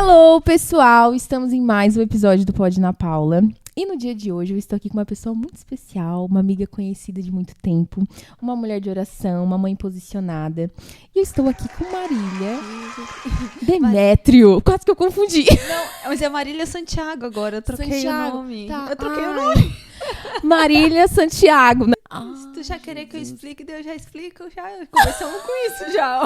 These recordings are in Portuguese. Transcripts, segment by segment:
Hello, pessoal! Estamos em mais um episódio do Pod na Paula. E no dia de hoje eu estou aqui com uma pessoa muito especial, uma amiga conhecida de muito tempo, uma mulher de oração, uma mãe posicionada. E eu estou aqui com Marília Demétrio. Quase que eu confundi. Não, mas é Marília Santiago agora, eu troquei o nome. Tá. Eu troquei o nome. Marília Santiago. Se tu já querer que eu explique, eu já explico, já começamos com isso já.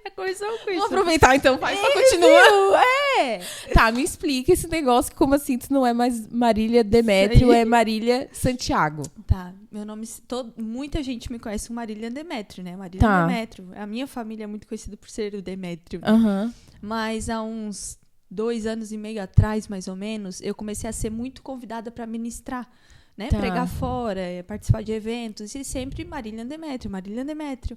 Já começamos com isso. Vou aproveitar então, faz pra continuar. É. Tá, me explica esse negócio, como assim tu não é mais Marília Demétrio, é Marília Santiago. Tá, meu nome, muita gente me conhece como Marília Demétrio, né? Marília Demétrio. A minha família é muito conhecida por ser o Demétrio. Uhum. Mas há uns 2 anos e meio atrás, mais ou menos, eu comecei a ser muito convidada para ministrar. Né? Tá. Pregar fora, participar de eventos, e sempre Marília Demétrio.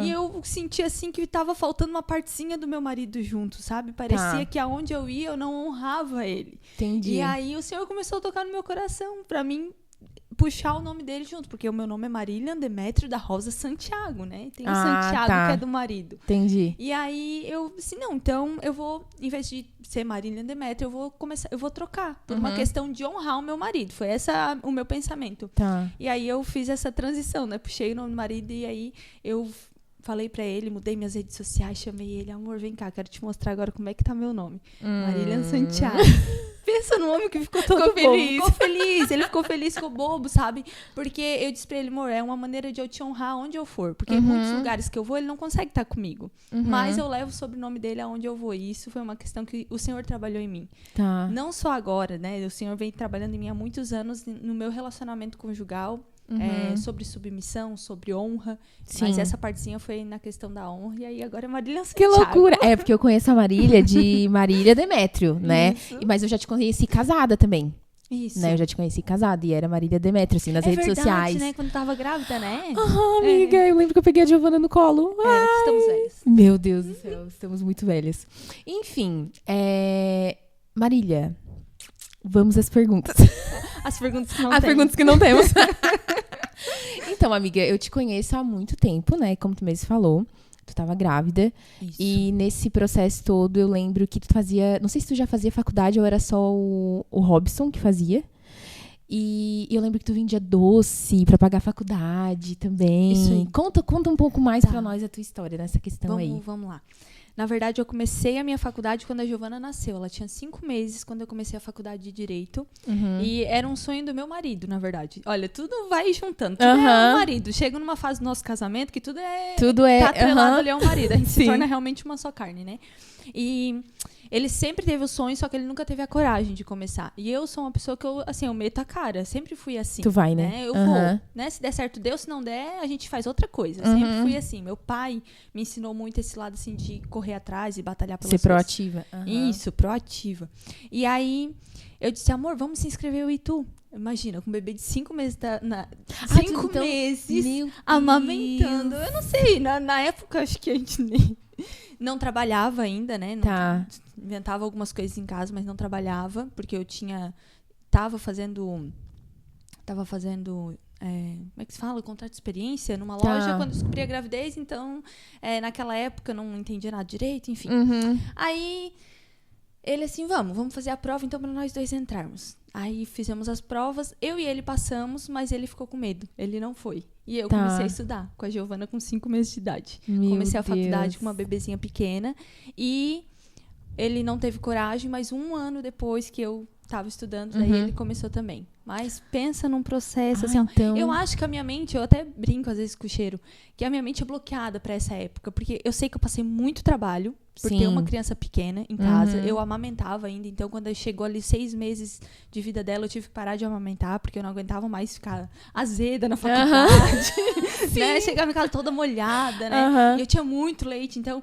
E eu senti assim que tava faltando uma partezinha do meu marido junto, sabe? Parecia que aonde eu ia eu não honrava ele. Entendi. E aí o Senhor começou a tocar no meu coração pra mim puxar o nome dele junto, porque o meu nome é Marília Demétrio da Rosa Santiago, né? Tem o Santiago, que é do marido. Entendi. E aí eu disse, não, então eu vou, em vez de ser Marília Demétrio, eu vou trocar por uma questão de honrar o meu marido. Foi esse o meu pensamento. Tá. E aí eu fiz essa transição, né? Puxei o nome do marido e aí eu falei pra ele, mudei minhas redes sociais, chamei ele, amor, vem cá, quero te mostrar agora como é que tá meu nome. Marília Santiago. Pensa no homem que ficou todo feliz. Ficou feliz, ele ficou feliz, ficou bobo, sabe? Porque eu disse pra ele, amor, é uma maneira de eu te honrar onde eu for. Porque em muitos lugares que eu vou, ele não consegue estar comigo. Mas eu levo o sobrenome dele aonde eu vou. E isso foi uma questão que o Senhor trabalhou em mim. Tá. Não só agora, né? O Senhor vem trabalhando em mim há muitos anos no meu relacionamento conjugal. Sobre submissão, sobre honra. Sim. Mas essa partezinha foi na questão da honra. E aí agora é Marília Que Santiago. loucura! É, porque eu conheço a Marília de Marília Demétrio, né? Isso. Mas eu já te conheci casada também. Isso. Né? Eu já te conheci casada e era Marília Demétrio, assim, nas redes verdade, sociais. né? Quando tava grávida, né? Amiga, eu lembro que eu peguei a Giovana no colo. Estamos velhas. Meu Deus do céu, estamos muito velhas. Enfim, Marília, vamos às perguntas. As perguntas que não As tem. perguntas que não temos. Então, amiga, eu te conheço há muito tempo, né? Como tu mesmo falou. Tu tava grávida. Isso. E nesse processo todo, eu lembro que tu fazia... Não sei se tu já fazia faculdade ou era só o Robson que fazia. E eu lembro que tu vendia doce pra pagar a faculdade também. Isso aí. Conta um pouco mais pra nós a tua história nessa questão aí. Vamos lá. Na verdade, eu comecei a minha faculdade quando a Giovana nasceu. Ela tinha 5 meses quando eu comecei a faculdade de Direito. E era um sonho do meu marido, na verdade. Olha, tudo vai juntando. Tudo é o marido. Chega numa fase do nosso casamento que tudo é... Tá atrelado ali ao marido. A gente se torna realmente uma só carne, né? E ele sempre teve o sonho, só que ele nunca teve a coragem de começar. E eu sou uma pessoa que eu meto a cara. Sempre fui assim. Tu vai, né? Eu vou. Né? Se der certo, Deus. Se não der, a gente faz outra coisa. Sempre fui assim. Meu pai me ensinou muito esse lado, assim, de correr atrás e batalhar pelas coisas. Ser proativa. Isso, proativa. E aí, eu disse, amor, vamos se inscrever eu e tu. Imagina, com um bebê de 5 meses, 5 meses, amamentando. Eu não sei, na época, acho que a gente nem... Não trabalhava ainda, né? Inventava algumas coisas em casa, mas não trabalhava, porque eu tava fazendo, como é que se fala? Contrato de experiência numa loja, quando descobri a gravidez, então, naquela época, eu não entendia nada direito, enfim. Aí, ele assim, vamos fazer a prova, então, para nós dois entrarmos. Aí, fizemos as provas, eu e ele passamos, mas ele ficou com medo, ele não foi. E eu comecei a estudar com a Giovana com 5 meses de idade. Comecei a faculdade com uma bebezinha pequena e ele não teve coragem, mas 1 ano depois que eu estava estudando, daí ele começou também. Mas pensa num processo, assim, então... eu acho que a minha mente, eu até brinco às vezes com o Cheiro, que a minha mente é bloqueada para essa época, porque eu sei que eu passei muito trabalho por ter uma criança pequena em casa, eu amamentava ainda, então quando chegou ali 6 meses de vida dela, eu tive que parar de amamentar, porque eu não aguentava mais ficar azeda na faculdade, né? Chegava em casa toda molhada, né? E eu tinha muito leite, então...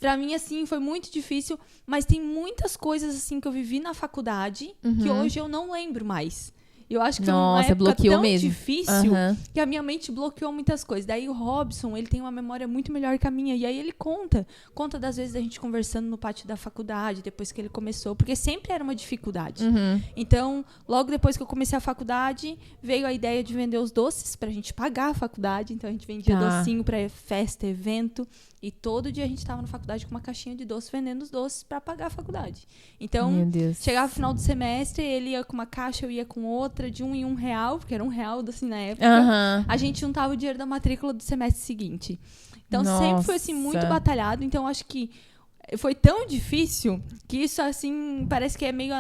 Pra mim, assim, foi muito difícil, mas tem muitas coisas, assim, que eu vivi na faculdade que hoje eu não lembro mais. E eu acho que uma época bloqueou tão mesmo. difícil que a minha mente bloqueou muitas coisas. Daí o Robson, ele tem uma memória muito melhor que a minha. E aí ele conta das vezes da gente conversando no pátio da faculdade, depois que ele começou. Porque sempre era uma dificuldade. Então, logo depois que eu comecei a faculdade, veio a ideia de vender os doces pra gente pagar a faculdade. Então, a gente vendia docinho pra festa, evento. E todo dia a gente tava na faculdade com uma caixinha de doce, vendendo os doces pra pagar a faculdade. Então, chegava no final do semestre, ele ia com uma caixa, eu ia com outra, de em R$1, porque era R$1 assim na época. A gente juntava o dinheiro da matrícula do semestre seguinte. Então, sempre foi assim, muito batalhado. Então, acho que foi tão difícil que isso, assim, parece que é meio...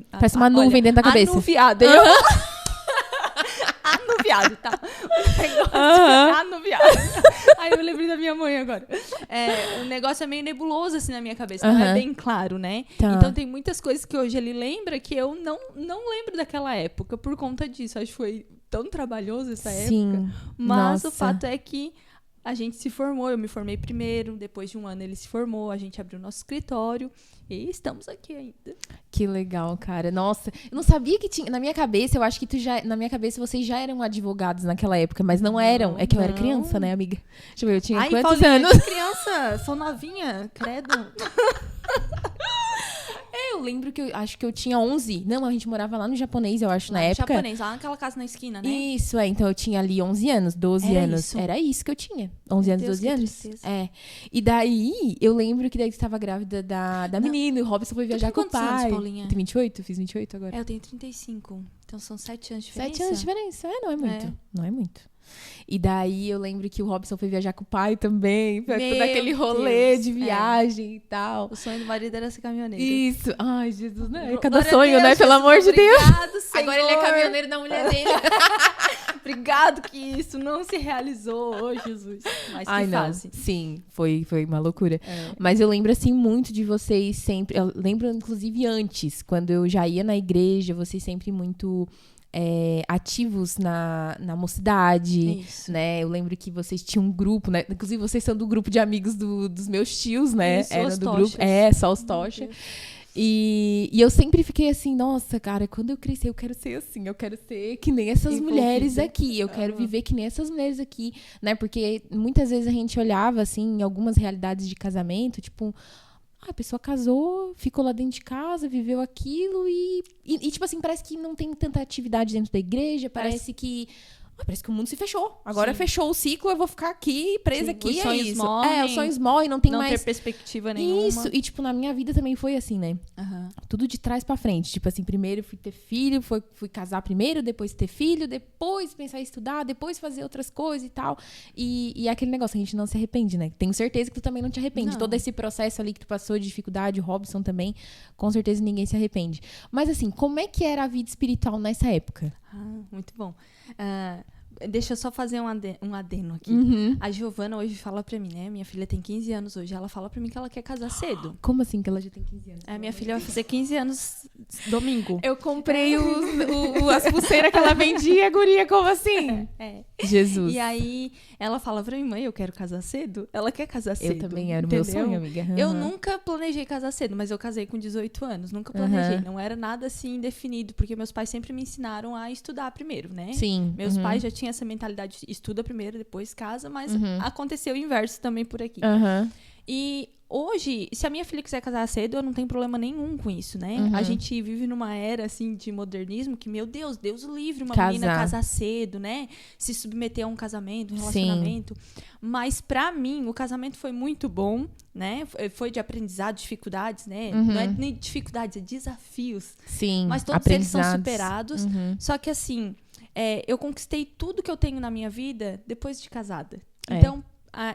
Parece uma nuvem dentro da cabeça. Anuviado. Anuviado, tá? O negócio é anuviado. Aí eu lembrei da minha mãe agora. O negócio é meio nebuloso, assim, na minha cabeça. Não é bem claro, né? Tá. Então, tem muitas coisas que hoje ele lembra que eu não lembro daquela época por conta disso. Acho que foi tão trabalhoso essa época. Mas o fato é que a gente se formou, eu me formei primeiro, depois de um ano ele se formou, a gente abriu nosso escritório e estamos aqui ainda. Que legal, cara. Nossa, eu não sabia que tinha... Na minha cabeça, eu acho que na minha cabeça vocês já eram advogados naquela época, mas não eram. É que eu era criança, né, amiga? Deixa eu ver, eu tinha quantos Paulinha, anos? Criança, sou novinha, credo. Eu lembro que eu acho que eu tinha 11. Não, a gente morava lá no Japonês, eu acho, na época. Japonês, lá naquela casa na esquina, né? Isso, então eu tinha ali 11 anos, 12 anos. Isso. Era isso que eu tinha. 11 anos, 12 anos. Tristeza. E daí, eu lembro que daí você estava grávida da menina, e o Robson foi viajar com o pai. Quantos anos, Paulinha? Tem 28? Fiz 28 agora. Eu tenho 35. Então são 7 anos de diferença. 7 anos de diferença. Não é muito. Não é muito. E daí eu lembro que o Robson foi viajar com o pai também. Foi todo aquele rolê de viagem e tal. O sonho do marido era ser caminhoneiro. Isso. Ai, Jesus, né? Cada sonho, né? Pelo amor de Deus. Senhor. Agora ele é caminhoneiro da mulher dele. Obrigado que isso não se realizou, Jesus. Mas que fase. Sim, foi uma loucura. Mas eu lembro, assim, muito de vocês sempre... Eu lembro, inclusive, antes, quando eu já ia na igreja, vocês sempre muito... ativos na mocidade, né? Eu lembro que vocês tinham um grupo, né? Inclusive, vocês são do grupo de amigos dos meus tios, né? Era do grupo. Só os tocha. E eu sempre fiquei assim, nossa, cara, quando eu crescer, eu quero ser assim, eu quero ser que nem essas mulheres aqui, eu quero viver que nem essas mulheres aqui, né? Porque muitas vezes a gente olhava, assim, em algumas realidades de casamento, tipo... a pessoa casou, ficou lá dentro de casa, viveu aquilo e tipo assim, parece que não tem tanta atividade dentro da igreja, parece que o mundo se fechou. Agora fechou o ciclo, eu vou ficar aqui, presa aqui, os sonhos isso. morrem, os sonhos morrem, não tem mais... Não ter perspectiva nenhuma. Isso, e tipo, na minha vida também foi assim, né? Tudo de trás pra frente. Tipo assim, primeiro fui ter filho, fui casar primeiro, depois ter filho, depois pensar em estudar, depois fazer outras coisas e tal. E aquele negócio, a gente não se arrepende, né? Tenho certeza que tu também não te arrepende. Não. Todo esse processo ali que tu passou de dificuldade, o Robson também, com certeza ninguém se arrepende. Mas assim, como é que era a vida espiritual nessa época? Muito bom. Deixa eu só fazer um adeno aqui. A Giovana hoje fala pra mim, né? Minha filha tem 15 anos hoje. Ela fala pra mim que ela quer casar cedo. Como assim que ela já tem 15 anos? Minha filha vai fazer 15 anos domingo. Eu comprei as pulseiras que ela vendia, guria, como assim? Jesus. E aí, ela fala pra mim, mãe, eu quero casar cedo. Ela quer casar cedo. Eu também era o meu sonho, amiga. Eu nunca planejei casar cedo, mas eu casei com 18 anos. Nunca planejei. Não era nada assim definido, porque meus pais sempre me ensinaram a estudar primeiro, né? Sim. Meus pais já tinham essa mentalidade de estuda primeiro, depois casa, mas aconteceu o inverso também por aqui. E hoje, se a minha filha quiser casar cedo, eu não tenho problema nenhum com isso, né? A gente vive numa era, assim, de modernismo que, meu Deus, Deus o livre uma menina casar cedo, né? Se submeter a um casamento, um relacionamento. Sim. Mas, pra mim, o casamento foi muito bom, né? Foi de aprendizado, dificuldades, né? Não é nem dificuldades, é desafios. Sim, mas todos eles são superados. Só que, assim... eu conquistei tudo que eu tenho na minha vida depois de casada. Então,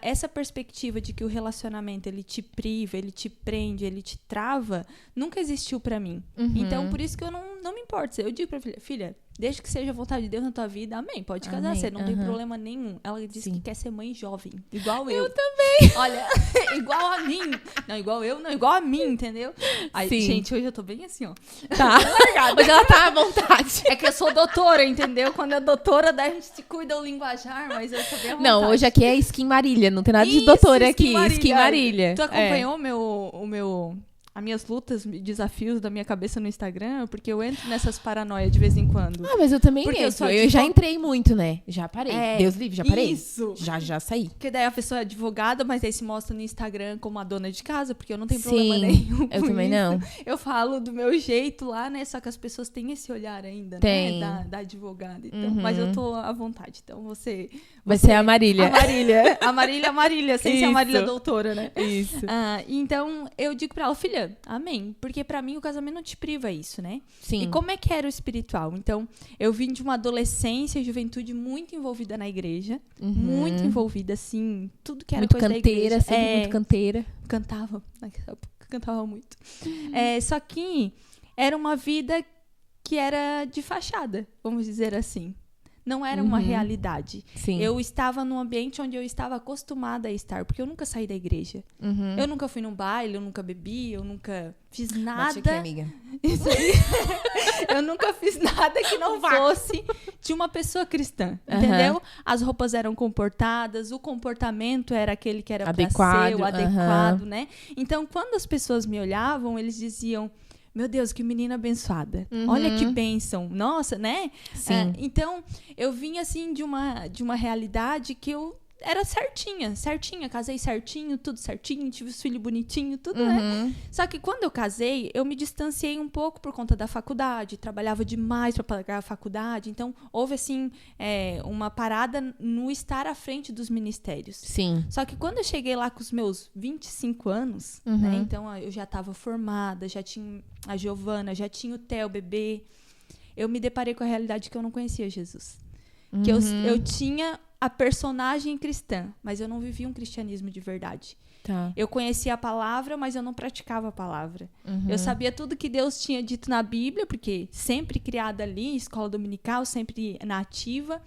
essa perspectiva de que o relacionamento, ele te priva, ele te prende, ele te trava, nunca existiu pra mim. Então, por isso que eu não me importo. Eu digo pra filha, desde que seja a vontade de Deus na tua vida, amém, pode casar, você não tem problema nenhum. Ela disse que quer ser mãe jovem, igual eu. Eu também. Olha, igual a mim. Não, igual eu, não, igual a mim, entendeu? Aí, gente, hoje eu tô bem assim, ó. Tá. Hoje ela tá à vontade. É que eu sou doutora, entendeu? Quando é doutora, daí a gente te cuida o linguajar, mas eu tô bem à vontade. Não, hoje aqui é Skin Marília, não tem nada de doutora aqui. Skin Marília. Tu acompanhou o meu as minhas lutas, desafios da minha cabeça no Instagram, porque eu entro nessas paranoias de vez em quando. Ah, mas eu também porque entro. Eu já entrei muito, né? Já parei. Deus livre, já parei. Isso. Já saí. Porque daí a pessoa é advogada, mas aí se mostra no Instagram como a dona de casa, porque eu não tenho problema nenhum. Eu também não. Eu falo do meu jeito lá, né? Só que as pessoas têm esse olhar ainda, Tem. né? Da advogada. Então, mas eu tô à vontade. Então Vai ser a Marília. A Marília, sem ser a Marília doutora, né? Isso. Então, eu digo pra ela, filha, amém. Porque pra mim o casamento não te priva isso, né? Sim. E como é que era o espiritual? Então, eu vim de uma adolescência e juventude muito envolvida na igreja. Muito envolvida, assim, tudo que era muito coisa canteira, da igreja. sempre muito canteira. Cantava muito. Só que era uma vida que era de fachada, vamos dizer assim. Não era uma realidade. Sim. Eu estava num ambiente onde eu estava acostumada a estar, porque eu nunca saí da igreja. Eu nunca fui num baile, eu nunca bebi, eu nunca fiz nada. Bate aqui, amiga. Isso aí. Eu nunca fiz nada que não fosse de uma pessoa cristã, entendeu? As roupas eram comportadas, o comportamento era aquele que era adequado, pra ser, o adequado, né? Então, quando as pessoas me olhavam, eles diziam... Meu Deus, que menina abençoada. Olha que bênção. Nossa, né? Sim. Então, eu vim, assim, de uma realidade que eu era certinha. Casei certinho, tudo certinho, tive os filhos bonitinhos, tudo, né? Só que quando eu casei, eu me distanciei um pouco por conta da faculdade. Trabalhava demais para pagar a faculdade. Então, houve, assim, uma parada no estar à frente dos ministérios. Sim. Só que quando eu cheguei lá com os meus 25 anos, né? Então, eu já estava formada, já tinha a Giovana, já tinha o Theo, o bebê. Eu me deparei com a realidade que eu não conhecia Jesus. Que eu tinha a personagem cristã, mas eu não vivia um cristianismo de verdade. Tá. Eu conhecia a palavra, mas eu não praticava a palavra. Eu sabia tudo que Deus tinha dito na Bíblia, porque sempre criada ali, escola dominical, sempre na ativa,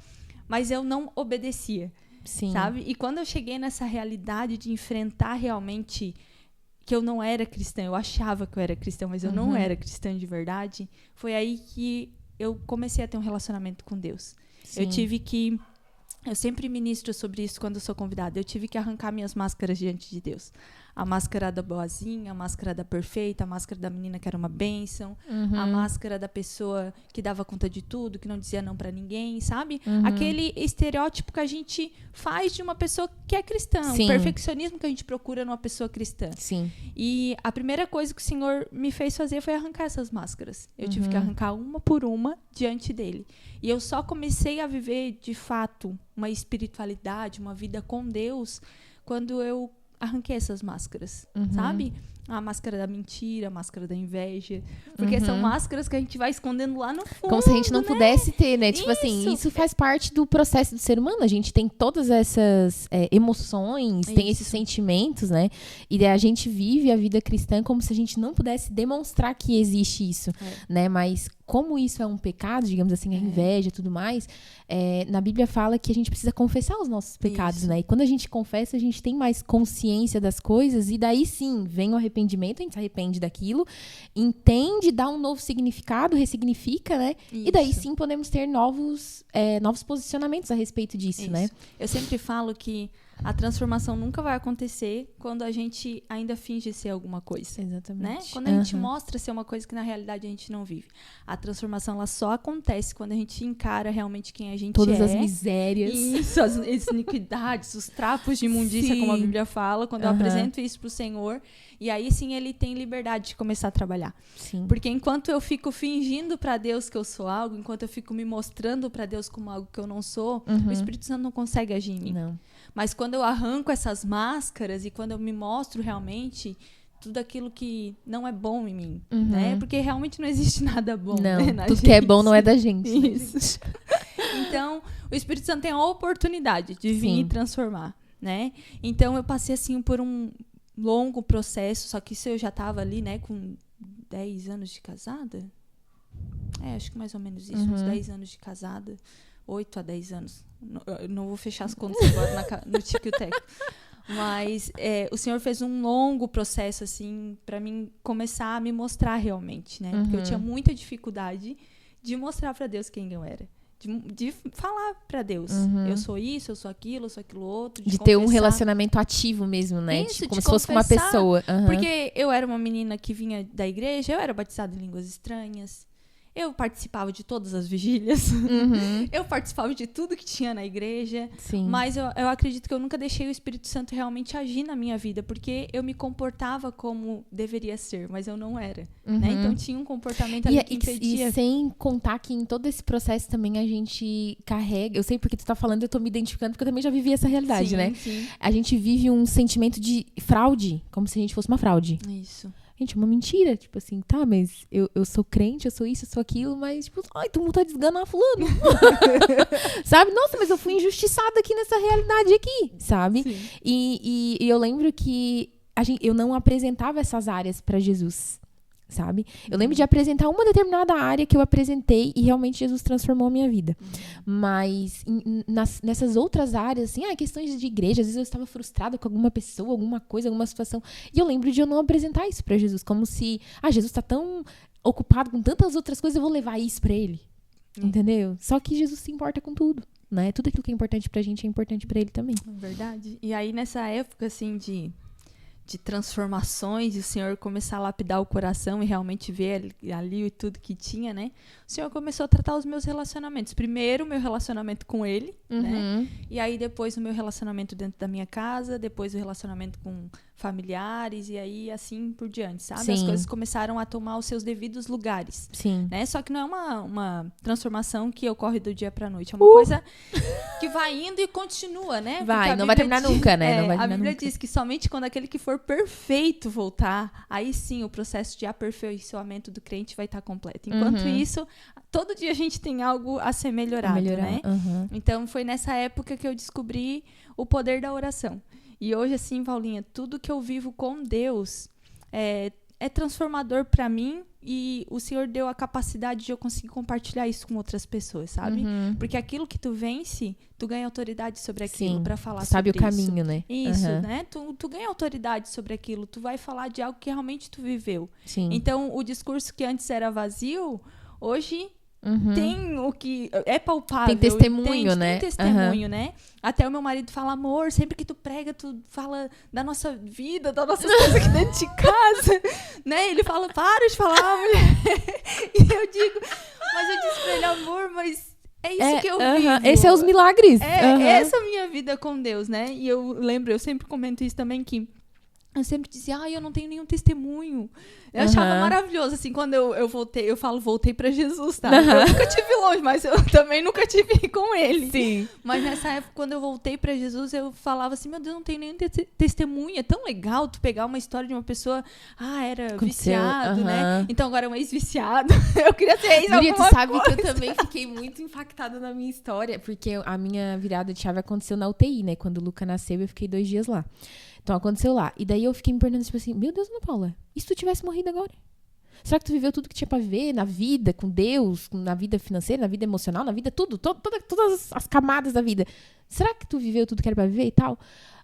mas eu não obedecia. Sim. Sabe? E quando eu cheguei nessa realidade de enfrentar realmente que eu não era cristã, eu achava que eu era cristã, mas eu não era cristã de verdade, foi aí que eu comecei a ter um relacionamento com Deus. Sim. Eu sempre ministro sobre isso quando eu sou convidada. Eu tive que arrancar minhas máscaras diante de Deus. A máscara da boazinha, a máscara da perfeita, a máscara da menina que era uma bênção, a máscara da pessoa que dava conta de tudo, que não dizia não pra ninguém, sabe? Aquele estereótipo que a gente faz de uma pessoa que é cristã. Sim. O perfeccionismo que a gente procura numa pessoa cristã. Sim. E a primeira coisa que o Senhor me fez fazer foi arrancar essas máscaras. Eu tive que arrancar uma por uma diante dele. E eu só comecei a viver, de fato, uma espiritualidade, uma vida com Deus, quando eu arranquei essas máscaras, sabe? A máscara da mentira, a máscara da inveja. Porque são máscaras que a gente vai escondendo lá no fundo. Como se a gente não pudesse ter, né? Tipo Isso. assim, isso faz parte do processo do ser humano. A gente tem todas essas emoções, tem esses sentimentos, né? E a gente vive a vida cristã como se a gente não pudesse demonstrar que existe isso, né? Mas como isso é um pecado, digamos assim, a inveja e tudo mais, na Bíblia fala que a gente precisa confessar os nossos pecados, né? E quando a gente confessa, a gente tem mais consciência das coisas e daí sim, vem o arrependimento, a gente se arrepende daquilo, entende, dá um novo significado, ressignifica, né? Isso. E daí sim podemos ter novos posicionamentos a respeito disso, né? Eu sempre falo que a transformação nunca vai acontecer quando a gente ainda finge ser alguma coisa. Exatamente. Né? Quando a gente mostra ser uma coisa que na realidade a gente não vive. A transformação ela só acontece quando a gente encara realmente quem a gente Todas as misérias. Isso, as iniquidades, os trapos de imundícia, como a Bíblia fala, quando eu apresento isso pro Senhor. E aí sim ele tem liberdade de começar a trabalhar. Sim. Porque enquanto eu fico fingindo para Deus que eu sou algo, enquanto eu fico me mostrando para Deus como algo que eu não sou, o Espírito Santo não consegue agir em mim. Não. Mas quando eu arranco essas máscaras e quando eu me mostro realmente tudo aquilo que não é bom em mim, né? Porque realmente não existe nada bom, não, né, na tudo gente. que é bom não é da gente. Isso. Então, o Espírito Santo tem a oportunidade de vir e transformar, né? Então, eu passei assim por um longo processo, só que isso eu já estava ali, né, com 10 anos de casada. Acho que mais ou menos isso, uns 10 anos de casada. 8 a 10 anos. Não vou fechar as contas agora no Tico e o Teco. Mas o Senhor fez um longo processo, assim, para mim começar a me mostrar realmente, né? Porque eu tinha muita dificuldade de mostrar para Deus quem eu era. de falar pra Deus. Eu sou isso, eu sou aquilo outro. De ter um relacionamento ativo mesmo, né? Isso, como se fosse com uma pessoa. Porque eu era uma menina que vinha da igreja, eu era batizada em línguas estranhas. Eu participava de todas as vigílias. Eu participava de tudo que tinha na igreja. Sim. Mas eu acredito que eu nunca deixei o Espírito Santo realmente agir na minha vida. Porque eu me comportava como deveria ser, mas eu não era. Né? Então tinha um comportamento ali que impedia. E sem contar que em todo esse processo também a gente carrega... Eu sei porque tu tá falando, eu tô me identificando, porque eu também já vivi essa realidade, né? Sim. A gente vive um sentimento de fraude, como se a gente fosse uma fraude. Isso. Gente, é uma mentira. Tipo assim, tá, mas eu sou crente, eu sou isso, eu sou aquilo, mas, tipo, ai, tu não tá desganar fulano. Sabe? Nossa, mas eu fui injustiçada aqui nessa realidade aqui, sabe? E eu lembro que eu não apresentava essas áreas pra Jesus, sabe? Eu lembro de apresentar uma determinada área que eu apresentei e realmente Jesus transformou a minha vida. Mas nessas outras áreas, assim, questões de igreja, às vezes eu estava frustrada com alguma pessoa, alguma coisa, alguma situação. E eu lembro de eu não apresentar isso pra Jesus, como se, Jesus tá tão ocupado com tantas outras coisas, eu vou levar isso pra ele. Entendeu? Só que Jesus se importa com tudo, né? Tudo aquilo que é importante pra gente é importante pra ele também. Verdade. E aí, nessa época, assim, de transformações e o Senhor começar a lapidar o coração e realmente ver ali e tudo que tinha, né? O Senhor começou a tratar os meus relacionamentos. Primeiro, o meu relacionamento com Ele, né? E aí, depois, o meu relacionamento dentro da minha casa, depois o relacionamento com familiares e aí, assim por diante, sabe? Sim. As coisas começaram a tomar os seus devidos lugares. Sim. Né? Só que não é uma transformação que ocorre do dia pra noite. É uma coisa que vai indo e continua, né? Não vai terminar nunca, né? Não vai a Bíblia nunca. diz que somente quando aquele que for perfeito voltar, aí sim o processo de aperfeiçoamento do crente vai estar completo. Enquanto isso, todo dia a gente tem algo a ser melhorado, né? Então foi nessa época que eu descobri o poder da oração. E hoje, assim, Paulinha, tudo que eu vivo com Deus é transformador pra mim e o Senhor deu a capacidade de eu conseguir compartilhar isso com outras pessoas, sabe? Porque aquilo que tu vence, tu ganha autoridade sobre aquilo pra falar sobre isso. Sabe o caminho, né? Isso, né? Tu ganha autoridade sobre aquilo, tu vai falar de algo que realmente tu viveu. Sim. Então, o discurso que antes era vazio, hoje... tem o que é palpável. Tem testemunho, né? Tem testemunho, né? Até o meu marido fala, amor, sempre que tu prega, tu fala da nossa vida, das nossas coisas aqui dentro de casa, né? Ele fala, para de falar, mulher. E eu digo, mas eu disse pra ele, amor, mas é isso que eu vivo. Esses são os milagres. Essa é a minha vida com Deus, né? E eu sempre comento isso também, que eu sempre dizia, eu não tenho nenhum testemunho. Eu achava maravilhoso, assim, quando eu voltei, eu falo, voltei pra Jesus, tá? Eu nunca tive longe, mas eu também nunca tive com ele. Sim. Mas nessa época, quando eu voltei pra Jesus, eu falava assim, meu Deus, não tenho nenhum testemunho. É tão legal tu pegar uma história de uma pessoa, era viciado, né? Então agora é um ex-viciado. Eu queria ser ex alguma tu sabe coisa. que eu também fiquei muito impactada na minha história, porque a minha virada de chave aconteceu na UTI, né? Quando o Luca nasceu, eu fiquei 2 dias lá. Então, aconteceu lá. E daí eu fiquei me perguntando, tipo assim, meu Deus, Ana Paula, e se tu tivesse morrido agora? Será que tu viveu tudo que tinha pra viver na vida, com Deus, na vida financeira, na vida emocional, na vida, tudo, todas as camadas da vida? Será que tu viveu tudo que era pra viver e tal?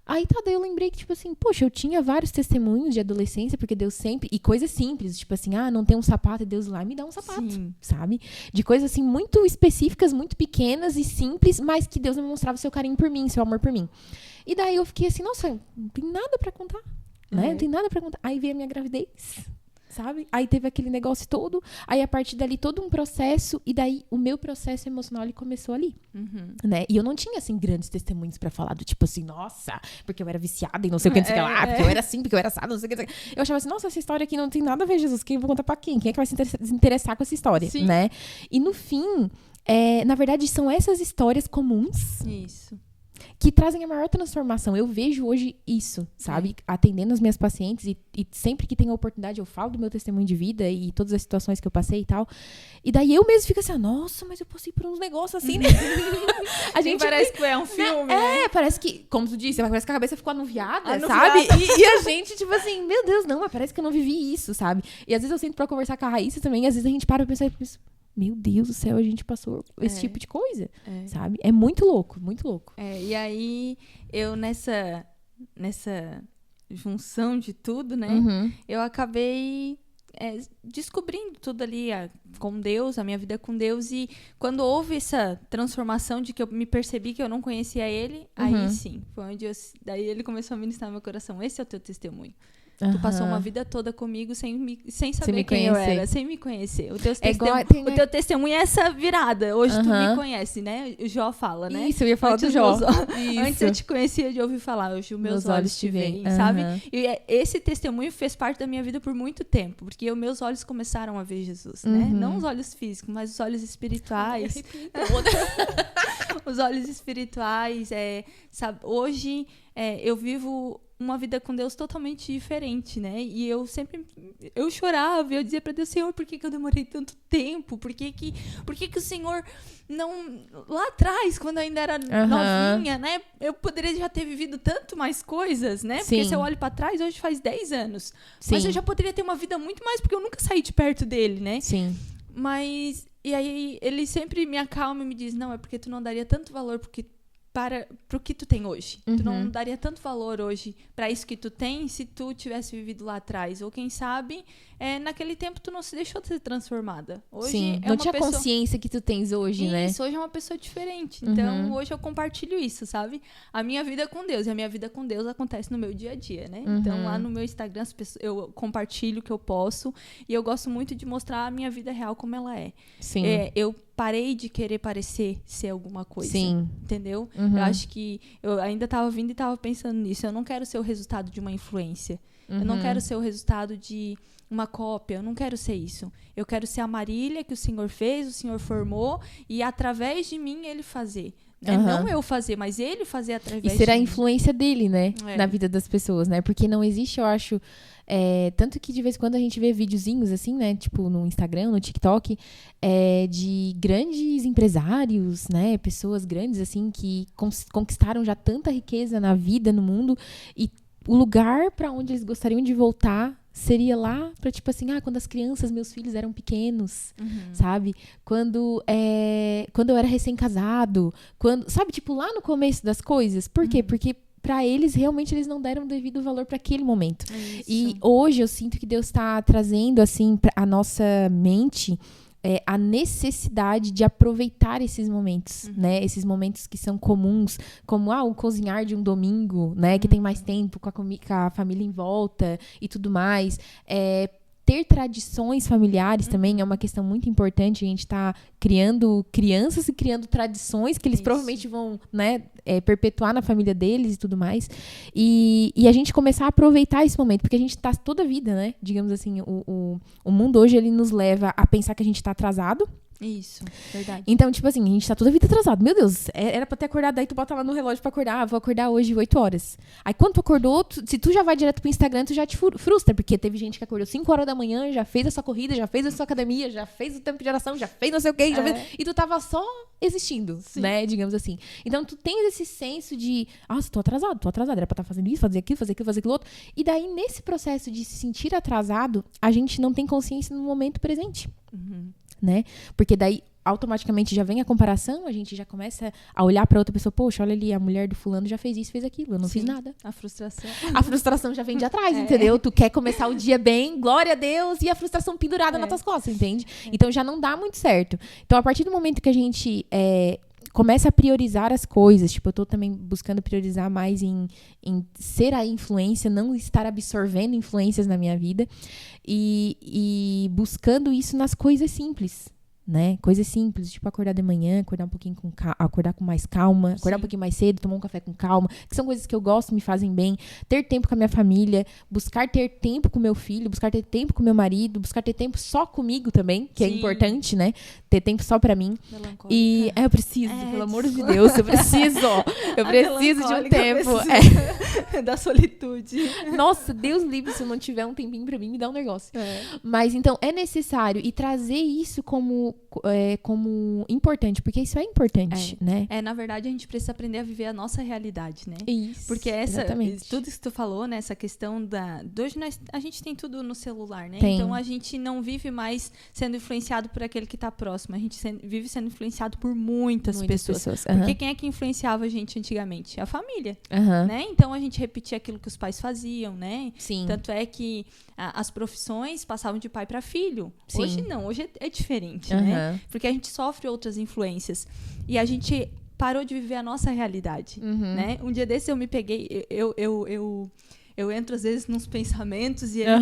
Aí daí eu lembrei que, tipo assim, poxa, eu tinha vários testemunhos de adolescência, porque Deus sempre... E coisas simples, tipo assim, não tem um sapato, e Deus lá me dá um sapato, sabe? De coisas, assim, muito específicas, muito pequenas e simples, mas que Deus me mostrava seu carinho por mim, seu amor por mim. E daí eu fiquei assim, nossa, não tem nada pra contar, né? Não tem nada pra contar. Aí veio a minha gravidez, sabe? Aí teve aquele negócio todo, aí a partir dali todo um processo, e daí o meu processo emocional, ele começou ali, né? E eu não tinha, assim, grandes testemunhos pra falar, do tipo assim, nossa, porque eu era viciada e não sei o que, não sei o que lá, porque eu era assim, porque eu era assada, não sei o que. Eu achava assim, nossa, essa história aqui não tem nada a ver, Jesus, quem eu vou contar pra quem? Quem é que vai se interessar com essa história, né? E no fim, na verdade, são essas histórias comuns. Isso. Que trazem a maior transformação. Eu vejo hoje isso, sabe? Atendendo as minhas pacientes e sempre que tenho a oportunidade eu falo do meu testemunho de vida e todas as situações que eu passei e tal. E daí eu mesmo fico assim, nossa, mas eu passei por uns negócios assim, né? A gente parece que é um filme, né? Parece que, como tu disse, parece que a cabeça ficou anuviada, sabe? E a gente, tipo assim, meu Deus, não, mas parece que eu não vivi isso, sabe? E às vezes eu sinto pra conversar com a Raíssa também, e às vezes a gente para e pensa, meu Deus do céu, a gente passou esse tipo de coisa, sabe? É muito louco, muito louco. E aí, eu nessa junção de tudo, né? Eu acabei descobrindo tudo ali com Deus, a minha vida com Deus. E quando houve essa transformação de que eu me percebi que eu não conhecia ele, aí sim, foi onde daí ele começou a ministrar no meu coração. Esse é o teu testemunho. Tu passou uma vida toda comigo sem saber quem eu era, sem me conhecer. O teu testemunho é essa virada. Hoje tu me conhece, né? O Jó fala, né? Isso, eu ia falar do Jó. Antes eu te conhecia de ouvir falar, hoje os meus olhos te veem, sabe? E esse testemunho fez parte da minha vida por muito tempo, porque os meus olhos começaram a ver Jesus, né? Não os olhos físicos, mas os olhos espirituais. Os olhos espirituais, sabe? Hoje eu vivo uma vida com Deus totalmente diferente, né? E eu chorava, eu dizia para Deus, Senhor, por que eu demorei tanto tempo? Por que o Senhor não... Lá atrás, quando eu ainda era novinha, né? Eu poderia já ter vivido tanto mais coisas, né? Porque se eu olho para trás, hoje faz 10 anos. Sim. Mas eu já poderia ter uma vida muito mais, porque eu nunca saí de perto dele, né? Sim. Mas... E aí, ele sempre me acalma e me diz, não, é porque tu não daria tanto valor para o que tu tem hoje. Tu não daria tanto valor hoje para isso que tu tem se tu tivesse vivido lá atrás. Ou quem sabe, naquele tempo tu não se deixou de ser transformada. Hoje Sim, não tinha consciência que tu tens hoje, né? Isso, hoje é uma pessoa diferente. Então, hoje eu compartilho isso, sabe? A minha vida com Deus. E a minha vida com Deus acontece no meu dia a dia, né? Então, lá no meu Instagram, eu compartilho o que eu posso. E eu gosto muito de mostrar a minha vida real como ela é. Sim. Eu parei de querer parecer ser alguma coisa. Sim. Entendeu? Eu acho que eu ainda estava vindo e estava pensando nisso. Eu não quero ser o resultado de uma influência. Eu não quero ser o resultado de uma cópia. Eu não quero ser isso. Eu quero ser a Marília que o Senhor fez, o Senhor formou, e através de mim ele fazer. Não eu fazer, mas ele fazer através de mim. E ser a influência dele, né? Na vida das pessoas, né? Porque não existe, eu acho... tanto que de vez em quando a gente vê videozinhos assim, né? Tipo no Instagram, no TikTok, de grandes empresários, né? Pessoas grandes, assim, que conquistaram já tanta riqueza na vida, no mundo. E o lugar para onde eles gostariam de voltar seria lá pra, tipo assim, quando as crianças, meus filhos eram pequenos, sabe? Quando eu era recém-casado, sabe? Tipo, lá no começo das coisas. Por quê? Porque pra eles, realmente, eles não deram devido valor pra aquele momento. Isso. E hoje eu sinto que Deus tá trazendo, assim, a nossa mente... a necessidade de aproveitar esses momentos, né? Esses momentos que são comuns, como o cozinhar de um domingo, né? Que tem mais tempo com a família em volta e tudo mais. Ter tradições familiares também é uma questão muito importante. A gente tá criando crianças e criando tradições que eles provavelmente vão, né, perpetuar na família deles e tudo mais. E a gente começar a aproveitar esse momento, porque a gente tá toda a vida, né? Digamos assim, o mundo hoje, ele nos leva a pensar que a gente tá atrasado. Isso, verdade. Então, tipo assim, a gente tá toda a vida atrasado. Meu Deus, era pra ter acordado, daí tu bota lá no relógio pra acordar. Vou acordar hoje 8 horas. Aí quando tu acordou, se tu já vai direto pro Instagram, tu já te frustra, porque teve gente que acordou 5 horas da manhã, já fez a sua corrida, já fez a sua academia, já fez o tempo de oração, já fez não sei o quê, e tu tava só existindo, né, digamos assim. Então, tu tens esse senso de, tô atrasado, era pra estar fazendo isso, fazer aquilo, fazer aquilo outro. E daí, nesse processo de se sentir atrasado, a gente não tem consciência no momento presente. Né? Porque daí automaticamente já vem a comparação, a gente já começa a olhar pra outra pessoa, poxa, olha ali, a mulher do fulano já fez isso, fez aquilo, eu não fiz nada. A frustração. A frustração já vem de atrás, entendeu? Tu quer começar o dia bem, glória a Deus, e a frustração pendurada nas tuas costas, entende? Então já não dá muito certo. Então a partir do momento que a gente começa a priorizar as coisas, tipo, eu tô também buscando priorizar mais em ser a influência, não estar absorvendo influências na minha vida, e buscando isso nas coisas simples, né? Coisas simples, tipo acordar de manhã, acordar um pouquinho acordar com mais calma, acordar um pouquinho mais cedo, tomar um café com calma, que são coisas que eu gosto, me fazem bem, ter tempo com a minha família, buscar ter tempo com meu filho, buscar ter tempo com meu marido, buscar ter tempo só comigo também, que é importante, né? Ter tempo só pra mim. E eu preciso, pelo amor de Deus, eu preciso de um tempo. Da solitude. Nossa, Deus livre, se eu não tiver um tempinho pra mim, me dá um negócio. Mas então, é necessário, e trazer isso como como importante, porque isso é importante, né? Na verdade, a gente precisa aprender a viver a nossa realidade, né? Isso, porque exatamente. Tudo isso que tu falou, né? Essa questão de hoje a gente tem tudo no celular, né? Tem. Então, a gente não vive mais sendo influenciado por aquele que tá próximo. A gente vive sendo influenciado por muitas pessoas. Porque quem é que influenciava a gente antigamente? A família, né? Então, a gente repetia aquilo que os pais faziam, né? Sim. Tanto é que as profissões passavam de pai para filho. Sim. Hoje não, hoje é diferente, né? Porque a gente sofre outras influências. E a gente parou de viver a nossa realidade, né? Um dia desse eu me peguei, eu entro às vezes nos pensamentos e ele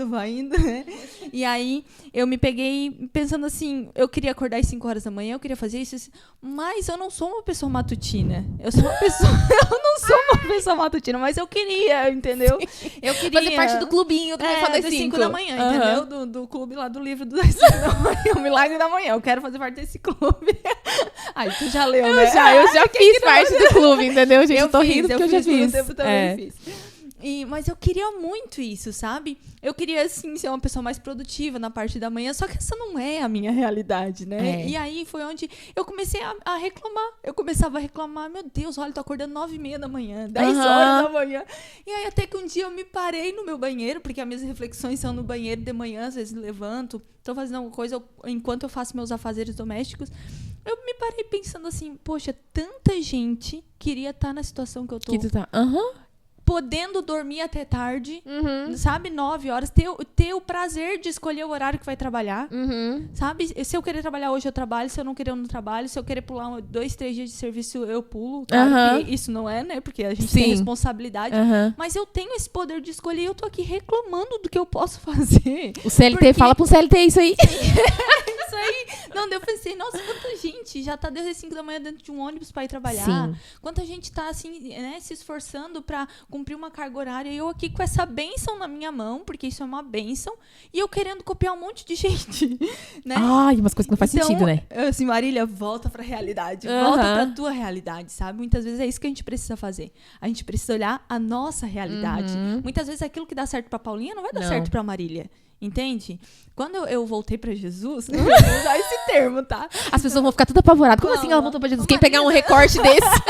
vai indo, né? E aí eu me peguei pensando assim, eu queria acordar às 5 horas da manhã, eu queria fazer isso, mas eu não sou uma pessoa matutina. Eu não sou uma pessoa matutina, mas eu queria, entendeu? Eu queria fazer parte do clubinho do das 5 da manhã, entendeu? Do clube lá do livro das 5 da manhã, o Milagre da Manhã. Eu quero fazer parte desse clube. Aí tu já leu, né? Eu já fiz parte do clube, entendeu, gente? Eu tô rindo porque eu já fiz. Eu também fiz. Mas eu queria muito isso, sabe? Eu queria, assim, ser uma pessoa mais produtiva na parte da manhã, só que essa não é a minha realidade, né? E aí foi onde eu comecei a reclamar. Eu começava a reclamar, meu Deus, olha, eu tô acordando 9h30 da manhã, 10 horas da manhã. E aí até que um dia eu me parei no meu banheiro, porque as minhas reflexões são no banheiro de manhã, às vezes levanto, tô fazendo alguma coisa, enquanto eu faço meus afazeres domésticos, eu me parei pensando assim, poxa, tanta gente queria estar na situação que eu tô. Que tu tá, podendo dormir até tarde, sabe? 9 horas. Ter o prazer de escolher o horário que vai trabalhar, sabe? Se eu querer trabalhar hoje, eu trabalho. Se eu não querer, eu não trabalho. Se eu querer pular 2, 3 dias de serviço, eu pulo. Claro que isso não é, né? Porque a gente tem responsabilidade. Mas eu tenho esse poder de escolher e eu tô aqui reclamando do que eu posso fazer. O CLT, fala pro CLT isso aí. Isso aí. Não, eu pensei, nossa, quanta gente já tá desde as 5 da manhã dentro de um ônibus pra ir trabalhar. Sim. Quanta gente tá, assim, né, se esforçando pra cumprir uma carga horária. E eu aqui com essa bênção na minha mão, porque isso é uma bênção, e eu querendo copiar um monte de gente, né? Ai, umas coisas que não faz sentido, né? Assim, Marília, volta pra realidade. Volta pra tua realidade, sabe? Muitas vezes é isso que a gente precisa fazer. A gente precisa olhar a nossa realidade. Muitas vezes aquilo que dá certo pra Paulinha não vai dar certo pra Marília. Entende? Quando eu voltei pra Jesus, não vou usar esse termo, tá? As pessoas vão ficar tudo apavoradas. Como assim ela voltou pra Jesus? Quem pegar um recorte desse?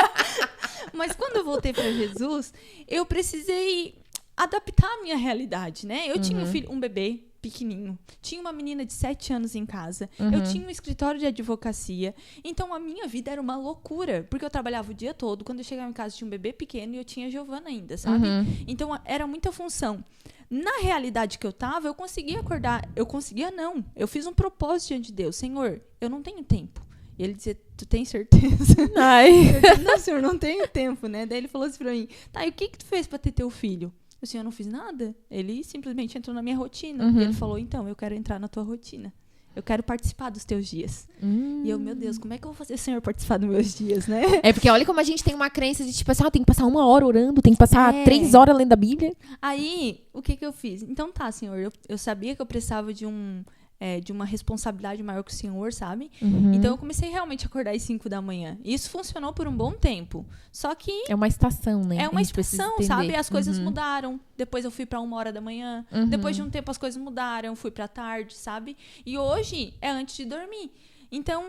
Mas quando eu voltei pra Jesus, eu precisei adaptar a minha realidade, né? Eu tinha um bebê pequenininho. Tinha uma menina de 7 anos em casa. Eu tinha um escritório de advocacia. Então, a minha vida era uma loucura. Porque eu trabalhava o dia todo. Quando eu chegava em casa, tinha um bebê pequeno e eu tinha a Giovana ainda, sabe? Então, era muita função. Na realidade que eu tava, eu conseguia acordar. Eu conseguia, não. Eu fiz um propósito diante de Deus. Senhor, eu não tenho tempo. E ele dizia, tu tem certeza? Ai. Eu disse, não, senhor, não tenho tempo, né? Daí ele falou assim pra mim, tá, e o que tu fez pra ter teu filho? Eu disse, eu não fiz nada. Ele simplesmente entrou na minha rotina. E ele falou, então, eu quero entrar na tua rotina. Eu quero participar dos teus dias. E eu, meu Deus, como é que eu vou fazer o Senhor participar dos meus dias, né? É porque olha como a gente tem uma crença de tipo assim, tem que passar 1 hora orando, tem que passar 3 horas lendo a Bíblia. Aí, o que eu fiz? Então tá, Senhor, eu sabia que eu precisava de uma responsabilidade maior que o Senhor, sabe? Então eu comecei realmente a acordar às 5 da manhã. E isso funcionou por um bom tempo. Só que... É uma estação, né? É uma estação, sabe? As coisas mudaram. Depois eu fui pra 1 hora da manhã. Depois de um tempo as coisas mudaram. Fui pra tarde, sabe? E hoje é antes de dormir. Então,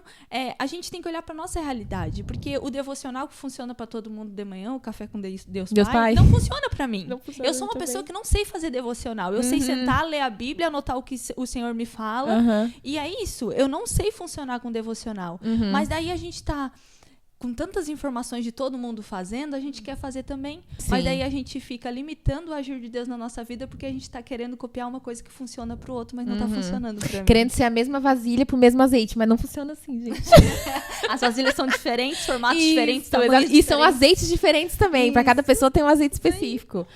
a gente tem que olhar pra nossa realidade. Porque o devocional que funciona pra todo mundo de manhã, o café com Deus Pai, não funciona pra mim. Eu sou uma pessoa que não sei fazer devocional. Eu sei sentar, ler a Bíblia, anotar o que o Senhor me fala. E é isso. Eu não sei funcionar com devocional. Mas daí a gente tá... com tantas informações de todo mundo fazendo, a gente quer fazer também. Sim. Mas daí a gente fica limitando o agir de Deus na nossa vida porque a gente tá querendo copiar uma coisa que funciona pro outro, mas não tá funcionando pra mim. Querendo ser a mesma vasilha pro mesmo azeite, mas não funciona assim, gente. As vasilhas são diferentes, formatos diferentes, tamanhos e diferentes. são azeites diferentes também. Para cada pessoa tem um azeite específico.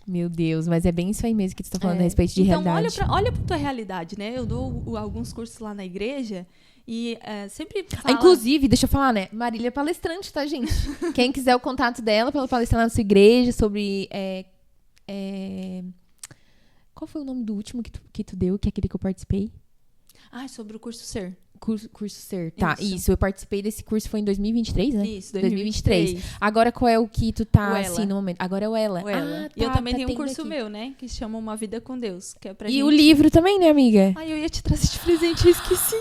Meu Deus, mas é bem isso aí mesmo que tu tá falando a respeito de realidade. Então, olha pra tua realidade, né? Eu dou alguns cursos lá na igreja e sempre fala... Inclusive, deixa eu falar, né? Marília é palestrante, tá, gente? Quem quiser o contato dela pra ela palestrar na sua igreja sobre... Qual foi o nome do último que tu deu, que é aquele que eu participei? Sobre o curso Ser. Curso Ser, tá, isso. Eu participei desse curso, foi em 2023, né? Isso, 2023. Agora, qual é o que tu tá, assim, no momento? Agora é o Ela. Tá, e eu também tenho um curso meu, né? Que se chama Uma Vida com Deus, que é pra gente... E o livro também, né, amiga? Ai, eu ia te trazer de presente, eu esqueci.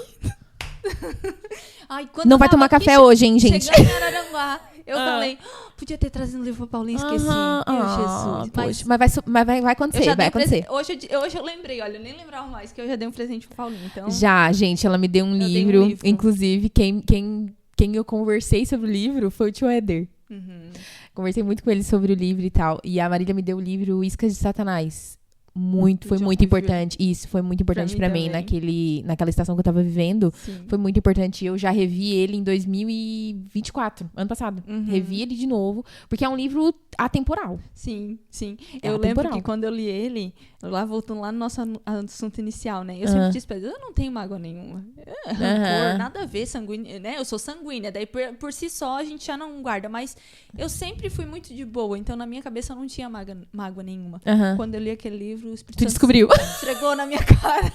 Ai, quando Não vai tomar café hoje, hein, gente? Chegando em Araranguá, eu falei, podia ter trazido um livro pra Paulinha, esqueci. Jesus. Poxa, mas vai acontecer, vai acontecer. Hoje eu lembrei, olha, eu nem lembrava mais que eu já dei um presente pra Paulinha, então... Já, gente, ela me deu um livro. Inclusive, quem eu conversei sobre o livro foi o tio Éder. Conversei muito com ele sobre o livro e tal. E a Marília me deu o livro Iscas de Satanás. Foi muito importante. Isso, foi muito importante pra mim naquela estação que eu tava vivendo. Sim. Foi muito importante. Eu já revi ele em 2024, ano passado. Revi ele de novo, porque é um livro atemporal. Sim. Eu lembro que quando eu li ele, voltando lá no nosso assunto inicial, né? Eu sempre disse pra ele, eu não tenho mágoa nenhuma. Rancor, nada a ver, sanguínea, né? Eu sou sanguínea, daí por si só a gente já não guarda. Mas eu sempre fui muito de boa, então na minha cabeça eu não tinha mágoa nenhuma. Quando eu li aquele livro, o Espírito Santo descobriu. Esfregou na minha cara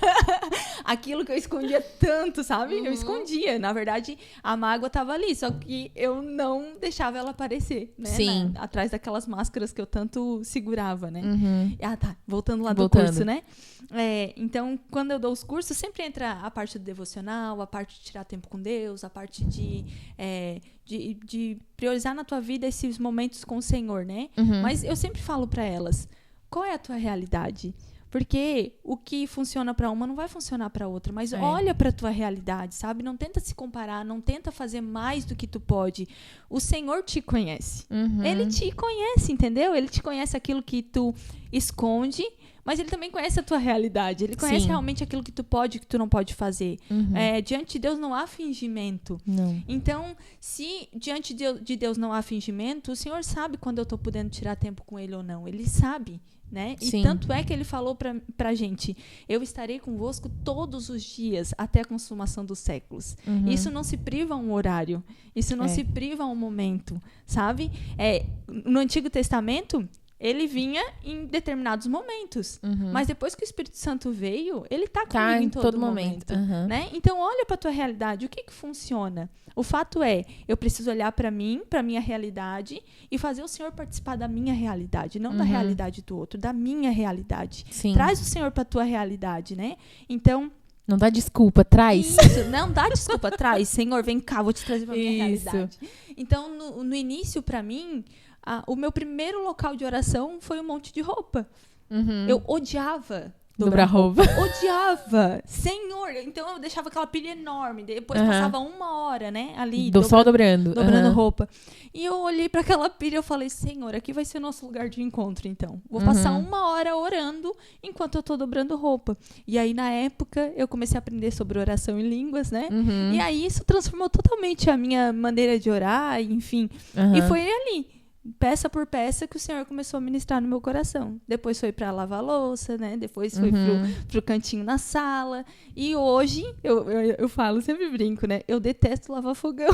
aquilo que eu escondia tanto, sabe? Eu escondia. Na verdade, a mágoa tava ali, só que eu não deixava ela aparecer, né? Sim. Atrás daquelas máscaras que eu tanto segurava, né? Tá. Voltando lá do curso, né? Então, quando eu dou os cursos, sempre entra a parte do devocional, a parte de tirar tempo com Deus, a parte de priorizar na tua vida esses momentos com o Senhor, né? Mas eu sempre falo pra elas, qual é a tua realidade? Porque o que funciona para uma não vai funcionar para outra, mas olha para a tua realidade, sabe? Não tenta se comparar, não tenta fazer mais do que tu pode. O Senhor te conhece. Ele te conhece, entendeu? Ele te conhece aquilo que tu esconde, mas ele também conhece a tua realidade. Ele conhece realmente aquilo que tu pode e que tu não pode fazer. Diante de Deus não há fingimento. Não. Então, se diante de Deus não há fingimento, o Senhor sabe quando eu tô podendo tirar tempo com ele ou não. Ele sabe. Né? E tanto é que ele falou pra gente, eu estarei convosco todos os dias até a consumação dos séculos. Isso não se priva a um horário, isso não se priva a um momento, sabe? No Antigo Testamento, ele vinha em determinados momentos, mas depois que o Espírito Santo veio, ele tá comigo em todo momento. Né? Então olha pra tua realidade, o que funciona? O fato é, eu preciso olhar pra mim, pra minha realidade e fazer o Senhor participar da minha realidade, não da realidade do outro, da minha realidade. Sim. Traz o Senhor pra tua realidade, né? Então... Não dá desculpa, traz. Isso, não dá desculpa, traz. Senhor, vem cá, vou te trazer pra minha realidade. Então, no início, pra mim, o meu primeiro local de oração foi um monte de roupa. Eu odiava dobrar roupa. Odiava. Senhor. Então eu deixava aquela pilha enorme. Depois passava 1 hora, né? Ali. Só dobrando. Dobrando roupa. E eu olhei para aquela pilha e eu falei, Senhor, aqui vai ser o nosso lugar de encontro, então. Vou passar 1 hora orando enquanto eu tô dobrando roupa. E aí, na época, eu comecei a aprender sobre oração em línguas, né? E aí isso transformou totalmente a minha maneira de orar, enfim. E foi ali, peça por peça, que o Senhor começou a ministrar no meu coração. Depois foi para lavar a louça, né? Depois foi pro cantinho na sala. E hoje, eu falo, sempre brinco, né? Eu detesto lavar fogão.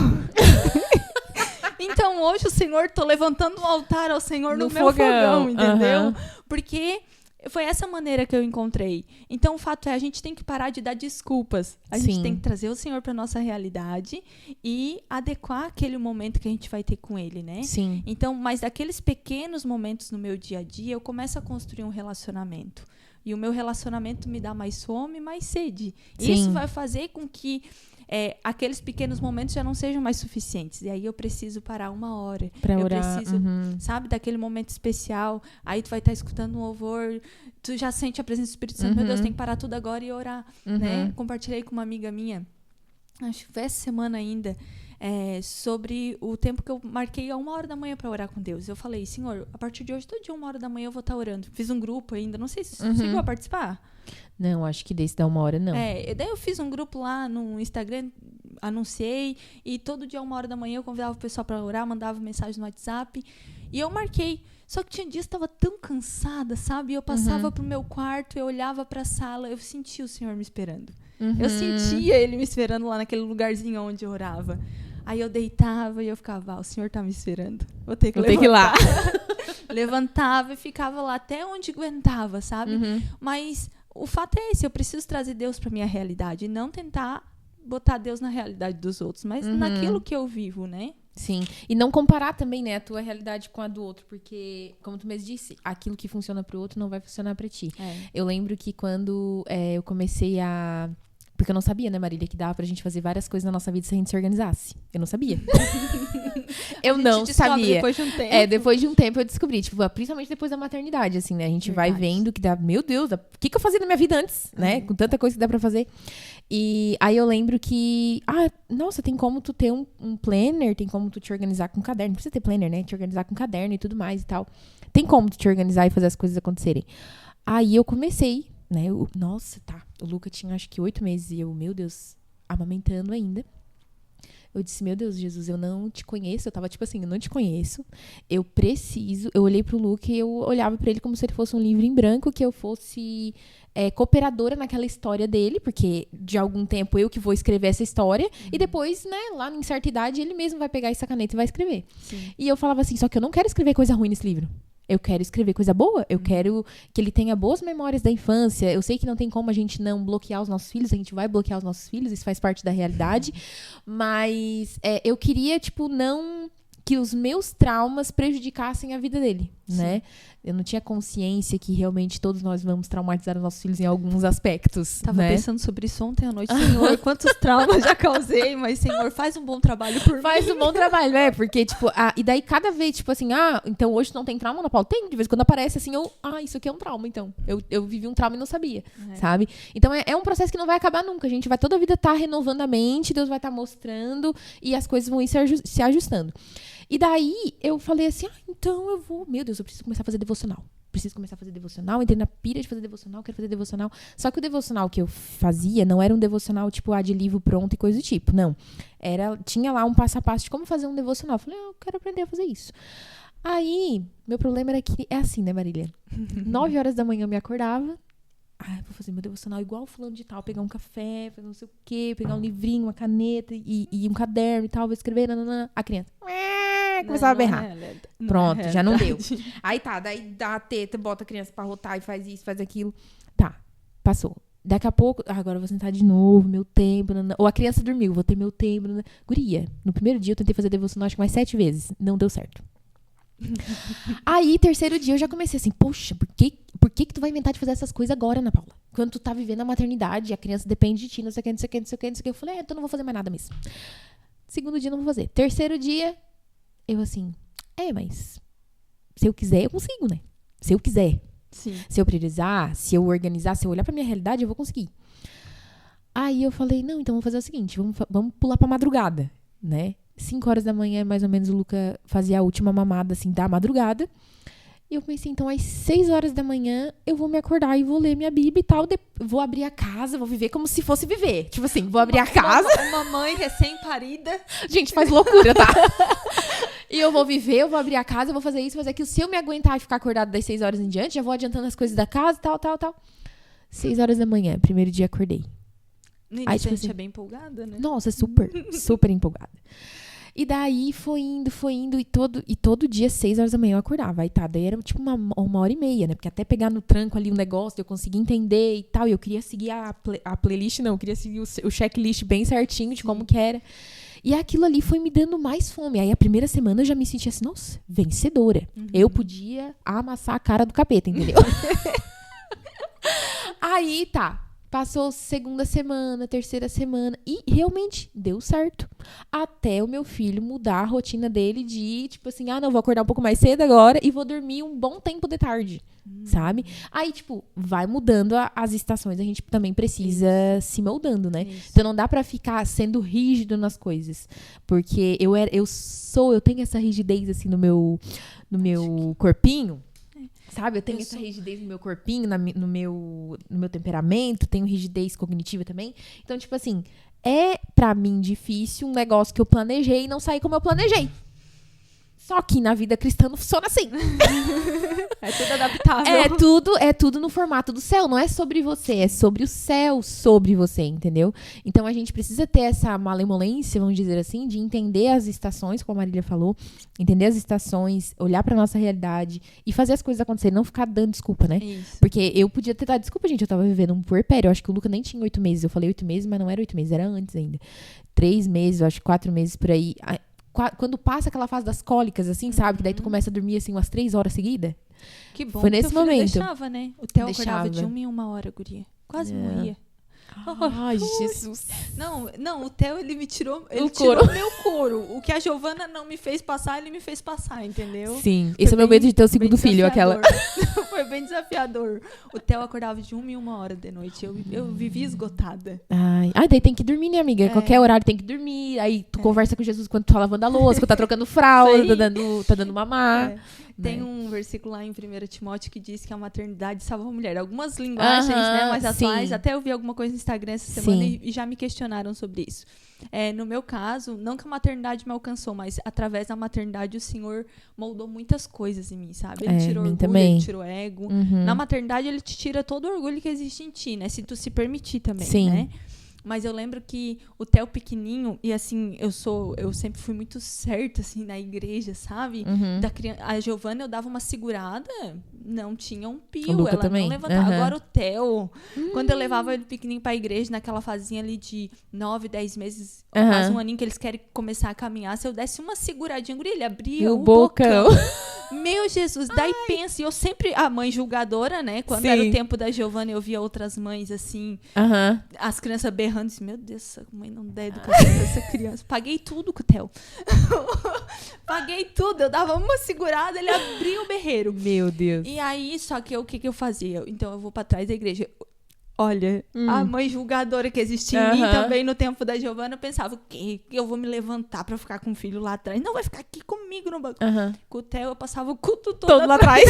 Então hoje o Senhor, tô levantando um altar ao Senhor no meu fogão, entendeu? Porque foi essa maneira que eu encontrei. Então, o fato é, a gente tem que parar de dar desculpas. A gente tem que trazer o Senhor para nossa realidade e adequar aquele momento que a gente vai ter com Ele, né? Sim. Então, mas daqueles pequenos momentos no meu dia a dia, eu começo a construir um relacionamento. E o meu relacionamento me dá mais fome, mais sede. E isso vai fazer com que aqueles pequenos momentos já não sejam mais suficientes. E aí eu preciso parar 1 hora. Pra orar. Eu preciso, sabe, daquele momento especial. Aí tu vai estar escutando um louvor, tu já sente a presença do Espírito Santo. Meu Deus, tem que parar tudo agora e orar. Né? Compartilhei com uma amiga minha, acho que foi essa semana ainda, sobre o tempo que eu marquei a 1 hora da manhã para orar com Deus. Eu falei, Senhor, a partir de hoje, todo dia 1 hora da manhã eu vou estar orando. Fiz um grupo ainda, não sei se você chegou a participar. Não, acho que desse dá 1 hora, não. Daí eu fiz um grupo lá no Instagram, anunciei, e todo dia 1 hora da manhã eu convidava o pessoal para orar, mandava mensagem no WhatsApp, e eu marquei. Só que tinha dias que eu estava tão cansada, sabe? Eu passava pro meu quarto, eu olhava para a sala, eu sentia o Senhor me esperando. Eu sentia Ele me esperando lá naquele lugarzinho onde eu orava. Aí eu deitava e eu ficava, o Senhor tá me esperando. Vou ter que ir lá. Levantava e ficava lá até onde aguentava, sabe? Mas o fato é esse, eu preciso trazer Deus pra minha realidade e não tentar botar Deus na realidade dos outros, mas naquilo que eu vivo, né? Sim, e não comparar também, né, a tua realidade com a do outro, porque, como tu mesmo disse, aquilo que funciona pro outro não vai funcionar pra ti. Eu lembro que quando eu comecei a Porque eu não sabia, né, Marília, que dava pra gente fazer várias coisas na nossa vida se a gente se organizasse. Eu não sabia. Eu não sabia. Depois de um tempo. Depois de um tempo eu descobri, tipo, principalmente depois da maternidade, assim, né? A gente vai vendo que dá, meu Deus, o que eu fazia na minha vida antes, né? Com tanta coisa que dá pra fazer. E aí eu lembro que, nossa, tem como tu ter um planner, tem como tu te organizar com um caderno. Não precisa ter planner, né? Te organizar com um caderno e tudo mais e tal. Tem como tu te organizar e fazer as coisas acontecerem. Aí eu comecei, né? Nossa, tá. O Luca tinha acho que 8 meses e eu, meu Deus, amamentando ainda. Eu disse, meu Deus, Jesus, eu não te conheço. Eu tava tipo assim, eu não te conheço. Eu preciso. Eu olhei pro Luca e eu olhava pra ele como se ele fosse um livro em branco, que eu fosse cooperadora naquela história dele, porque de algum tempo eu que vou escrever essa história. E depois, né, lá em certa idade, ele mesmo vai pegar essa caneta e vai escrever. Sim. E eu falava assim, só que eu não quero escrever coisa ruim nesse livro. Eu quero escrever coisa boa. Eu quero que ele tenha boas memórias da infância. Eu sei que não tem como a gente não bloquear os nossos filhos. A gente vai bloquear os nossos filhos. Isso faz parte da realidade. Mas eu queria, tipo, não que os meus traumas prejudicassem a vida dele, né? Eu não tinha consciência que realmente todos nós vamos traumatizar os nossos filhos em alguns aspectos. Tava pensando sobre isso ontem à noite. Senhor, quantos traumas já causei, mas, Senhor, faz um bom trabalho por mim. Faz um bom trabalho, porque, tipo, e daí cada vez, tipo assim, então hoje não tem trauma, Ana Paula? Tem, de vez em quando aparece assim, isso aqui é um trauma, então. Eu vivi um trauma e não sabia, sabe? Então é um processo que não vai acabar nunca. A gente vai toda a vida estar renovando a mente, Deus vai estar mostrando e as coisas vão ir se ajustando. E daí, eu falei assim, então eu vou... Meu Deus, eu preciso começar a fazer devocional. Preciso começar a fazer devocional. Entrei na pira de fazer devocional, quero fazer devocional. Só que o devocional que eu fazia não era um devocional, tipo, de livro pronto e coisa do tipo. Não. Tinha lá um passo a passo de como fazer um devocional. Eu falei, eu quero aprender a fazer isso. Aí, meu problema era que... É assim, né, Marília? 9 horas da manhã eu me acordava. Vou fazer meu devocional igual fulano de tal. Pegar um café, fazer não sei o quê. Pegar um livrinho, uma caneta e um caderno e tal. Vou escrever, nananã. A criança... começava a berrar. Pronto, já não deu. Aí tá, daí dá a teta, bota a criança pra rotar e faz isso, faz aquilo. Tá, passou. Daqui a pouco, agora eu vou sentar de novo, meu tempo. Ou a criança dormiu, vou ter meu tempo. Guria, no primeiro dia eu tentei fazer devocional acho que mais 7 vezes. Não deu certo. Aí, terceiro dia, eu já comecei assim, poxa, por que tu vai inventar de fazer essas coisas agora, Ana Paula? Quando tu tá vivendo a maternidade, a criança depende de ti, não sei o que, não sei o que, não sei o que, não sei o que. Eu falei, então não vou fazer mais nada mesmo. Segundo dia, não vou fazer. Terceiro dia, eu assim, mas se eu quiser, eu consigo, né? Se eu quiser. Sim. Se eu priorizar, se eu organizar, se eu olhar pra minha realidade, eu vou conseguir. Aí eu falei, não, então vamos fazer o seguinte, vamos pular pra madrugada, né? 5 horas da manhã, mais ou menos, o Luca fazia a última mamada, assim, da madrugada. E eu pensei, então, às 6 horas da manhã, eu vou me acordar e vou ler minha Bíblia e tal. Vou abrir a casa, vou viver como se fosse viver. Tipo assim, vou abrir a casa. Uma mãe recém-parida. Gente, faz loucura, tá? E eu vou viver, eu vou abrir a casa, eu vou fazer isso, fazer aquilo. Se eu me aguentar e ficar acordada das 6 horas em diante, já vou adiantando as coisas da casa, tal. 6 horas da manhã, primeiro dia, acordei. No início, tipo, a gente é bem empolgada, né? Nossa, super empolgada. E daí foi indo, e todo dia, 6 horas da manhã, eu acordava. Aí tá, daí era tipo uma hora e meia, né? Porque até pegar no tranco ali um negócio, eu conseguia entender e tal. E eu queria seguir a playlist, não, eu queria seguir o checklist bem certinho de como que era. E aquilo ali foi me dando mais fome. Aí a primeira semana eu já me sentia assim, nossa, vencedora. Eu podia amassar a cara do capeta, entendeu? Aí tá. Passou segunda semana, terceira semana e realmente deu certo. Até o meu filho mudar a rotina dele de, tipo assim, não, vou acordar um pouco mais cedo agora e vou dormir um bom tempo de tarde, sabe? Aí, tipo, vai mudando as estações, a gente também precisa se moldando, né? Isso. Então não dá pra ficar sendo rígido nas coisas, porque eu tenho essa rigidez assim no meu corpinho. Sabe, eu tenho essa rigidez no meu corpinho, no meu temperamento, tenho rigidez cognitiva também. Então, tipo assim, pra mim difícil um negócio que eu planejei e não sair como eu planejei. Só que na vida cristã não funciona assim. É tudo adaptável. É tudo no formato do céu. Não é sobre você, é sobre o céu, sobre você, entendeu? Então a gente precisa ter essa malemolência, vamos dizer assim, de entender as estações, como a Marília falou. Entender as estações, olhar pra nossa realidade e fazer as coisas acontecerem. Não ficar dando desculpa, né? Isso. Porque eu podia ter dado desculpa, gente. Eu tava vivendo um puerpério. Eu acho que o Luca nem tinha 8 meses. Eu falei 8 meses, mas não era 8 meses. Era antes ainda. 3 meses, eu acho 4 meses por aí. Quando passa aquela fase das cólicas, assim, sabe? Que daí tu começa a dormir, assim, umas 3 horas seguidas. Que bom. Foi nesse momento. Deixava, né? O Theo acordava de 1 em 1 hora, guria. Quase morria. Ai, Jesus. Não, o Theo, ele me tirou, tirou meu couro. O que a Giovana não me fez passar, ele me fez passar, entendeu? Sim, esse é o meu medo de ter o segundo filho, aquela. Foi bem desafiador. O Theo acordava de 1 hora da noite. Eu vivia esgotada. Ai, daí tem que dormir, né, amiga? Qualquer horário tem que dormir. Aí tu conversa com Jesus quando tu tá lavando a louça, quando tá trocando fralda, tá dando mamar. Tem um versículo lá em 1 Timóteo que diz que a maternidade salva a mulher. Algumas linguagens, né, mais atuais. Até eu vi alguma coisa no Instagram essa semana e já me questionaram sobre isso. No meu caso, não que a maternidade me alcançou, mas através da maternidade o Senhor moldou muitas coisas em mim, sabe? Ele tirou orgulho, também. Ele tirou ego. Na maternidade ele te tira todo o orgulho que existe em ti, né? Se tu se permitir também, né? Mas eu lembro que o Theo pequenininho, e assim, eu sempre fui muito certa, assim, na igreja, sabe? A Giovana, eu dava uma segurada, não tinha um pio, ela também não levantava. Agora o Theo, quando eu levava ele pequenininho pra igreja, naquela fazinha ali de 9, 10 meses, quase um aninho que eles querem começar a caminhar, se eu desse uma seguradinha, ele abria o bocão. Meu Jesus, daí pensa, e eu sempre, a mãe julgadora, né? Quando era o tempo da Giovana, eu via outras mães, assim, as crianças berrando, disse, meu Deus, essa mãe não dá educação pra essa criança. Paguei tudo com o Theo. Paguei tudo, eu dava uma segurada, ele abria o berreiro. Meu Deus. E aí, só que o que eu fazia? Então, eu vou pra trás da igreja. Olha, a mãe julgadora que existia em mim também no tempo da Giovana, eu pensava, o quê? Eu vou me levantar pra ficar com o filho lá atrás? Não, vai ficar aqui comigo no banco. Com o Theo, eu passava o culto todo lá atrás.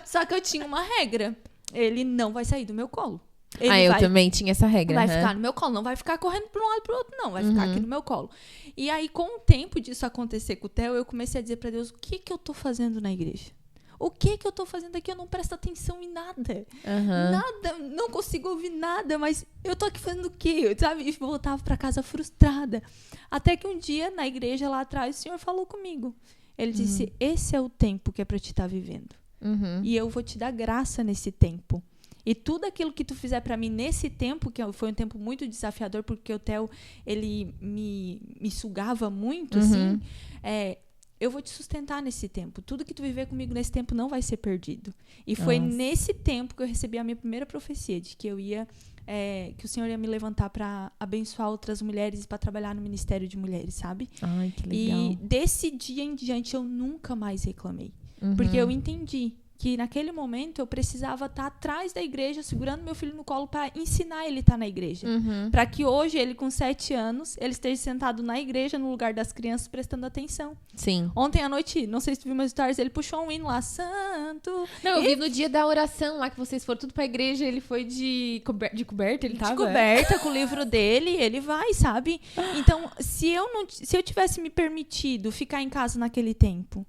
Só que eu tinha uma regra. Ele não vai sair do meu colo. Eu também tinha essa regra. Vai ficar no meu colo, não vai ficar correndo para um lado e para o outro, não. Vai ficar aqui no meu colo. E aí, com o tempo disso acontecer com o Theo, eu comecei a dizer para Deus, o que eu tô fazendo na igreja? O que eu tô fazendo aqui? Eu não presto atenção em nada. Nada, não consigo ouvir nada, mas eu tô aqui fazendo o quê? Sabe? E voltava para casa frustrada. Até que um dia, na igreja lá atrás, o Senhor falou comigo. Ele disse, esse é o tempo que é para te estar vivendo. E eu vou te dar graça nesse tempo. E tudo aquilo que tu fizer pra mim nesse tempo, que foi um tempo muito desafiador, porque o Theo, ele me sugava muito, assim, eu vou te sustentar nesse tempo. Tudo que tu viver comigo nesse tempo não vai ser perdido. E foi nesse tempo que eu recebi a minha primeira profecia, de que eu ia, que o Senhor ia me levantar pra abençoar outras mulheres e pra trabalhar no Ministério de Mulheres, sabe? Ai, que legal. E desse dia em diante eu nunca mais reclamei. Porque eu entendi que naquele momento eu precisava estar atrás da igreja, segurando meu filho no colo para ensinar ele a estar na igreja. Para que hoje, ele com 7 anos, ele esteja sentado na igreja, no lugar das crianças, prestando atenção. Sim. Ontem à noite, não sei se tu viu meus stories, ele puxou um hino lá, santo. Não, eu vi no dia da oração lá, que vocês foram tudo pra igreja, ele foi de coberta, ele tava? De coberta, com o livro dele, ele vai, sabe? Então, se eu tivesse me permitido ficar em casa naquele tempo,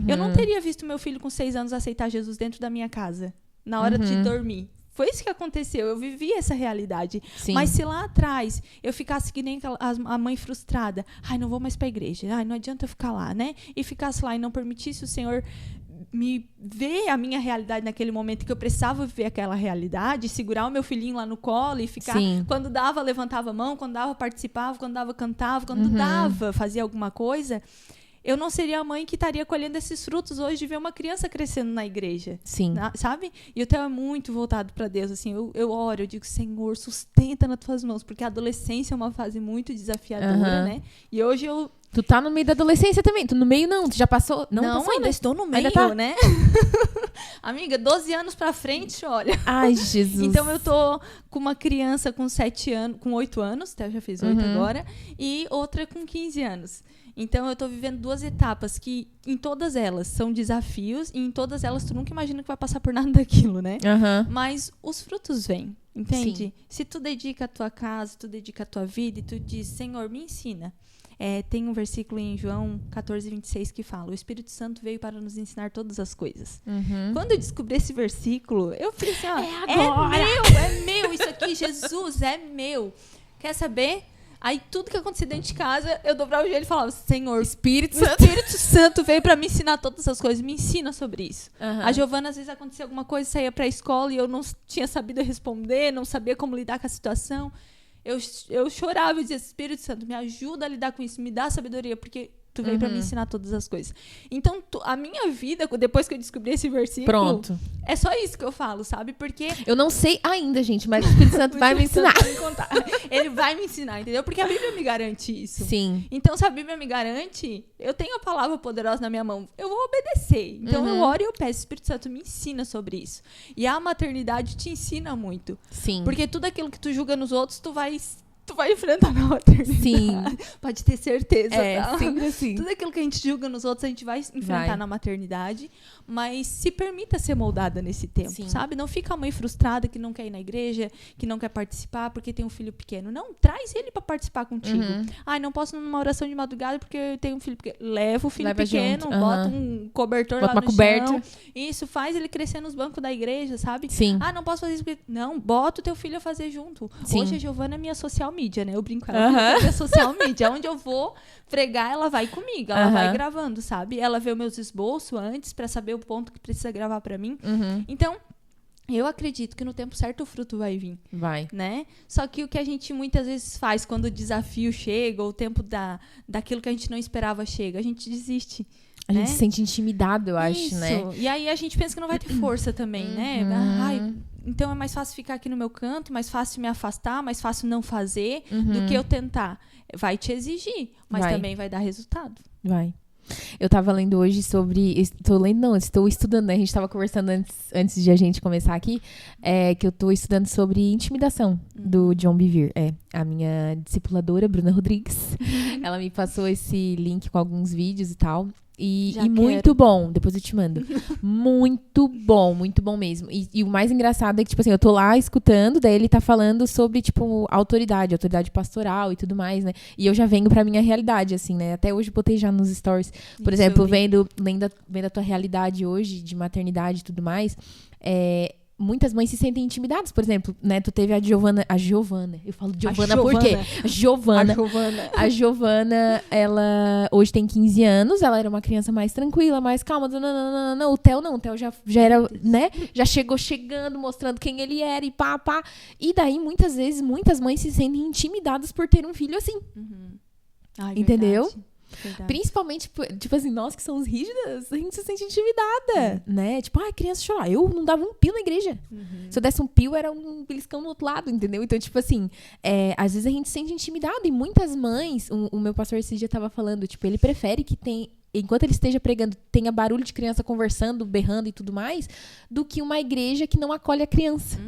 eu não teria visto meu filho com 6 anos aceitar Jesus dentro da minha casa, na hora de dormir. Foi isso que aconteceu, eu vivi essa realidade. Sim. Mas se lá atrás eu ficasse que nem a mãe frustrada, ai, não vou mais pra igreja, ai, não adianta eu ficar lá, né? E ficasse lá e não permitisse o Senhor me ver a minha realidade naquele momento, que eu precisava viver aquela realidade, segurar o meu filhinho lá no colo e ficar, quando dava, levantava a mão, quando dava, participava, quando dava, cantava, quando dava, fazia alguma coisa. Eu não seria a mãe que estaria colhendo esses frutos hoje de ver uma criança crescendo na igreja. Sim. Sabe? E o Theo é muito voltado para Deus. Assim, eu oro, eu digo, Senhor, sustenta nas tuas mãos, porque a adolescência é uma fase muito desafiadora, né? E hoje eu... Tu tá no meio da adolescência também. Tu no meio não, tu já passou? Não, passou, ainda né? Estou no meio, tá? Né? Amiga, 12 anos pra frente, olha. Ai, Jesus. Então eu tô com uma criança com 7 anos, com 8 anos, Theo já fez 8 agora, e outra com 15 anos. Então, eu tô vivendo 2 etapas que, em todas elas, são desafios, e em todas elas, tu nunca imagina que vai passar por nada daquilo, né? Mas os frutos vêm, entende? Sim. Se tu dedica a tua casa, tu dedica a tua vida, e tu diz, Senhor, me ensina. Tem um versículo em João 14:26 que fala, o Espírito Santo veio para nos ensinar todas as coisas. Quando eu descobri esse versículo, eu falei assim, é meu, isso aqui, Jesus, é meu. Quer saber? Aí tudo que acontecia dentro de casa, eu dobrava o joelho e falava, Senhor, o Espírito Santo veio pra me ensinar todas as coisas, me ensina sobre isso. A Giovana, às vezes acontecia alguma coisa, saía pra escola e eu não tinha sabido responder, não sabia como lidar com a situação. Eu chorava e dizia, Espírito Santo, me ajuda a lidar com isso, me dá sabedoria, porque Tu veio pra me ensinar todas as coisas. Então, a minha vida, depois que eu descobri esse versículo... Pronto. É só isso que eu falo, sabe? Porque... Eu não sei ainda, gente, mas o Espírito Santo vai me ensinar. Vai me contar. Ele vai me ensinar, entendeu? Porque a Bíblia me garante isso. Sim. Então, se a Bíblia me garante, eu tenho a palavra poderosa na minha mão. Eu vou obedecer. Então, eu oro e eu peço, Espírito Santo, me ensina sobre isso. E a maternidade te ensina muito. Sim. Porque tudo aquilo que tu julga nos outros, tu vai enfrentar na maternidade. Sim. Pode ter certeza, tá? Sempre assim. Tudo aquilo que a gente julga nos outros, a gente vai enfrentar na maternidade. Mas se permita ser moldada nesse tempo, sabe? Não fica a mãe frustrada que não quer ir na igreja, que não quer participar porque tem um filho pequeno. Não, traz ele pra participar contigo. Ai, não posso ir numa oração de madrugada porque eu tenho um filho pequeno. Leva o filho pequeno, bota um cobertor lá no chão. Isso, faz ele crescer nos bancos da igreja, sabe? Sim. Ah, não posso fazer isso porque... Não, bota o teu filho a fazer junto. Hoje a Giovana é minha social media, né? Eu brinco com ela, minha social media. Onde eu vou pregar, ela vai comigo. Ela vai gravando, sabe? Ela vê os meus esboços antes pra saber o ponto que precisa gravar pra mim. Então, eu acredito que no tempo certo o fruto vai vir. Vai. Né? Só que o que a gente muitas vezes faz quando o desafio chega, ou o tempo daquilo que a gente não esperava chega, a gente desiste. A gente se sente intimidado, eu acho, né? E aí a gente pensa que não vai ter força também, né? Ai, então é mais fácil ficar aqui no meu canto, mais fácil me afastar, mais fácil não fazer do que eu tentar. Vai te exigir, mas também vai dar resultado. Vai. Eu tava lendo hoje sobre... Estou estudando, né? A gente tava conversando antes de a gente começar aqui, que eu tô estudando sobre intimidação do John Bevere. A minha discipuladora, Bruna Rodrigues, ela me passou esse link com alguns vídeos e tal. E muito bom, depois eu te mando. muito bom mesmo. E o mais engraçado é que, tipo assim, eu tô lá escutando, daí ele tá falando sobre, tipo, autoridade pastoral e tudo mais, né? E eu já venho pra minha realidade, assim, né? Até hoje botei já nos stories, por exemplo, vendo a tua realidade hoje, de maternidade e tudo mais, muitas mães se sentem intimidadas, por exemplo, né? Tu teve a Giovana. Eu falo Giovana por quê? A Giovana, ela hoje tem 15 anos, ela era uma criança mais tranquila, mais calma. Não, o Theo não. O Theo já era, né? Já chegando, mostrando quem ele era e pá. E daí, muitas vezes, muitas mães se sentem intimidadas por ter um filho assim. Ai, entendeu? Verdade. Principalmente, tipo assim, nós que somos rígidas, a gente se sente intimidada, né? Tipo, a criança chorar. Eu não dava um pio na igreja. Se eu desse um pio, era um beliscão no outro lado, entendeu? Então, tipo assim, às vezes a gente se sente intimidada. E muitas mães, o meu pastor esse dia tava falando, tipo, ele prefere que enquanto ele esteja pregando, tenha barulho de criança conversando, berrando e tudo mais, do que uma igreja que não acolhe a criança.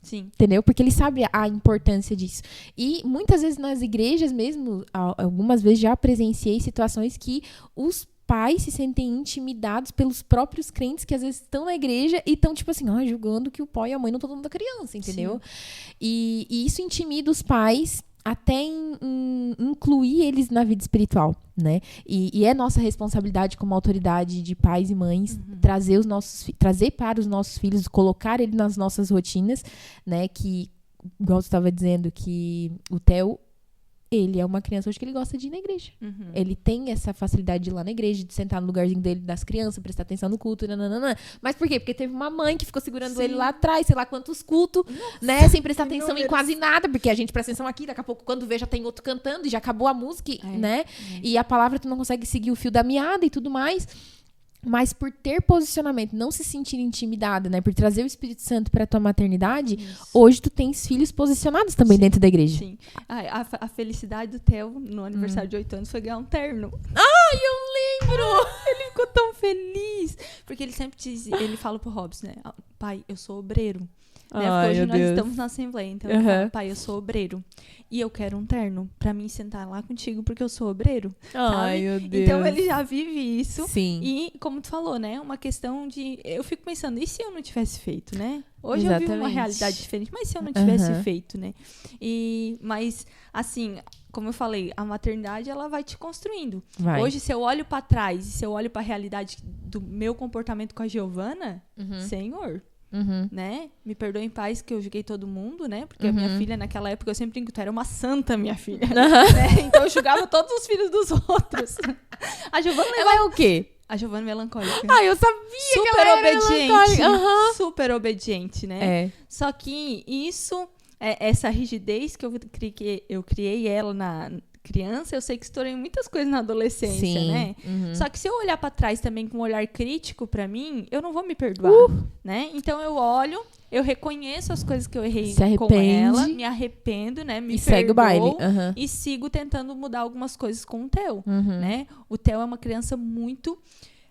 Sim. Entendeu? Porque ele sabe a importância disso. E muitas vezes nas igrejas mesmo, algumas vezes já presenciei situações que os pais se sentem intimidados pelos próprios crentes que às vezes estão na igreja e estão, tipo assim, julgando que o pai e a mãe não estão dando da criança, entendeu? E isso intimida os pais até incluir eles na vida espiritual, né? E é nossa responsabilidade como autoridade de pais e mães trazer para os nossos filhos, colocar ele nas nossas rotinas, né? Que, igual você estava dizendo, que o Theo, ele é uma criança hoje que ele gosta de ir na igreja. Ele tem essa facilidade de ir lá na igreja, de sentar no lugarzinho dele das crianças, prestar atenção no culto, nananana. Mas por quê? Porque teve uma mãe que ficou segurando ele lá atrás, sei lá quantos cultos, né? Sem prestar atenção em quase nada, porque a gente presta atenção aqui, daqui a pouco quando vê já tem outro cantando e já acabou a música, né? E a palavra tu não consegue seguir o fio da meada e tudo mais. Mas por ter posicionamento, não se sentir intimidada, né? Por trazer o Espírito Santo pra tua maternidade, hoje tu tens filhos posicionados também dentro da igreja. Sim. A felicidade do Theo no aniversário de 8 anos foi ganhar um terno. Ai, eu lembro! Ele ficou tão feliz. Porque ele sempre ele fala pro Robson, né? Pai, eu sou obreiro. Né? Porque hoje nós estamos na Assembleia. Então ele fala, pai, eu sou obreiro. E eu quero um terno pra mim sentar lá contigo, porque eu sou obreiro. Ai, sabe? meu Deus. Então ele já vive isso. Sim. E, como tu falou, né? Uma questão de... Eu fico pensando, e se eu não tivesse feito, né? Hoje eu vivo uma realidade diferente, mas se eu não tivesse feito, né? Mas, assim... Como eu falei, a maternidade, ela vai te construindo. Hoje, se eu olho pra trás, se eu olho pra realidade do meu comportamento com a Giovana, Senhor, né? Me perdoem, pais, que eu julguei todo mundo, né? Porque a minha filha, naquela época, eu sempre brinco, tu era uma santa, minha filha. Né? Então, eu julgava todos os filhos dos outros. A Giovana... Ela é o quê? A Giovana é melancólica. Eu sabia que ela era obediente. Super obediente, né? Só que isso... essa rigidez que eu criei ela criança, eu sei que estourei muitas coisas na adolescência, né? Só que se eu olhar pra trás também com um olhar crítico pra mim, eu não vou me perdoar, né? Então eu olho, eu reconheço as coisas que eu errei com ela, me arrependo, né? Me segue o baile. E sigo tentando mudar algumas coisas com o Theo, né? O Theo é uma criança muito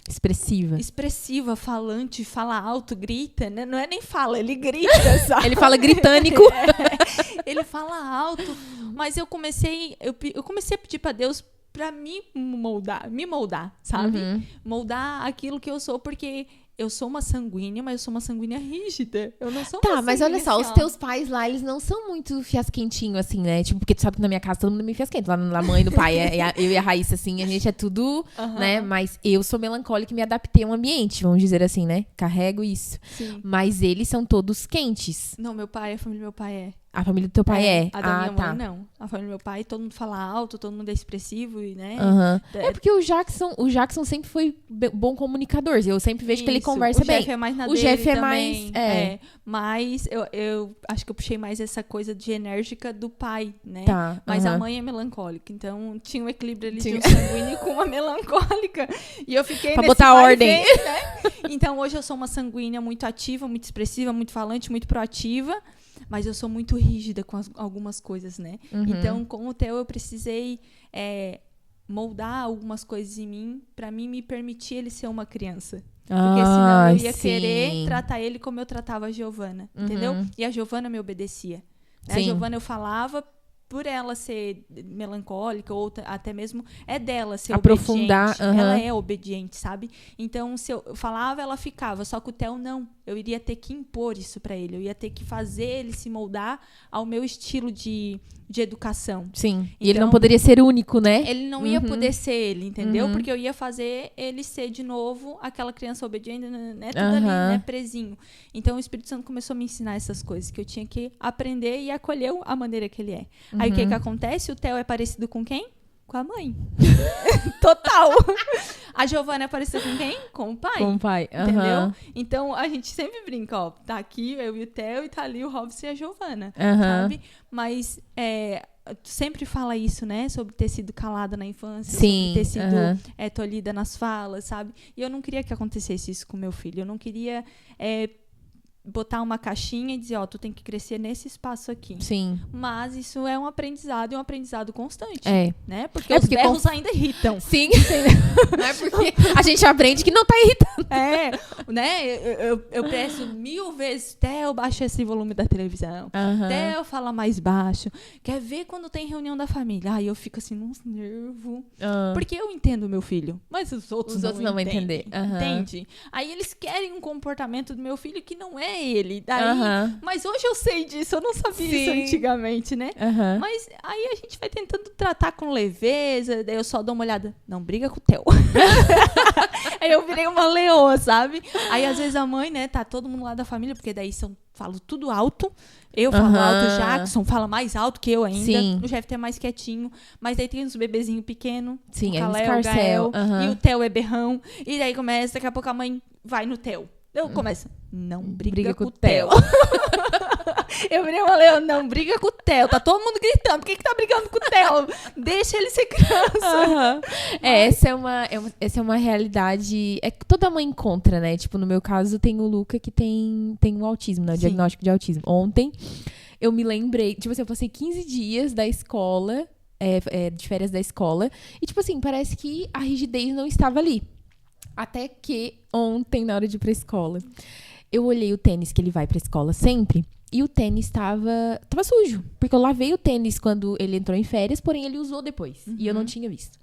expressiva, falante, fala alto, grita, né? Não é nem fala, ele grita, sabe? Ele fala gritânico. Ele fala alto, mas eu comecei a pedir pra Deus pra me moldar, sabe? Moldar aquilo que eu sou, porque eu sou uma sanguínea, mas eu sou uma sanguínea rígida. Eu não sou uma mas olha só, os teus pais lá, eles não são muito fiasquentinho, assim, né? Tipo, porque tu sabe que na minha casa todo mundo é meio fiasquento. Lá na mãe do pai, eu e a Raíssa, assim, a gente é tudo, né? Mas eu sou melancólica e me adaptei ao ambiente, vamos dizer assim, né? Carrego isso. Sim. Mas eles são todos quentes. Não, a família do meu pai é. A família do teu pai é? A da minha mãe, não. A família do meu pai, todo mundo fala alto, todo mundo é expressivo, né? É porque o Jackson sempre foi bom comunicador. Eu sempre vejo que ele conversa bem. O Jeff é mais na dele Jeff é também. Mas eu acho que eu puxei mais essa coisa de enérgica do pai, né? Tá, mas a mãe é melancólica. Então tinha um equilíbrio ali de um sanguíneo com uma melancólica. E eu fiquei pra botar ordem. Né? Então hoje eu sou uma sanguínea muito ativa, muito expressiva, muito falante, muito proativa. Mas eu sou muito rígida com algumas coisas, né? Então, com o Theo, eu precisei moldar algumas coisas em mim pra mim me permitir ele ser uma criança. Porque senão eu ia querer tratar ele como eu tratava a Giovana, entendeu? E a Giovana me obedecia. Né? A Giovana eu falava por ela ser melancólica, ou até mesmo é dela ser aprofundar, obediente. Ela é obediente, sabe? Então, se eu falava, ela ficava. Só que o Theo não. Eu iria ter que impor isso pra ele. Eu ia ter que fazer ele se moldar ao meu estilo de educação. Sim. Então, e ele não poderia ser único, né? Ele não ia poder ser ele, entendeu? Porque eu ia fazer ele ser de novo aquela criança obediente, né? Tudo ali, né? Presinho. Então, o Espírito Santo começou a me ensinar essas coisas, que eu tinha que aprender e acolher a maneira que ele é. Aí, o que acontece? O Theo é parecido com quem? Com a mãe. Total. A Giovana é parecida com quem? Com o pai. Com o pai. Entendeu? Então, a gente sempre brinca, ó. Tá aqui eu e o Theo e tá ali o Robson e a Giovana. Sabe? Mas, tu sempre fala isso, né? Sobre ter sido calada na infância. Sim. Sobre ter sido tolhida nas falas, sabe? E eu não queria que acontecesse isso com meu filho. Eu não queria botar uma caixinha e dizer, ó, tu tem que crescer nesse espaço aqui. Sim. Mas isso é um aprendizado e um aprendizado constante. Né? Porque os berros ainda irritam. Sim. Não é porque a gente aprende que não tá irritando. Né? Eu peço 1000 vezes, Theo, baixa esse volume da televisão. Theo, fala mais baixo. Quer ver quando tem reunião da família? Aí eu fico assim, uns nervos. Porque eu entendo o meu filho, mas os outros não vão entender. Entende? Aí eles querem um comportamento do meu filho que não é ele. Daí, mas hoje eu sei disso, eu não sabia isso antigamente, né? Mas aí a gente vai tentando tratar com leveza, daí eu só dou uma olhada, não briga com o Theo. Aí eu virei uma leoa, sabe? Aí às vezes a mãe, né, tá todo mundo lá da família, porque daí falo tudo alto. Eu falo alto, o Jackson fala mais alto que eu ainda. Sim. O Jeff é mais quietinho. Mas daí tem uns bebezinhos pequenos. Sim, o Calé, o Gael. E o Theo é berrão. E daí começa, daqui a pouco a mãe vai no Theo. Eu começo, não briga com o Theo. Eu virei uma leão, não briga com o Theo. Tá todo mundo gritando, por que tá brigando com o Theo? Deixa ele ser criança. Essa é uma realidade, que toda mãe encontra, né? Tipo, no meu caso, tem o Luca que tem um autismo, né? O diagnóstico de autismo. Ontem, eu me lembrei, tipo assim, eu passei 15 dias da escola, de férias da escola, e tipo assim, parece que a rigidez não estava ali. Até que ontem, na hora de ir pra escola, eu olhei o tênis que ele vai pra escola sempre, e o tênis tava sujo. Porque eu lavei o tênis quando ele entrou em férias, porém ele usou depois. E eu não tinha visto.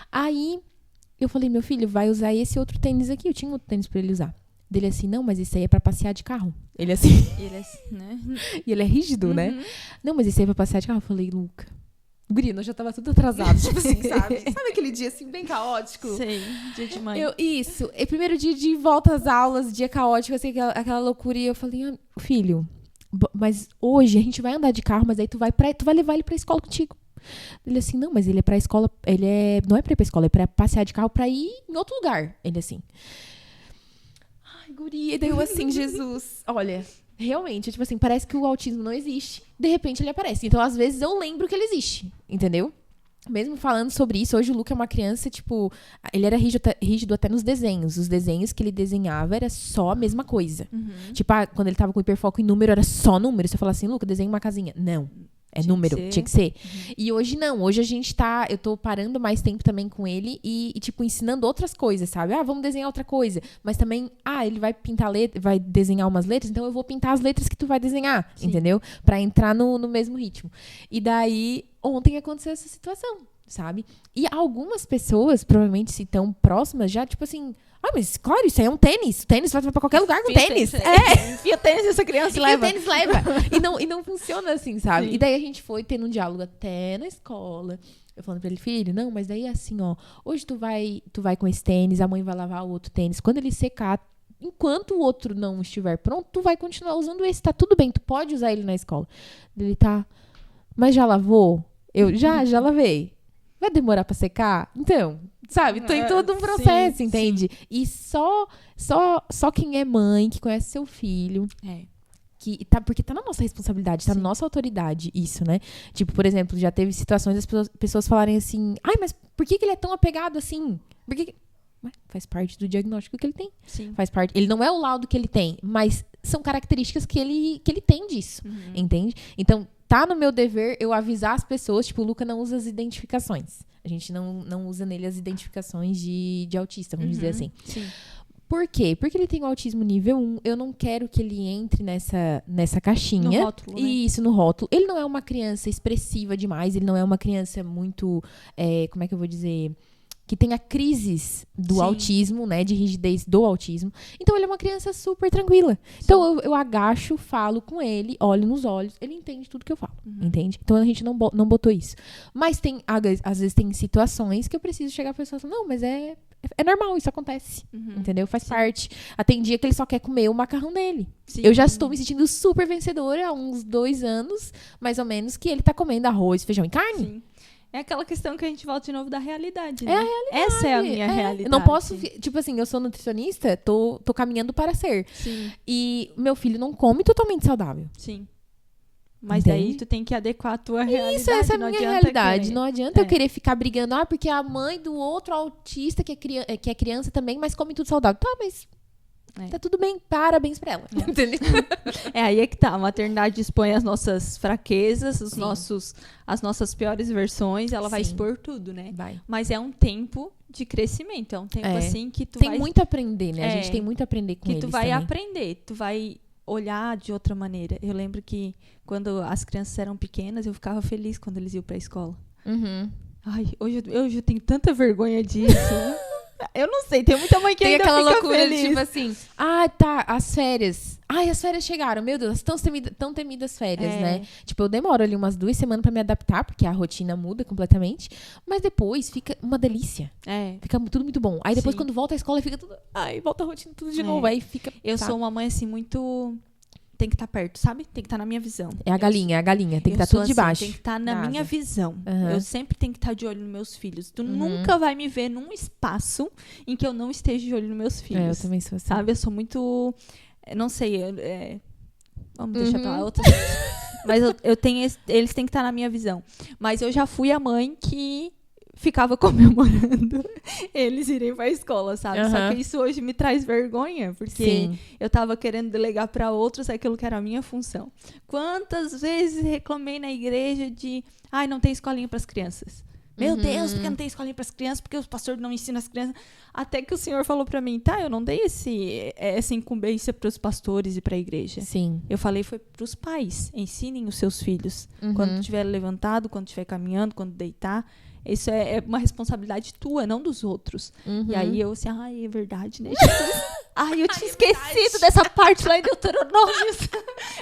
Aí, eu falei, meu filho, vai usar esse outro tênis aqui. Eu tinha outro tênis pra ele usar. Dele assim, não, mas esse aí é pra passear de carro. Ele assim. Né? E ele é rígido, né? Não, mas esse aí é pra passear de carro. Eu falei, Luca. Guri, nós já tava tudo atrasado, tipo assim, sabe? Sabe aquele dia, assim, bem caótico? Sei, dia de mãe. Isso, é primeiro dia de volta às aulas, dia caótico, assim, aquela loucura. E eu falei, filho, mas hoje a gente vai andar de carro, mas aí tu vai levar ele pra escola contigo. Ele assim, não, mas ele é pra escola, não é pra ir pra escola, é pra passear de carro pra ir em outro lugar. Ele assim, ai, guri, e daí eu assim, Jesus, olha... Realmente, tipo assim, parece que o autismo não existe. De repente ele aparece. Então, às vezes, eu lembro que ele existe. Entendeu? mesmo falando sobre isso, hoje o Luca é uma criança, tipo, ele era rígido até nos desenhos. Os desenhos que ele desenhava era só a mesma coisa. Tipo, quando ele tava com hiperfoco em número, era só número. Você fala assim, Luca, desenha uma casinha. Não. É número, tinha que ser. E hoje não, hoje a gente eu tô parando mais tempo também com ele e, tipo, ensinando outras coisas, sabe? Vamos desenhar outra coisa. Mas também, ele vai pintar letra, vai desenhar umas letras, então eu vou pintar as letras que tu vai desenhar, entendeu? Pra entrar no mesmo ritmo. E daí, ontem aconteceu essa situação, sabe? E algumas pessoas, provavelmente se tão próximas, já, tipo assim, mas claro, isso aí é um tênis. O tênis vai pra qualquer lugar com tênis. Enfia o tênis essa criança leva. Enfia o tênis, leva. E não funciona assim, sabe? Sim. E daí a gente foi tendo um diálogo até na escola. Eu falando pra ele, filho, não, mas daí é assim, ó. Hoje tu vai com esse tênis, a mãe vai lavar o outro tênis. Quando ele secar, enquanto o outro não estiver pronto, tu vai continuar usando esse. Tá tudo bem, tu pode usar ele na escola. Ele tá, mas já lavou? Eu, já lavei. Vai demorar pra secar? Então, sabe? Tô em todo um processo, entende? Sim. E só quem é mãe, que conhece seu filho... porque tá na nossa responsabilidade, tá na nossa autoridade isso, né? Tipo, por exemplo, já teve situações das pessoas falarem assim... mas por que ele é tão apegado assim? Faz parte do diagnóstico que ele tem. Sim. Faz parte... Ele não é o laudo que ele tem, mas são características que ele tem disso, entende? Então... Tá no meu dever eu avisar as pessoas, tipo, o Luca não usa as identificações. A gente não usa nele as identificações de autista, vamos dizer assim. Sim. Por quê? Porque ele tem autismo nível 1, eu não quero que ele entre nessa caixinha. No rótulo, né? Isso, no rótulo. Ele não é uma criança expressiva demais, ele não é uma criança muito, como é que eu vou dizer... que tenha crises do autismo, né, de rigidez do autismo. Então, ele é uma criança super tranquila. Sim. Então, eu agacho, falo com ele, olho nos olhos, ele entende tudo que eu falo, entende? Então, a gente não botou isso. Mas às vezes tem situações que eu preciso chegar pra pessoa e falar, não, mas é normal, isso acontece, entendeu? Faz parte. Tem dia que ele só quer comer o macarrão dele. Sim. Eu já estou me sentindo super vencedora há uns 2 anos, mais ou menos, que ele tá comendo arroz, feijão e carne. Sim. É aquela questão que a gente volta de novo da realidade, né? É a realidade. Essa é a minha realidade. Eu não posso... Tipo assim, eu sou nutricionista, tô caminhando para ser. Sim. E meu filho não come totalmente saudável. Sim. Mas daí tu tem que adequar a tua realidade. Isso, essa é a minha realidade. Não adianta eu querer ficar brigando. Porque a mãe do outro autista que é criança também, mas come tudo saudável. Tá, mas... Tá tudo bem, parabéns pra ela. Entendeu? Aí é que tá. A maternidade expõe as nossas fraquezas, as nossas piores versões. Ela vai expor tudo, né? Vai. Mas é um tempo de crescimento. É um tempo assim que tu tem muito a aprender, né? A gente tem muito a aprender com eles. Que tu vai também. aprender. Tu vai olhar de outra maneira. Eu lembro que quando as crianças eram pequenas, eu ficava feliz quando eles iam pra escola. Hoje eu tenho tanta vergonha disso. Eu não sei, tem muita mãe que ainda aquela fica loucura feliz. De, tipo assim, as férias. As férias chegaram, meu Deus, tão temidas férias, né? Tipo, eu demoro ali umas 2 semanas pra me adaptar, porque a rotina muda completamente. Mas depois fica uma delícia. Fica tudo muito bom. Aí depois, quando volta à escola, fica tudo... volta a rotina tudo de novo. Aí fica... Eu sou uma mãe, assim, muito... Tem que estar perto, sabe? Tem que estar na minha visão. É a galinha. Tem que estar tudo assim, debaixo. Tem que estar na minha visão. Eu sempre tenho que estar de olho nos meus filhos. Tu nunca vai me ver num espaço em que eu não esteja de olho nos meus filhos. Eu também sou assim. Sabe? Eu sou muito... Não sei. Vamos deixar pra lá. Mas eles têm que estar na minha visão. Mas eu já fui a mãe que... ficava comemorando eles irem pra escola, sabe? Só que isso hoje me traz vergonha, porque eu tava querendo delegar pra outros aquilo que era a minha função. Quantas vezes reclamei na igreja de... não tem escolinha pras crianças. Meu Deus, porque não tem escolinha pras crianças? Porque os pastores não ensinam as crianças? Até que o Senhor falou pra mim, eu não dei essa incumbência pros pastores e pra igreja. Sim. Eu falei, foi pros pais. Ensinem os seus filhos. Quando estiver levantado, quando estiver caminhando, quando deitar... Isso é uma responsabilidade tua, não dos outros. E aí eu assim, é verdade, né, Jesus? Eu tinha esquecido dessa parte lá em Deuteronômio.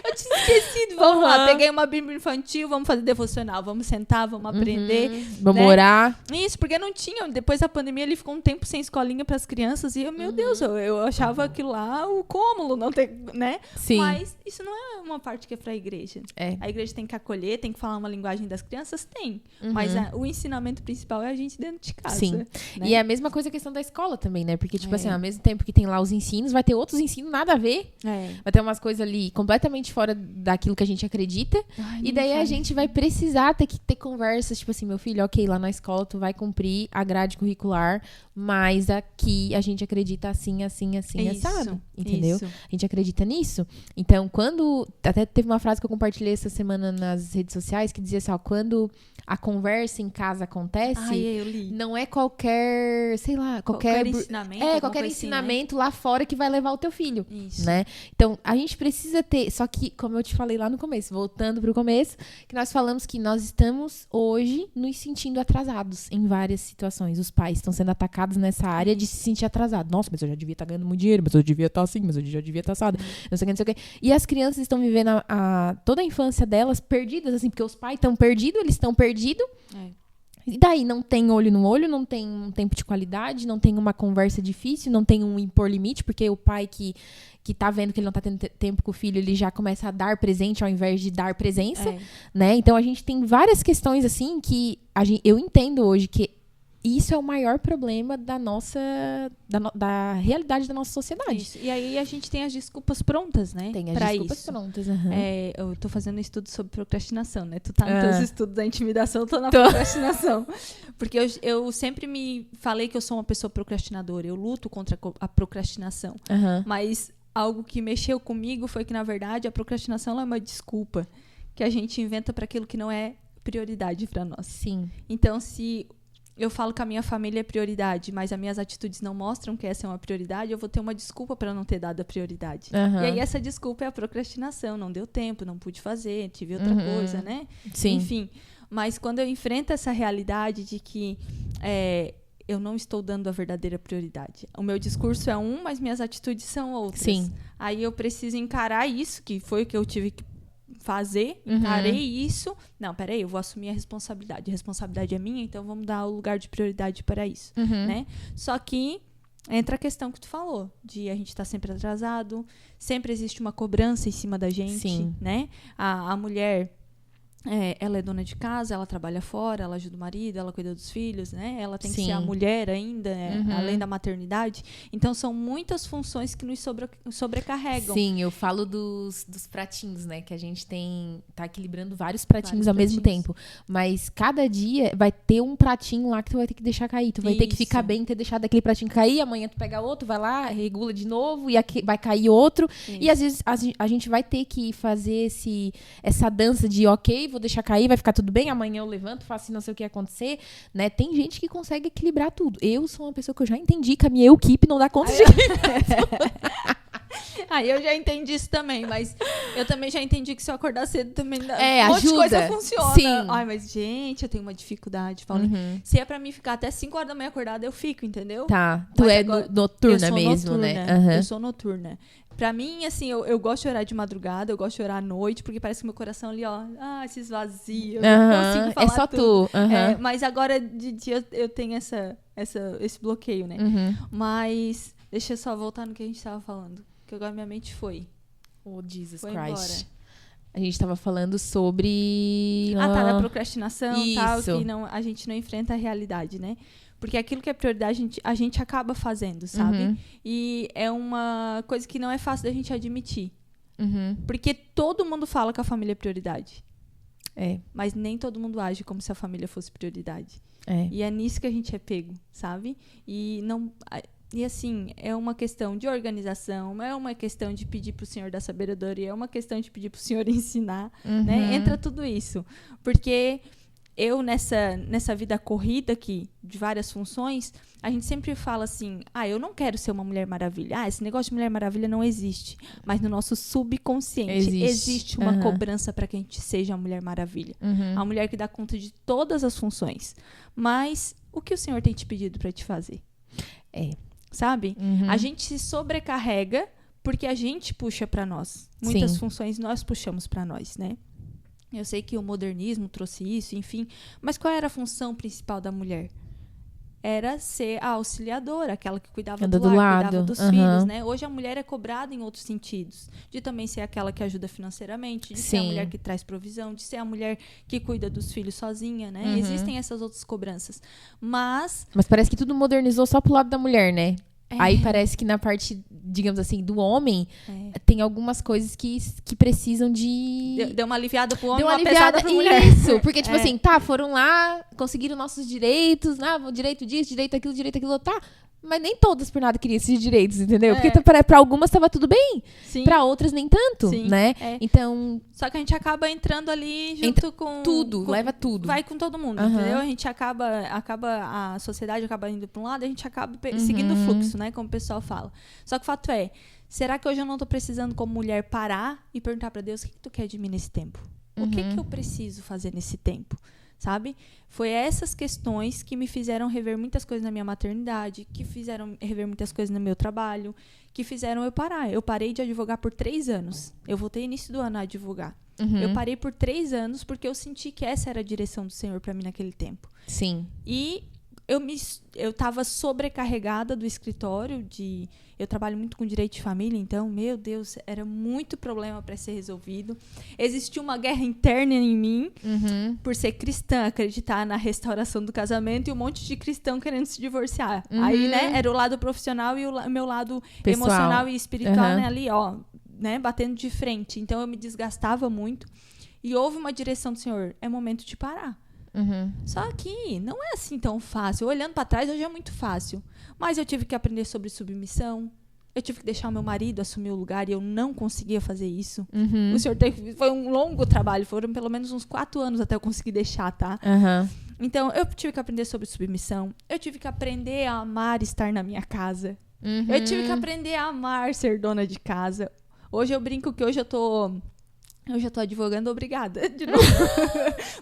Eu tinha esquecido. Vamos lá, peguei uma Bíblia infantil, vamos fazer devocional, vamos sentar, vamos aprender. Vamos orar. Isso, porque não tinha. Depois da pandemia, ele ficou um tempo sem escolinha para as crianças. E eu, meu Deus, eu achava aquilo lá o cômulo, não ter, né? Sim. Mas isso não é uma parte que é para a igreja. A igreja tem que acolher, tem que falar uma linguagem das crianças? Tem. Mas o ensinamento relacionamento principal é a gente dentro de casa. Sim. Né? E é a mesma coisa a questão da escola também, né? Porque, tipo assim, ao mesmo tempo que tem lá os ensinos, vai ter outros ensinos nada a ver. Vai ter umas coisas ali completamente fora daquilo que a gente acredita. E daí a gente vai precisar ter que ter conversas, tipo assim, meu filho, ok, lá na escola tu vai cumprir a grade curricular, mas aqui a gente acredita assim, assado. Entendeu? Isso. A gente acredita nisso. Então, quando... Até teve uma frase que eu compartilhei essa semana nas redes sociais que dizia assim, ó, quando a conversa em casa acontece, eu li. não é qualquer, sei lá, qualquer ensinamento. Qualquer ensinamento, né, lá fora que vai levar o teu filho. Isso. Né? Então, a gente precisa ter... Só que, como eu te falei lá no começo, voltando pro começo, que nós falamos que nós estamos hoje nos sentindo atrasados em várias situações. Os pais estão sendo atacados nessa área de se sentir atrasado. Nossa, mas eu já devia estar ganhando muito dinheiro, mas eu devia estar assim, mas eu já devia estar assado. Não sei o que. E as crianças estão vivendo toda a infância delas perdidas, assim, porque os pais estão perdidos, eles estão perdidos. E daí não tem olho no olho, não tem um tempo de qualidade, não tem uma conversa difícil, não tem um impor limite, porque o pai que tá vendo que ele não tá tendo tempo com o filho, ele já começa a dar presente ao invés de dar presença, né? Então a gente tem várias questões assim que eu entendo hoje que isso é o maior problema da nossa da realidade da nossa sociedade. Isso. E aí a gente tem as desculpas prontas, né? Tem as desculpas prontas. Uhum. Eu tô fazendo um estudo sobre procrastinação, né? Tu tá nos teus estudos da intimidação, eu tô na procrastinação. Porque eu sempre me falei que eu sou uma pessoa procrastinadora. Eu luto contra a procrastinação. Uhum. Mas algo que mexeu comigo foi que, na verdade, a procrastinação é uma desculpa que a gente inventa para aquilo que não é prioridade para nós. Sim. Então, se eu falo que a minha família é prioridade, mas as minhas atitudes não mostram que essa é uma prioridade, eu vou ter uma desculpa para não ter dado a prioridade. Uhum. E aí essa desculpa é a procrastinação. Não deu tempo, não pude fazer, tive outra coisa, né? Sim. Enfim, mas quando eu enfrento essa realidade de que eu não estou dando a verdadeira prioridade. O meu discurso é mas minhas atitudes são outras. Sim. Aí eu preciso encarar isso, que foi o que eu tive que fazer, encarei isso. Não, peraí, eu vou assumir a responsabilidade. A responsabilidade é minha, então vamos dar o lugar de prioridade para isso, né? Só que entra a questão que tu falou, de a gente estar sempre atrasado, sempre existe uma cobrança em cima da gente, Sim. né? A mulher... ela é dona de casa, ela trabalha fora, ela ajuda o marido, ela cuida dos filhos, né? Ela tem que ser a mulher ainda, além da maternidade. Então, são muitas funções que nos sobrecarregam. Sim, eu falo dos pratinhos, né? Que a gente tá equilibrando vários pratinhos ao mesmo tempo. Mas cada dia vai ter um pratinho lá que tu vai ter que deixar cair. Tu vai ter que ficar bem, ter deixado aquele pratinho cair, amanhã tu pega outro, vai lá, regula de novo, e aqui vai cair outro. Isso. E às vezes a gente vai ter que fazer essa dança de vou deixar cair, vai ficar tudo bem, amanhã eu levanto, faço não sei o que acontecer, né? Tem gente que consegue equilibrar tudo. Eu sou uma pessoa que eu já entendi que a minha equipe não dá conta de equilibrar. Eu já entendi isso também, mas eu também já entendi que se eu acordar cedo também um ajuda. monte de coisa funciona. Sim. Mas gente, eu tenho uma dificuldade, Paulinho. Se é pra mim ficar até 5 horas da manhã acordada, eu fico, entendeu? Tá. Tu é noturna mesmo, né? Eu sou noturna. Pra mim, assim, eu gosto de orar de madrugada, eu gosto de orar à noite, porque parece que meu coração ali, se esvazia, eu não consigo falar só tudo. Tu. Mas agora de dia eu tenho esse bloqueio, né? Mas deixa eu só voltar no que a gente tava falando, que agora minha mente foi. Oh, Jesus foi Christ. Embora. A gente tava falando sobre... da procrastinação e tal, que a gente não enfrenta a realidade, né? Porque aquilo que é prioridade, a gente acaba fazendo, sabe? E é uma coisa que não é fácil da gente admitir. Porque todo mundo fala que a família é prioridade. Mas nem todo mundo age como se a família fosse prioridade. E é nisso que a gente é pego, sabe? E assim, é uma questão de organização, é uma questão de pedir pro Senhor dar sabedoria, é uma questão de pedir pro Senhor ensinar, né? Entra tudo isso. Porque... eu, nessa vida corrida aqui, de várias funções, a gente sempre fala assim, eu não quero ser uma Mulher Maravilha. Esse negócio de Mulher Maravilha não existe. Mas no nosso subconsciente existe uma cobrança para que a gente seja a Mulher Maravilha. A mulher que dá conta de todas as funções. Mas o que o Senhor tem te pedido para te fazer? Sabe? A gente se sobrecarrega porque a gente puxa para nós. Muitas funções nós puxamos para nós, né? Eu sei que o modernismo trouxe isso, enfim. Mas qual era a função principal da mulher? era ser a auxiliadora, aquela que cuidava Anda do do lar, lado. cuidava dos filhos, né? Hoje a mulher é cobrada em outros sentidos. De também ser aquela que ajuda financeiramente, de ser a mulher que traz provisão, de ser a mulher que cuida dos filhos sozinha, né? Existem essas outras cobranças. Mas parece que tudo modernizou só pro lado da mulher, né? Aí parece que na parte, digamos assim, do homem, tem algumas coisas que precisam de... Deu uma aliviada pro homem, uma pesada pra mulher. Isso, porque tipo assim, foram lá, conseguiram nossos direitos, o direito disso, direito aquilo, tá... Mas nem todas por nada queriam esses direitos, entendeu? Porque pra algumas tava tudo bem. Sim. Pra outras nem tanto, né? Então... Só que a gente acaba entrando ali junto com... Tudo, leva tudo. Vai com todo mundo, entendeu? A gente a sociedade acaba indo pra um lado, a gente acaba seguindo o fluxo, né? Como o pessoal fala. Só que o fato é, será que hoje eu não tô precisando como mulher parar e perguntar pra Deus, o que tu quer de mim nesse tempo? O que eu preciso fazer nesse tempo? Sabe? Foi essas questões que me fizeram rever muitas coisas na minha maternidade, que fizeram rever muitas coisas no meu trabalho, que fizeram eu parar. Eu parei de advogar por 3 anos. Eu voltei início do ano a advogar. Eu parei por 3 anos porque eu senti que essa era a direção do Senhor para mim naquele tempo. Sim. E eu estava sobrecarregada do escritório, eu trabalho muito com direito de família, então, meu Deus, era muito problema para ser resolvido. Existia uma guerra interna em mim, por ser cristã, acreditar na restauração do casamento, e um monte de cristão querendo se divorciar. Aí, né, era o lado profissional e o meu lado pessoal, emocional e espiritual, né, ali, ó, né, batendo de frente. Então, eu me desgastava muito. E houve uma direção do Senhor, é momento de parar. Só que não é assim tão fácil. Olhando para trás, hoje é muito fácil. Mas eu tive que aprender sobre submissão. Eu tive que deixar o meu marido assumir o lugar e eu não conseguia fazer isso. O Senhor foi um longo trabalho. Foram pelo menos uns 4 anos até eu conseguir deixar, tá? Então, eu tive que aprender sobre submissão. Eu tive que aprender a amar estar na minha casa. Eu tive que aprender a amar ser dona de casa. Hoje eu brinco que hoje eu já tô advogando, obrigada. De novo.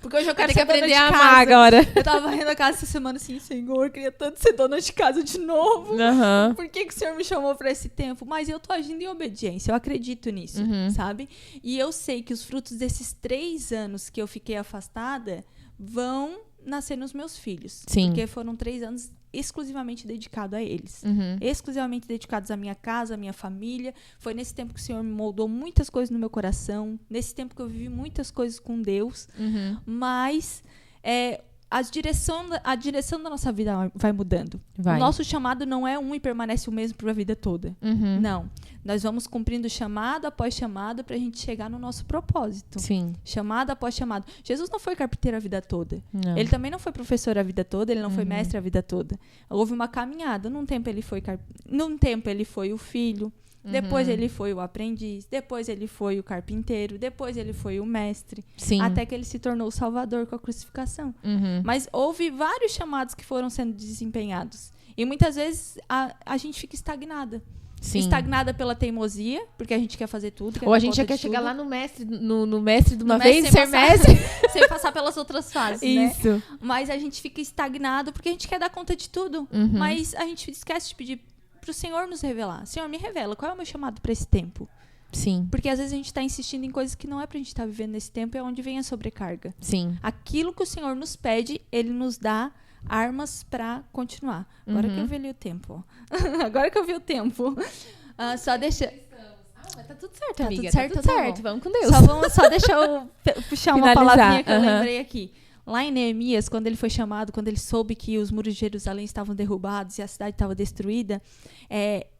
Porque hoje eu quero ser aprender dona de a casa. amar agora. Eu tava varrendo a casa essa semana assim, Senhor, queria tanto ser dona de casa de novo. Por que o Senhor me chamou pra esse tempo? Mas eu tô agindo em obediência, eu acredito nisso, sabe? E eu sei que os frutos desses 3 anos que eu fiquei afastada vão nascer nos meus filhos. Sim. Porque foram 3 anos exclusivamente dedicados a eles. Exclusivamente dedicados à minha casa, à minha família. Foi nesse tempo que o Senhor me moldou muitas coisas no meu coração. Nesse tempo que eu vivi muitas coisas com Deus. Mas a direção da nossa vida vai mudando. O nosso chamado não é um e permanece o mesmo para a vida toda. Não. Nós vamos cumprindo chamado após chamado para a gente chegar no nosso propósito. Sim. Chamado após chamado. Jesus não foi carpinteiro a vida toda. Não. Ele também não foi professor a vida toda, ele não foi mestre a vida toda. Houve uma caminhada. Num tempo ele foi o filho, depois ele foi o aprendiz, depois ele foi o carpinteiro, depois ele foi o mestre, até que ele se tornou o salvador com a crucificação. Mas houve vários chamados que foram sendo desempenhados. E muitas vezes a gente fica estagnada. Estagnada pela teimosia, porque a gente quer fazer tudo. Ou a gente já quer chegar lá no mestre, no mestre de uma vez, ser mestre. Sem passar pelas outras fases, Isso. né? Mas a gente fica estagnado porque a gente quer dar conta de tudo. Mas a gente esquece de pedir pro Senhor nos revelar. Senhor, me revela, qual é o meu chamado para esse tempo? Sim. Porque às vezes a gente está insistindo em coisas que não é pra gente estar vivendo nesse tempo, é onde vem a sobrecarga. Sim. Aquilo que o Senhor nos pede, Ele nos dá armas para continuar. Agora que eu vi o tempo. Agora que eu vi o tempo. Só deixa... Mas tá tudo certo, amiga. Tudo certo, tá tudo certo. Vamos com Deus. Só deixa eu puxar uma palavrinha que eu lembrei aqui. Lá em Neemias, quando ele foi chamado, quando ele soube que os muros de Jerusalém estavam derrubados e a cidade estava destruída,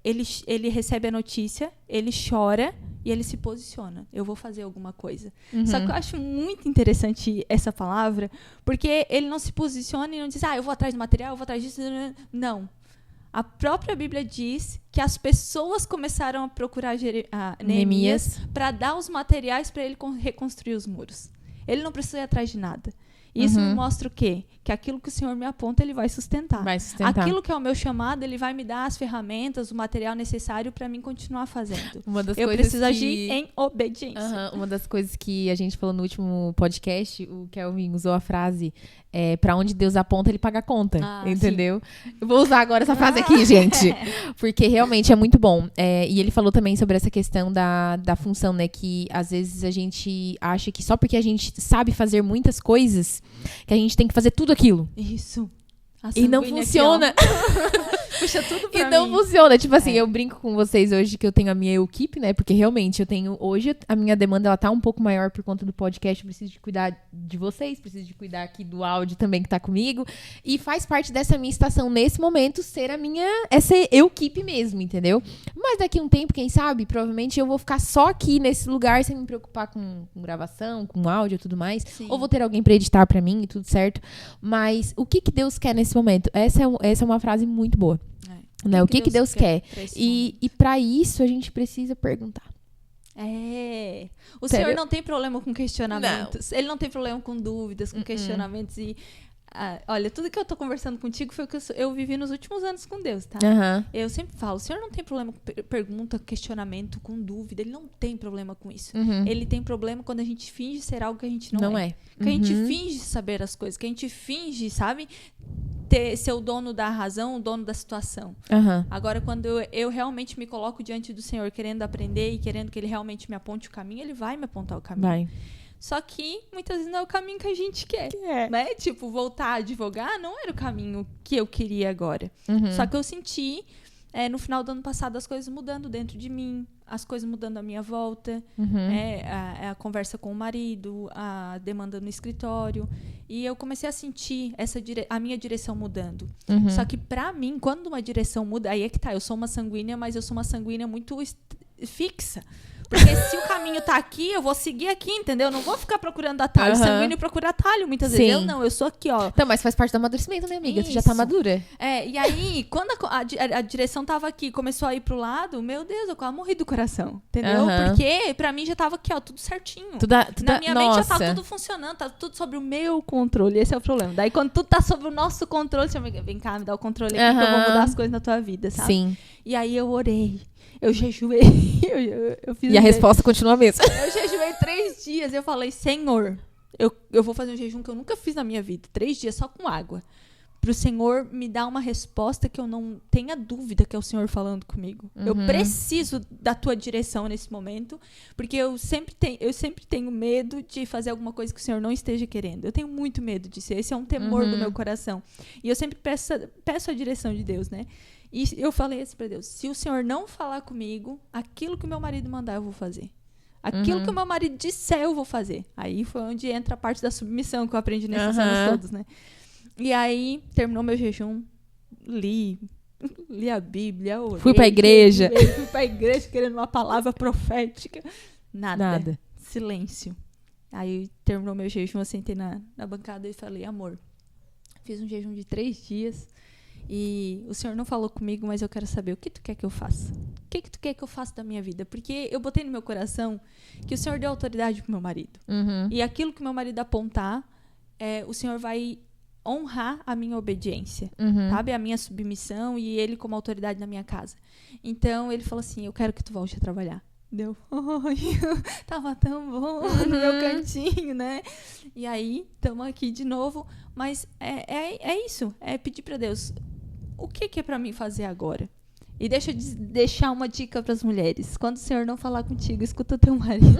ele recebe a notícia, ele chora e ele se posiciona. Eu vou fazer alguma coisa. Só que eu acho muito interessante essa palavra, porque ele não se posiciona e não diz, eu vou atrás do material, eu vou atrás disso. Não. A própria Bíblia diz que as pessoas começaram a procurar Neemias para dar os materiais para ele reconstruir os muros. Ele não precisa ir atrás de nada. Isso me mostra o quê? Que aquilo que o Senhor me aponta, Ele vai sustentar. Aquilo que é o meu chamado, Ele vai me dar as ferramentas, o material necessário para mim continuar fazendo. Eu preciso agir em obediência. Uma das coisas que a gente falou no último podcast, o Kelvin usou a frase, para onde Deus aponta, Ele paga a conta. Entendeu? Sim. Eu vou usar agora essa frase aqui, gente. Porque realmente é muito bom. E ele falou também sobre essa questão da função, né? Que às vezes a gente acha que só porque a gente sabe fazer muitas coisas, que a gente tem que fazer tudo aquilo. Isso. E não funciona. Puxa tudo pra mim. E não funciona. Tipo assim, eu brinco com vocês hoje que eu tenho a minha equipe, né? Porque realmente eu tenho... Hoje a minha demanda, ela tá um pouco maior por conta do podcast. Eu preciso de cuidar de vocês. Preciso de cuidar aqui do áudio também que tá comigo. E faz parte dessa minha estação, nesse momento, ser essa equipe mesmo, entendeu? Mas daqui a um tempo, quem sabe, provavelmente eu vou ficar só aqui nesse lugar sem me preocupar com gravação, com áudio e tudo mais. Sim. Ou vou ter alguém pra editar pra mim e tudo certo. Mas o que Deus quer nesse momento? Essa é uma frase muito boa. Né? O que Deus quer? E para isso a gente precisa perguntar. O Senhor não tem problema com questionamentos. Não. Ele não tem problema com dúvidas, com questionamentos. E olha, tudo que eu tô conversando contigo foi o que eu vivi nos últimos anos com Deus, tá? Eu sempre falo, o Senhor não tem problema com pergunta, questionamento, com dúvida. Ele não tem problema com isso. Ele tem problema quando a gente finge ser algo que a gente não é. Que a gente finge saber as coisas, que a gente finge, sabe, ser o dono da razão, o dono da situação. Agora, quando eu realmente me coloco diante do Senhor, querendo aprender e querendo que Ele realmente me aponte o caminho, Ele vai me apontar o caminho. Vai. Só que, muitas vezes, não é o caminho que a gente quer. Né? Tipo, voltar a advogar não era o caminho que eu queria agora. Só que eu senti, no final do ano passado, as coisas mudando dentro de mim, as coisas mudando à minha volta, a conversa com o marido, a demanda no escritório. E eu comecei a sentir a minha direção mudando. Só que, pra mim, quando uma direção muda, aí é que tá, eu sou uma sanguínea, mas eu sou uma sanguínea muito fixa. Porque se o caminho tá aqui, eu vou seguir aqui, entendeu? Eu não vou ficar procurando atalho. Sanguíneo procura atalho, muitas vezes. Eu sou aqui, ó. Então, mas faz parte do amadurecimento, né, amiga? Isso. Você já tá madura. E aí, quando a direção tava aqui, começou a ir pro lado, meu Deus, eu quase morri do coração, entendeu? Porque pra mim já tava aqui, ó, tudo certinho. Na minha mente já tá tudo funcionando, tá tudo sobre o meu controle. Esse é o problema. Daí, quando tudo tá sobre o nosso controle, você vem cá, me dá o controle aqui que eu vou mudar as coisas na tua vida, sabe? Sim. E aí eu orei. Eu jejuei. Eu fiz e a resposta continua a mesma. Eu jejuei 3 dias. Eu falei, Senhor, eu vou fazer um jejum que eu nunca fiz na minha vida. 3 dias só com água. Pro Senhor me dar uma resposta que eu não tenha dúvida que é o Senhor falando comigo. Eu preciso da tua direção nesse momento. Porque eu sempre tenho medo de fazer alguma coisa que o Senhor não esteja querendo. Eu tenho muito medo disso. Esse é um temor do meu coração. E eu sempre peço a direção de Deus, né? E eu falei assim pra Deus, se o Senhor não falar comigo, aquilo que o meu marido mandar eu vou fazer. Aquilo que o meu marido disser eu vou fazer. Aí foi onde entra a parte da submissão que eu aprendi nesses anos todos, né? E aí, terminou meu jejum, li a Bíblia, orei. Fui pra igreja. Fui pra igreja querendo uma palavra profética. Nada. Silêncio. Aí, terminou meu jejum, eu sentei na bancada e falei, amor, fiz um jejum de 3 dias. E o Senhor não falou comigo, mas eu quero saber o que tu quer que eu faça. O que tu quer que eu faça da minha vida? Porque eu botei no meu coração que o Senhor deu autoridade pro meu marido. E aquilo que o meu marido apontar, o Senhor vai honrar a minha obediência, sabe? A minha submissão e ele como autoridade na minha casa. Então, ele falou assim, eu quero que tu volte a trabalhar. Deu, tava tão bom no meu cantinho, né? E aí, estamos aqui de novo. Mas é isso, é pedir para Deus, o que é para mim fazer agora? E deixa eu deixar uma dica para as mulheres. Quando o Senhor não falar contigo, escuta teu marido.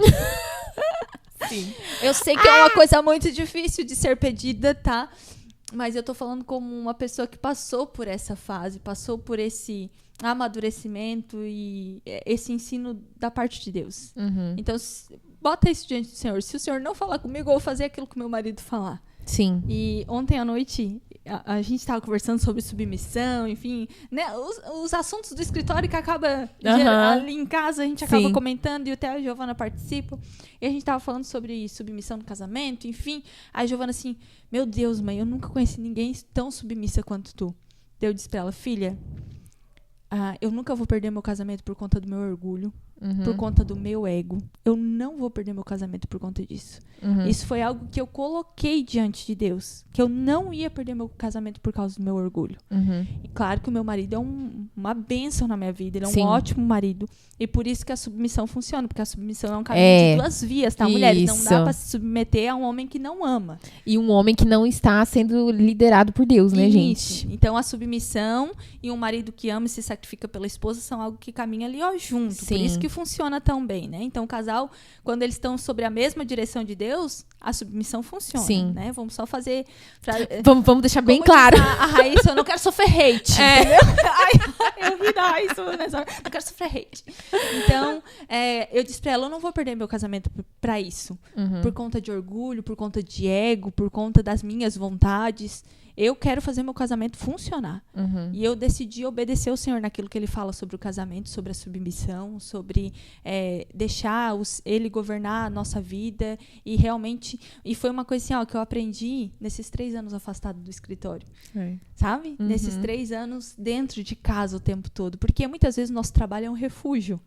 Sim. Eu sei que é uma coisa muito difícil de ser pedida, tá? Mas eu tô falando como uma pessoa que passou por essa fase, passou por esse amadurecimento e esse ensino da parte de Deus. Então, bota isso diante do Senhor. Se o Senhor não falar comigo, eu vou fazer aquilo que o meu marido falar. Sim. E ontem à noite, a gente estava conversando sobre submissão, enfim, né? Os assuntos do escritório que acaba ali em casa, a gente acaba comentando, e até a Giovana participa. E a gente estava falando sobre submissão no casamento, enfim. Aí a Giovana assim, meu Deus, mãe, eu nunca conheci ninguém tão submissa quanto tu. Daí eu disse pra ela, filha, eu nunca vou perder meu casamento por conta do meu orgulho, por conta do meu ego. Eu não vou perder meu casamento por conta disso. Isso foi algo que eu coloquei diante de Deus, que eu não ia perder meu casamento por causa do meu orgulho. E claro que o meu marido é um uma bênção na minha vida, ele é um Sim. ótimo marido. E por isso que a submissão funciona, porque a submissão é um caminho de duas vias, tá, mulheres? Não dá pra se submeter a um homem que não ama. E um homem que não está sendo liderado por Deus, né, gente? Então, a submissão e um marido que ama e se sacrifica pela esposa são algo que caminha ali, ó, junto. Sim. Por isso que funciona tão bem, né? Então, o casal, quando eles estão sobre a mesma direção de Deus, a submissão funciona, Sim. né? Vamos só fazer... Vamos deixar bem claro. A Raíssa, eu não quero sofrer hate, entendeu? Ai, eu ri da Raíssa nessa hora. Não quero sofrer hate. Então, eu disse pra ela, eu não vou perder meu casamento pra isso. Por conta de orgulho, por conta de ego, por conta das minhas vontades. Eu quero fazer meu casamento funcionar. E eu decidi obedecer ao Senhor naquilo que Ele fala sobre o casamento, sobre a submissão, sobre deixar Ele governar a nossa vida. E realmente... E foi uma coisa assim, ó, que eu aprendi nesses 3 anos afastado do escritório. Sabe? Nesses 3 anos dentro de casa o tempo todo. Porque muitas vezes o nosso trabalho é um refúgio.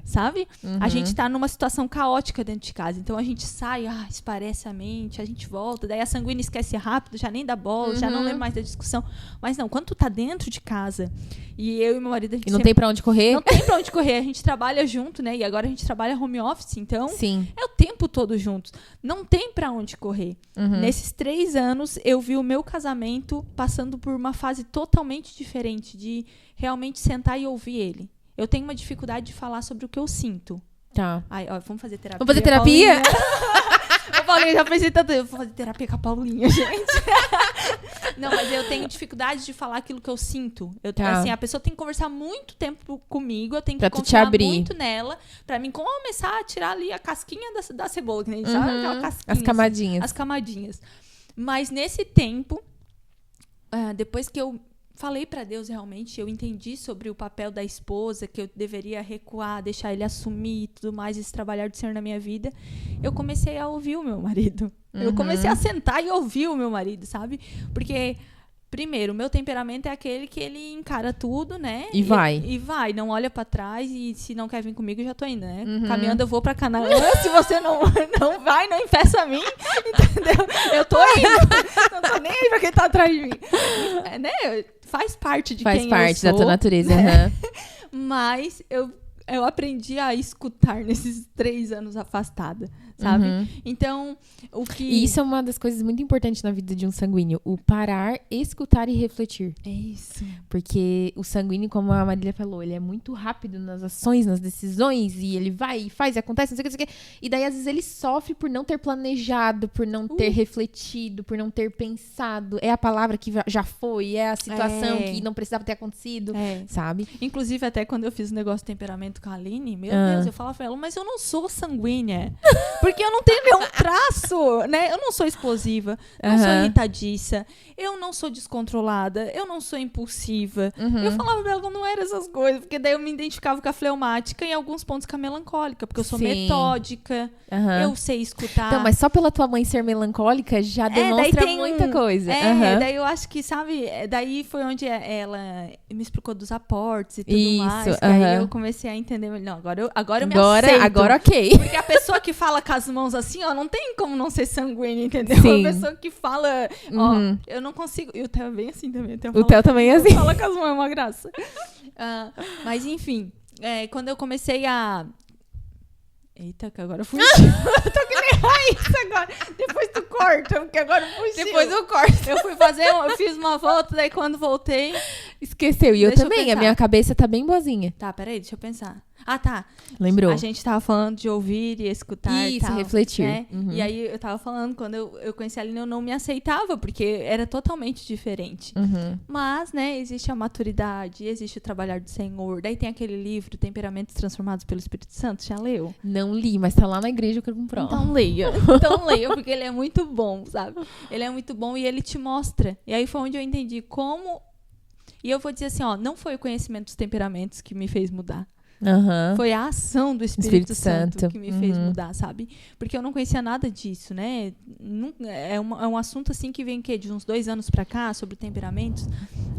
Sabe? A gente tá numa situação caótica dentro de casa. Então a gente sai, esparece a mente, a gente volta, daí a sanguínea esquece rápido, já nem dá bola, já não lembra mais da discussão. Mas não, quando tu tá dentro de casa e eu e meu marido, a gente não tem pra onde correr? Não tem pra onde correr, a gente trabalha junto, né? E agora a gente trabalha home office, então Sim. é o tempo todo juntos. Não tem pra onde correr. Nesses 3 anos, eu vi o meu casamento passando por uma fase totalmente diferente, de realmente sentar e ouvir ele. Eu tenho uma dificuldade de falar sobre o que eu sinto. Tá. Ai, ó, vamos fazer terapia. Vamos fazer terapia? Ô, Paulinha, já pensei tanto. Eu vou fazer terapia com a Paulinha, gente. Não, mas eu tenho dificuldade de falar aquilo que eu sinto. Assim, a pessoa tem que conversar muito tempo comigo, eu tenho que confiar muito nela, pra mim começar a tirar ali a casquinha da cebola, que nem sabe? Aquela casquinha. As camadinhas. Assim, as camadinhas. Mas nesse tempo, depois que eu falei pra Deus realmente, eu entendi sobre o papel da esposa, que eu deveria recuar, deixar ele assumir e tudo mais, esse trabalhar do Senhor na minha vida. Eu comecei a ouvir o meu marido. Eu comecei a sentar e ouvir o meu marido, sabe? Porque, primeiro, o meu temperamento é aquele que ele encara tudo, né? E vai. E vai, não olha pra trás e se não quer vir comigo, eu já tô indo, né? Caminhando eu vou pra Canaã, se você não vai, não impeça a mim, entendeu? Eu tô indo, não tô nem aí pra quem tá atrás de mim. Né? Faz parte de quem eu sou. Faz parte da tua natureza, Mas eu aprendi a escutar nesses 3 anos afastada, sabe? Então, E isso é uma das coisas muito importantes na vida de um sanguíneo. O parar, escutar e refletir. É isso. Porque o sanguíneo, como a Marília falou, ele é muito rápido nas ações, nas decisões. E ele vai e faz e acontece, não sei o que, não sei o que. E daí, às vezes, ele sofre por não ter planejado, por não ter refletido, por não ter pensado. É a palavra que já foi, é a situação que não precisava ter acontecido, sabe? Inclusive, até quando eu fiz o negócio de temperamento com a Aline, meu Deus, eu falava pra ela, mas eu não sou sanguínea. Porque eu não tenho nenhum traço, né? Eu não sou explosiva, não sou irritadiça, eu não sou descontrolada, eu não sou impulsiva. Eu falava pra ela que eu não era essas coisas, porque daí eu me identificava com a fleumática e em alguns pontos com a melancólica, porque eu sou metódica, eu sei escutar. Então, mas só pela tua mãe ser melancólica já demonstra muita coisa. Daí eu acho que, sabe, daí foi onde ela me explicou dos aportes e tudo mais, que aí eu comecei a entender, não, agora eu me aceito. Agora ok. Porque a pessoa que fala com as mãos assim, ó, não tem como não ser sanguínea, entendeu? Sim. A pessoa que fala, ó, eu não consigo. E o Theo é bem assim também. O Theo também é assim. Fala com as mãos, é uma graça. Mas enfim, quando eu comecei a... Eita, que agora fugiu. Eu tô que nem Raíssa agora. Depois tu corta, porque agora fugiu. Depois eu corto. Eu fiz uma volta, daí quando voltei... Esqueceu. E eu também, a minha cabeça tá bem boazinha. Tá, peraí, deixa eu pensar. Ah, tá. Lembrou? A gente tava falando de ouvir e escutar e tal. Isso, refletir. Né? E aí eu tava falando, quando eu conheci a Aline, eu não me aceitava, porque era totalmente diferente. Mas, né, existe a maturidade, existe o trabalhar do Senhor. Daí tem aquele livro, Temperamentos Transformados pelo Espírito Santo, já leu? Não li, mas tá lá na igreja, eu quero comprar. Então leia. Porque ele é muito bom, sabe? Ele é muito bom e ele te mostra. E aí foi onde eu entendi como... E eu vou dizer assim, ó, não foi o conhecimento dos temperamentos que me fez mudar. Foi a ação do Espírito Santo que me fez mudar, sabe? Porque eu não conhecia nada disso, né? É um assunto assim que vem de uns 2 anos pra cá, sobre temperamentos.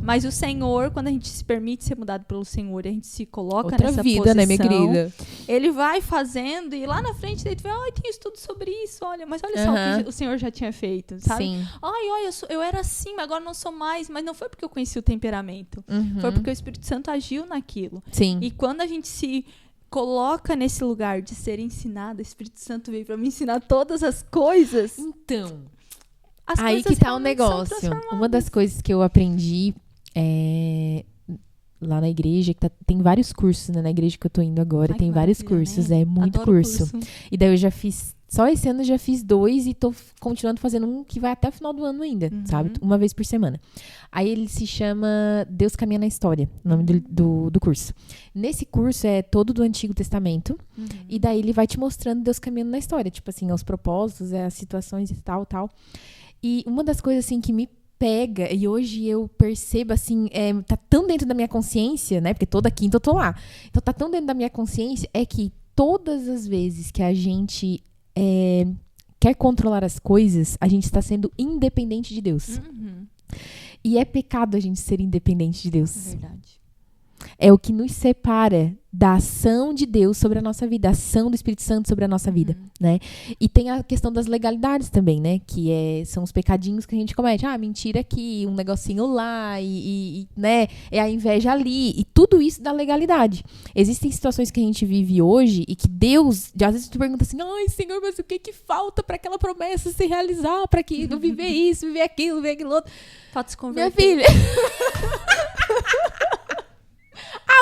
Mas o Senhor, quando a gente se permite ser mudado pelo Senhor, a gente se coloca nessa vida, posição, né, minha querida? Ele vai fazendo e lá na frente ele vai, tem estudo sobre isso, mas olha só o que o Senhor já tinha feito, sabe? Sim. Olha, eu era assim, mas agora não sou mais. Mas não foi porque eu conheci o temperamento. Foi porque o Espírito Santo agiu naquilo. Sim. E quando a gente se coloca nesse lugar de ser ensinado, o Espírito Santo veio pra me ensinar todas as coisas. Então, as aí coisas que tá o negócio. Uma das coisas que eu aprendi lá na igreja, tem vários cursos, né? Na igreja que eu tô indo agora, tem vários cursos, né? Muito Adoro curso. E daí eu já fiz, só esse ano eu já fiz 2 e tô continuando fazendo um que vai até o final do ano ainda, sabe? Uma vez por semana. Aí ele se chama Deus Caminha na História, o nome do curso. Nesse curso é todo do Antigo Testamento, e daí ele vai te mostrando Deus caminhando na história, tipo assim, os propósitos, as situações e tal. E uma das coisas, assim, que me pega, e hoje eu percebo, assim, tá tão dentro da minha consciência, né? Porque toda quinta eu tô lá. Então tá tão dentro da minha consciência, é que todas as vezes que a gente quer controlar as coisas, a gente está sendo independente de Deus. E é pecado a gente ser independente de Deus. É verdade. É o que nos separa da ação de Deus sobre a nossa vida, a ação do Espírito Santo sobre a nossa vida, né? E tem a questão das legalidades também, né? Que são os pecadinhos que a gente comete. Mentira aqui, um negocinho lá, né? É a inveja ali. E tudo isso da legalidade. Existem situações que a gente vive hoje e que Deus, às vezes tu pergunta assim, ai, Senhor, mas o que falta para aquela promessa se realizar? Para que não viver isso, viver aquilo, viver aquilo outro? Falta se converter. Minha filha...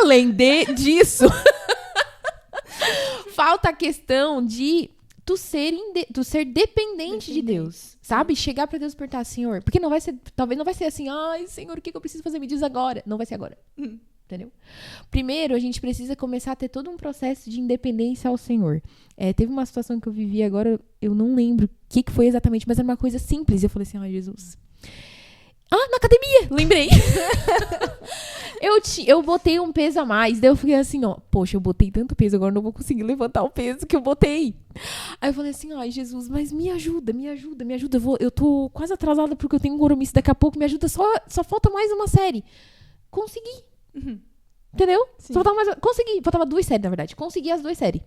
Além disso, falta a questão de tu ser dependente de Deus, sabe? Chegar pra Deus e perguntar, Senhor, porque talvez não vai ser assim, ai, Senhor, o que eu preciso fazer? Me diz agora. Não vai ser agora. Entendeu? Primeiro, a gente precisa começar a ter todo um processo de independência ao Senhor. Teve uma situação que eu vivi agora, eu não lembro o que foi exatamente, mas era uma coisa simples. Eu falei assim, ai, Jesus... na academia! Lembrei! Eu botei um peso a mais. Daí eu fiquei assim, poxa, eu botei tanto peso, agora eu não vou conseguir levantar o peso que eu botei. Aí eu falei assim, ai, Jesus, mas me ajuda. Eu tô quase atrasada porque eu tenho um compromisso daqui a pouco. Me ajuda, só falta mais uma série. Consegui. Entendeu? Consegui. Faltava 2 séries, na verdade. Consegui as 2 séries.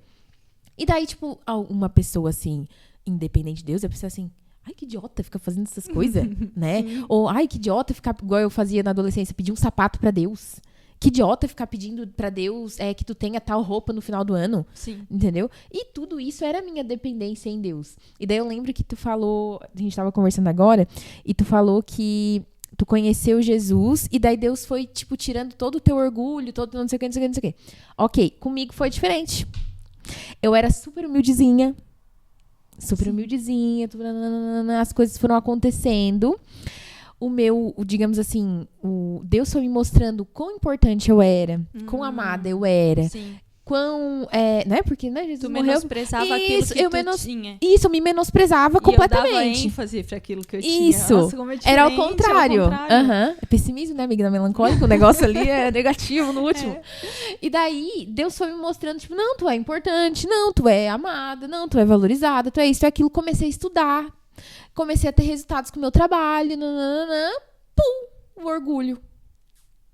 E daí, tipo, uma pessoa assim, independente de Deus, eu pensei assim, ai, que idiota ficar fazendo essas coisas, né? Ou, ai, que idiota ficar, igual eu fazia na adolescência, pedir um sapato pra Deus. Que idiota ficar pedindo pra Deus que tu tenha tal roupa no final do ano. Sim. Entendeu? E tudo isso era a minha dependência em Deus. E daí eu lembro que tu falou, a gente tava conversando agora, e tu falou que tu conheceu Jesus, e daí Deus foi, tipo, tirando todo o teu orgulho, todo não sei o que. Ok, comigo foi diferente. Eu era super humildezinha, as coisas foram acontecendo. Digamos assim, Deus foi me mostrando quão importante eu era, quão amada eu era. Sim. Quão, né? Porque, né, Jesus morreu. Menosprezava aquilo que tu tinha. Isso, eu me menosprezava completamente. Eu dava ênfase para aquilo que eu tinha. Isso. Nossa, como é era ao contrário. É pessimismo, né, amiga? Melancólico, o negócio ali é negativo no último. E daí, Deus foi me mostrando, tipo, não, tu é importante, não, tu é amada, não, tu é valorizada, tu é isso, tu é aquilo. Comecei a estudar, comecei a ter resultados com o meu trabalho, pum, o orgulho.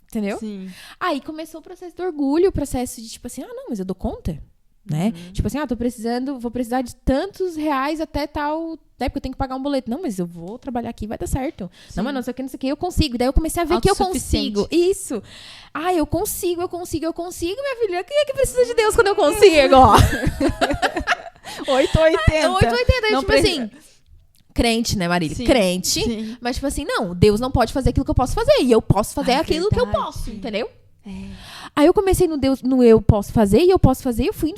Entendeu? Sim. Aí começou o processo do orgulho, o processo de, tipo assim, não, mas eu dou conta, né? Tipo assim, vou precisar de tantos reais até tal, né? Porque eu tenho que pagar um boleto. Não, mas eu vou trabalhar aqui, vai dar certo. Sim. Não, mas não sei o que, eu consigo. Daí eu comecei a ver que eu consigo. Isso. Eu consigo, minha filha. Quem é que precisa de Deus quando eu consigo? 880. 880, tipo assim... Crente, né, Marília? Sim, crente. Sim. Mas, tipo assim, não, Deus não pode fazer aquilo que eu posso fazer. E eu posso fazer aquilo que eu posso, entendeu? Aí eu comecei no eu posso fazer, e eu posso fazer, e eu fui.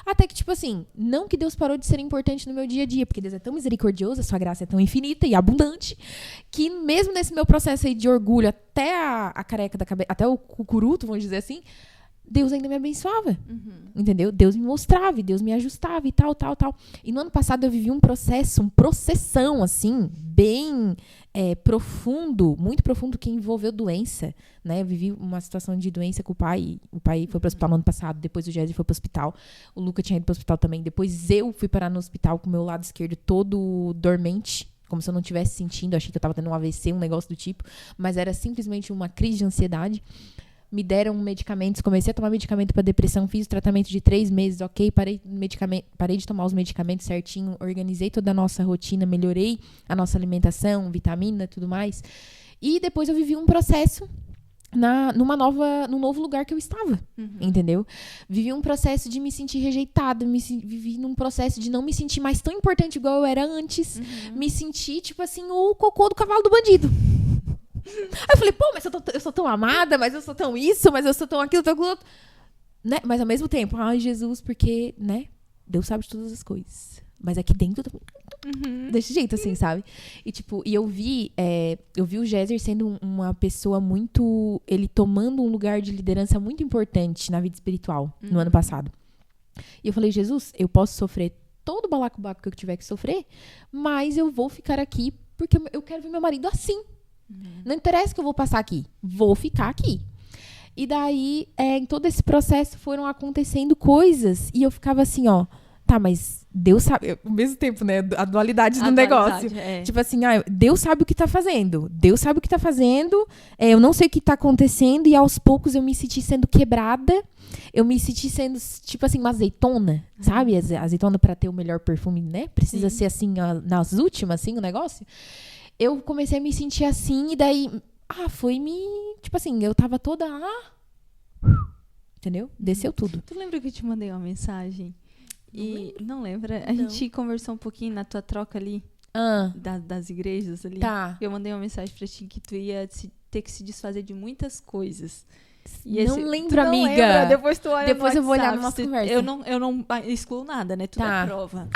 Até que, tipo assim, não que Deus parou de ser importante no meu dia a dia, porque Deus é tão misericordioso, a sua graça é tão infinita e abundante, que mesmo nesse meu processo aí de orgulho, até a careca da cabeça, até o cucuruto, vamos dizer assim, Deus ainda me abençoava. Entendeu? Deus me mostrava, e Deus me ajustava e tal. E no ano passado eu vivi um processão, assim, bem profundo, muito profundo, que envolveu doença, né? Eu vivi uma situação de doença com o pai. O pai foi para o hospital no ano passado, depois o Jéssica foi para o hospital. O Luca tinha ido para o hospital também. Depois eu fui parar no hospital com o meu lado esquerdo todo dormente, como se eu não estivesse sentindo. Achei que eu estava tendo um AVC, um negócio do tipo. Mas era simplesmente uma crise de ansiedade. Me deram medicamentos, comecei a tomar medicamento para depressão, fiz o tratamento de 3 meses, ok, parei de tomar os medicamentos certinho, organizei toda a nossa rotina, melhorei a nossa alimentação, vitamina, tudo mais. E depois eu vivi um processo num novo lugar que eu estava, entendeu? Vivi um processo de me sentir rejeitada, vivi num processo de não me sentir mais tão importante igual eu era antes, me sentir, tipo assim, o cocô do cavalo do bandido. Aí eu falei, pô, mas eu sou tão amada, mas eu sou tão isso, mas eu sou tão aquilo, tão aquilo outro. Né? Mas ao mesmo tempo, ai, Jesus, porque, né? Deus sabe de todas as coisas. Mas aqui dentro, desse jeito, assim, sabe? E tipo, eu vi o Jéssica sendo uma pessoa muito... Ele tomando um lugar de liderança muito importante na vida espiritual, no ano passado. E eu falei, Jesus, eu posso sofrer todo o balacobaco que eu tiver que sofrer, mas eu vou ficar aqui porque eu quero ver meu marido assim. Não interessa que eu vou passar aqui. Vou ficar aqui. E daí, em todo esse processo, foram acontecendo coisas. E eu ficava assim, ó. Tá, mas Deus sabe... Ao mesmo tempo, né? A dualidade do negócio. Tipo assim, Deus sabe o que tá fazendo. Deus sabe o que tá fazendo. Eu não sei o que tá acontecendo. E aos poucos eu me senti sendo quebrada. Eu me senti sendo, tipo assim, uma azeitona. Sabe? Azeitona pra ter o melhor perfume, né? Precisa ser assim, nas últimas, assim, o negócio. Eu comecei a me sentir assim, e daí, tipo assim, eu tava toda, entendeu? Desceu tudo. Tu lembra que eu te mandei uma mensagem? Não lembra? A gente conversou um pouquinho na tua troca ali, das igrejas ali. Tá. Eu mandei uma mensagem pra ti que tu ia ter que se desfazer de muitas coisas. Não lembro, amiga. Lembra? Depois tu olha Depois eu vou olhar na nossa conversa. Eu não excluo nada, né? Tudo é prova.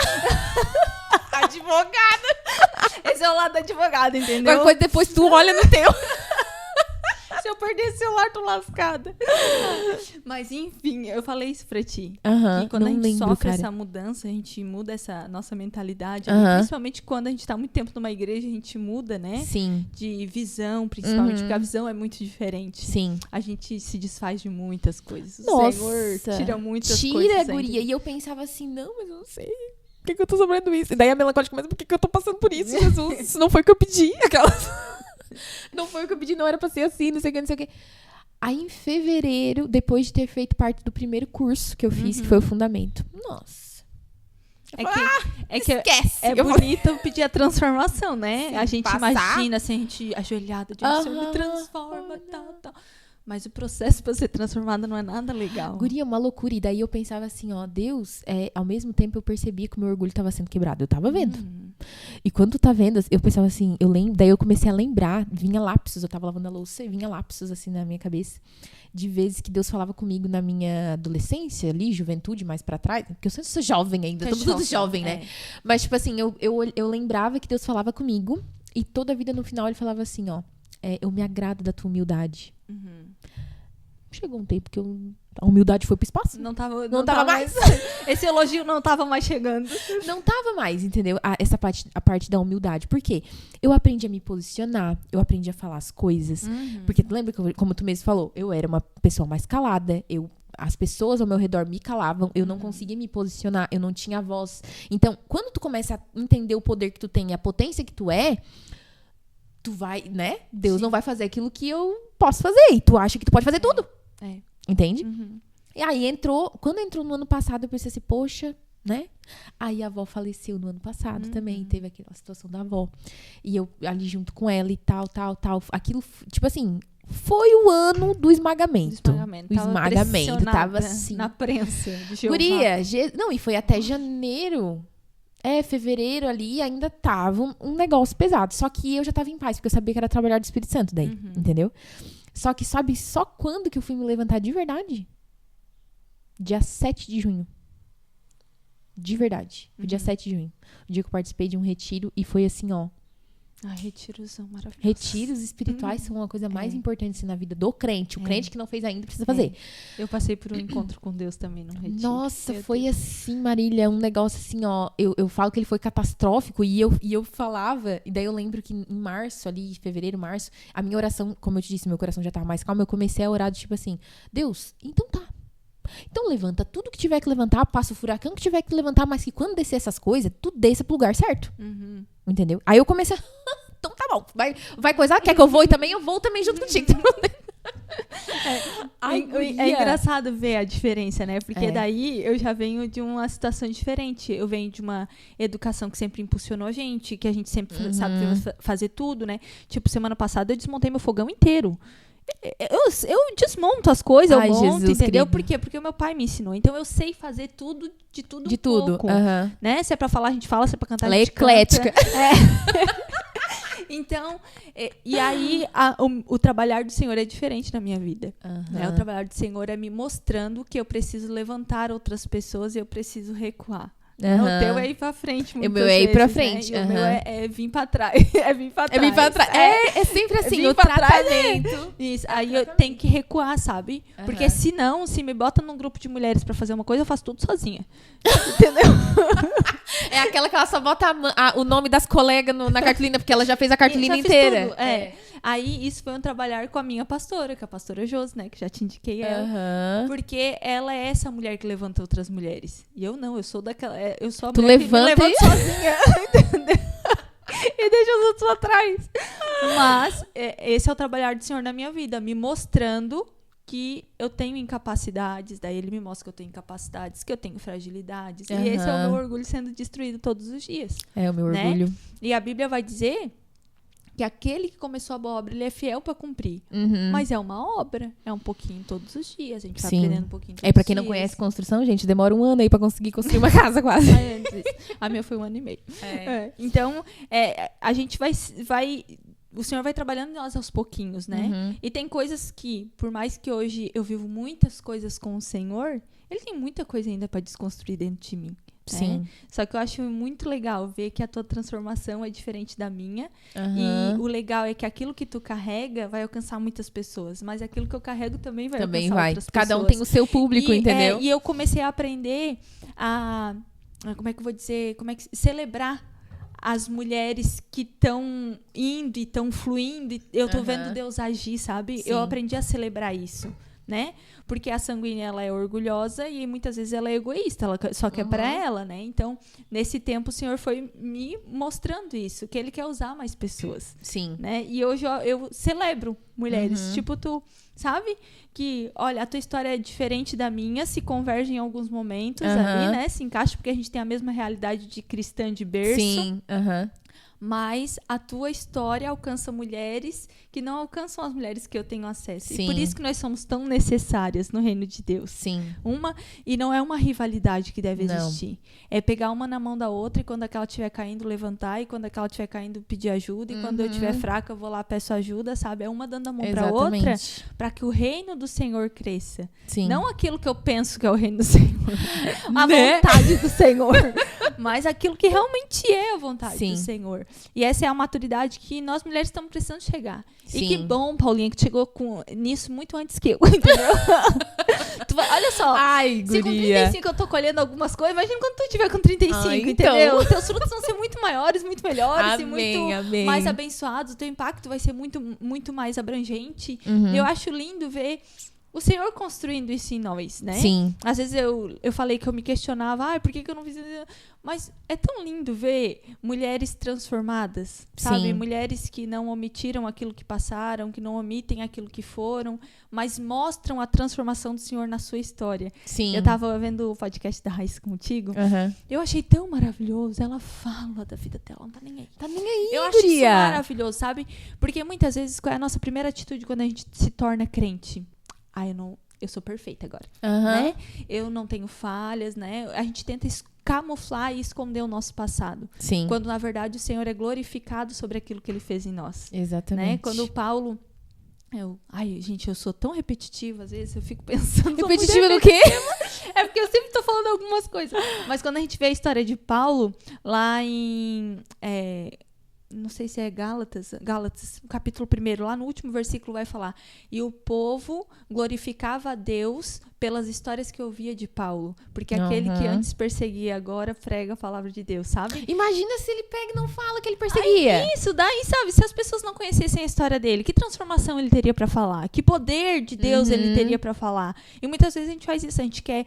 Advogada. Esse é o lado do advogado, entendeu? Qualquer coisa, depois tu olha no teu. Se eu perder esse celular, tô lascada. Mas, enfim, eu falei isso pra ti. Que quando a gente sofre essa mudança, a gente muda essa nossa mentalidade. Principalmente quando a gente tá muito tempo numa igreja, a gente muda, né? Sim. De visão, principalmente, porque a visão é muito diferente. Sim. A gente se desfaz de muitas coisas. Nossa. O Senhor tira muitas coisas. Tira, guria. E eu pensava assim, não, mas eu não sei. Por que eu tô sofrendo isso? E daí a melancólica, mas por que eu tô passando por isso, Jesus? Isso não foi o que eu pedi. Não foi o que eu pedi, não era pra ser assim, não sei o que. Aí em fevereiro, depois de ter feito parte do primeiro curso que eu fiz, que foi o Fundamento. Nossa. Esquece. É bonito pedir a transformação, né? Sim, a gente imagina, assim, a gente ajoelhada, de Senhor, me transforma, tal. Mas o processo para ser transformada não é nada legal. Guria, uma loucura. E daí eu pensava assim, ó, Deus, ao mesmo tempo eu percebia que o meu orgulho estava sendo quebrado. Eu tava vendo. E quando tu tá vendo, eu pensava assim, daí eu comecei a lembrar, vinha lapsos, eu tava lavando a louça e vinha lapsos assim na minha cabeça, de vezes que Deus falava comigo na minha adolescência ali, juventude, mais pra trás, porque eu sempre sou jovem ainda, tudo jovem, né? Mas tipo assim, eu lembrava que Deus falava comigo e toda a vida no final ele falava assim, ó, eu me agrado da tua humildade. Chegou um tempo que a humildade foi pro espaço. Não tava mais. Esse elogio não tava mais chegando. Não tava mais, entendeu? A parte da humildade. Por quê? Eu aprendi a me posicionar, eu aprendi a falar as coisas. Porque tu lembra que, como tu mesmo falou, eu era uma pessoa mais calada, as pessoas ao meu redor me calavam, eu não conseguia me posicionar, eu não tinha voz. Então, quando tu começa a entender o poder que tu tem, a potência que tu é, tu vai, né? Deus não vai fazer aquilo que eu posso fazer. E tu acha que tu pode fazer tudo. Entende? E aí quando entrou no ano passado, eu pensei assim, poxa, né? Aí a avó faleceu no ano passado também, teve aquela situação da avó. E eu ali junto com ela e tal. Aquilo, tipo assim, foi o ano do esmagamento. O esmagamento. Tava assim. Na prensa de Jeová. Guria, não, e foi até janeiro. Fevereiro ali, ainda tava um negócio pesado. Só que eu já tava em paz, porque eu sabia que era trabalhar do Espírito Santo daí, entendeu? Só que sabe só quando que eu fui me levantar de verdade? Dia 7 de junho. De verdade. Foi dia 7 de junho. O dia que eu participei de um retiro e foi assim, ó. Retiros são maravilhosos. Retiros espirituais são uma coisa mais importante assim, na vida do crente. O crente que não fez ainda precisa fazer. Eu passei por um encontro com Deus também num retiro. Nossa, foi assim, Marília, um negócio assim, ó. Eu falo que ele foi catastrófico e eu falava, e daí eu lembro que em março, ali, fevereiro, março, a minha oração, como eu te disse, meu coração já tava mais calmo, eu comecei a orar tipo assim, Deus, então tá. Então levanta tudo que tiver que levantar, passa o furacão que tiver que levantar, mas que quando descer essas coisas, tudo desça pro lugar certo. Entendeu? Aí eu comecei então tá bom, vai coisar, quer que eu vou também? Eu vou também junto contigo. É engraçado ver a diferença, né? Porque daí eu já venho de uma situação diferente. Eu venho de uma educação que sempre impulsionou a gente, que a gente sempre sabe fazer tudo, né? Tipo, semana passada eu desmontei meu fogão inteiro. Eu desmonto as coisas, eu monto, Jesus, entendeu? Por quê? Porque o meu pai me ensinou. Então eu sei fazer tudo, de tudo de um pouco, né? Se é pra falar, a gente fala. Se é pra cantar, a gente canta. Ela é eclética. Então, e aí o trabalhar do Senhor é diferente na minha vida. Né? O trabalhar do Senhor é me mostrando que eu preciso levantar outras pessoas e eu preciso recuar. O teu é ir pra frente, muitas vezes. O meu é ir pra frente. Né? E o meu é vir pra trás. É vir pra trás. É vir pra trás. É sempre assim, o tratamento. Isso. Aí eu tenho que recuar, sabe? Porque senão, se me bota num grupo de mulheres pra fazer uma coisa, eu faço tudo sozinha. Entendeu? É aquela que ela só bota o nome das colegas na cartolina, porque ela já fez a cartolina inteira. Tudo. Aí isso foi um trabalhar com a minha pastora, que é a pastora Josi, né? Que já te indiquei ela. Porque ela é essa mulher que levanta outras mulheres. E eu não, eu sou daquela... Eu sou a mulher que me levanta sozinha. Entendeu? E deixa os outros atrás. Mas esse é o trabalhar do Senhor na minha vida. Me mostrando que eu tenho incapacidades. Daí ele me mostra que eu tenho incapacidades, que eu tenho fragilidades. E esse é o meu orgulho sendo destruído todos os dias. É o meu orgulho. E a Bíblia vai dizer que aquele que começou a boa obra, ele é fiel para cumprir. Mas é uma obra. É um pouquinho todos os dias. A gente vai aprendendo um pouquinho todos os dias. Pra quem não conhece construção, gente, demora 1 ano aí pra conseguir construir uma casa quase. A minha foi 1 ano e meio. Então, a gente vai... O Senhor vai trabalhando em nós aos pouquinhos, né? E tem coisas que, por mais que hoje eu vivo muitas coisas com o Senhor, Ele tem muita coisa ainda para desconstruir dentro de mim. Sim. Né? Só que eu acho muito legal ver que a tua transformação é diferente da minha. E o legal é que aquilo que tu carrega vai alcançar muitas pessoas. Mas aquilo que eu carrego também vai alcançar outras pessoas. Cada um tem o seu público, entendeu? E eu comecei a aprender a... Como é que eu vou dizer? Celebrar as mulheres que estão indo e estão fluindo. E eu tô vendo Deus agir, sabe? Sim. Eu aprendi a celebrar isso. Né? Porque a sanguínea, ela é orgulhosa e muitas vezes ela é egoísta, ela só quer pra ela, né? Então, nesse tempo, o Senhor foi me mostrando isso, que Ele quer usar mais pessoas. Sim. Né? E hoje eu celebro mulheres, tipo tu, sabe? Que, olha, a tua história é diferente da minha, se converge em alguns momentos ali, né? Se encaixa, porque a gente tem a mesma realidade de cristã de berço. Sim, Mas a tua história alcança mulheres que não alcançam as mulheres que eu tenho acesso. Sim. E por isso que nós somos tão necessárias no reino de Deus. Sim. E não é uma rivalidade que deve existir. É pegar uma na mão da outra e quando aquela estiver caindo, levantar. E quando aquela estiver caindo, pedir ajuda. E quando eu estiver fraca, eu vou lá, peço ajuda, sabe? É uma dando a mão pra outra, para que o reino do Senhor cresça. Sim. Não aquilo que eu penso que é o reino do Senhor. A vontade do Senhor. Mas aquilo que realmente é a vontade do Senhor. E essa é a maturidade que nós mulheres estamos precisando chegar. Sim. E que bom, Paulinha, que chegou nisso muito antes que eu, entendeu? Olha só. Ai, se com 35 eu tô colhendo algumas coisas, imagina quando tu tiver com 35, entendeu? Os teus frutos vão ser muito maiores, muito melhores e muito mais abençoados. O teu impacto vai ser muito, muito mais abrangente. E eu acho lindo ver o Senhor construindo isso em nós, né? Sim. Às vezes eu falei que eu me questionava, por que eu não fiz isso? Mas é tão lindo ver mulheres transformadas, sabe? Sim. Mulheres que não omitiram aquilo que passaram, que não omitem aquilo que foram, mas mostram a transformação do Senhor na sua história. Sim. Eu tava vendo o podcast da Raíssa contigo, eu achei tão maravilhoso, ela fala da vida dela, não tá nem aí. Tá nem aí, eu acho isso maravilhoso, sabe? Porque muitas vezes, qual é a nossa primeira atitude quando a gente se torna crente? Eu sou perfeita agora, né? Eu não tenho falhas, né? A gente tenta camuflar e esconder o nosso passado. Sim. Quando, na verdade, o Senhor é glorificado sobre aquilo que Ele fez em nós. Exatamente. Né? Quando o Paulo... gente, eu sou tão repetitiva, às vezes eu fico pensando... Repetitiva do quê? É porque eu sempre tô falando algumas coisas. Mas quando a gente vê a história de Paulo, lá em... não sei se é Gálatas, capítulo 1, lá no último versículo vai falar, e o povo glorificava a Deus pelas histórias que eu ouvia de Paulo, porque aquele que antes perseguia agora prega a palavra de Deus, sabe? Imagina se ele pega e não fala que ele perseguia. Isso, daí, sabe, se as pessoas não conhecessem a história dele, que transformação ele teria pra falar? Que poder de Deus ele teria pra falar? E muitas vezes a gente faz isso, a gente quer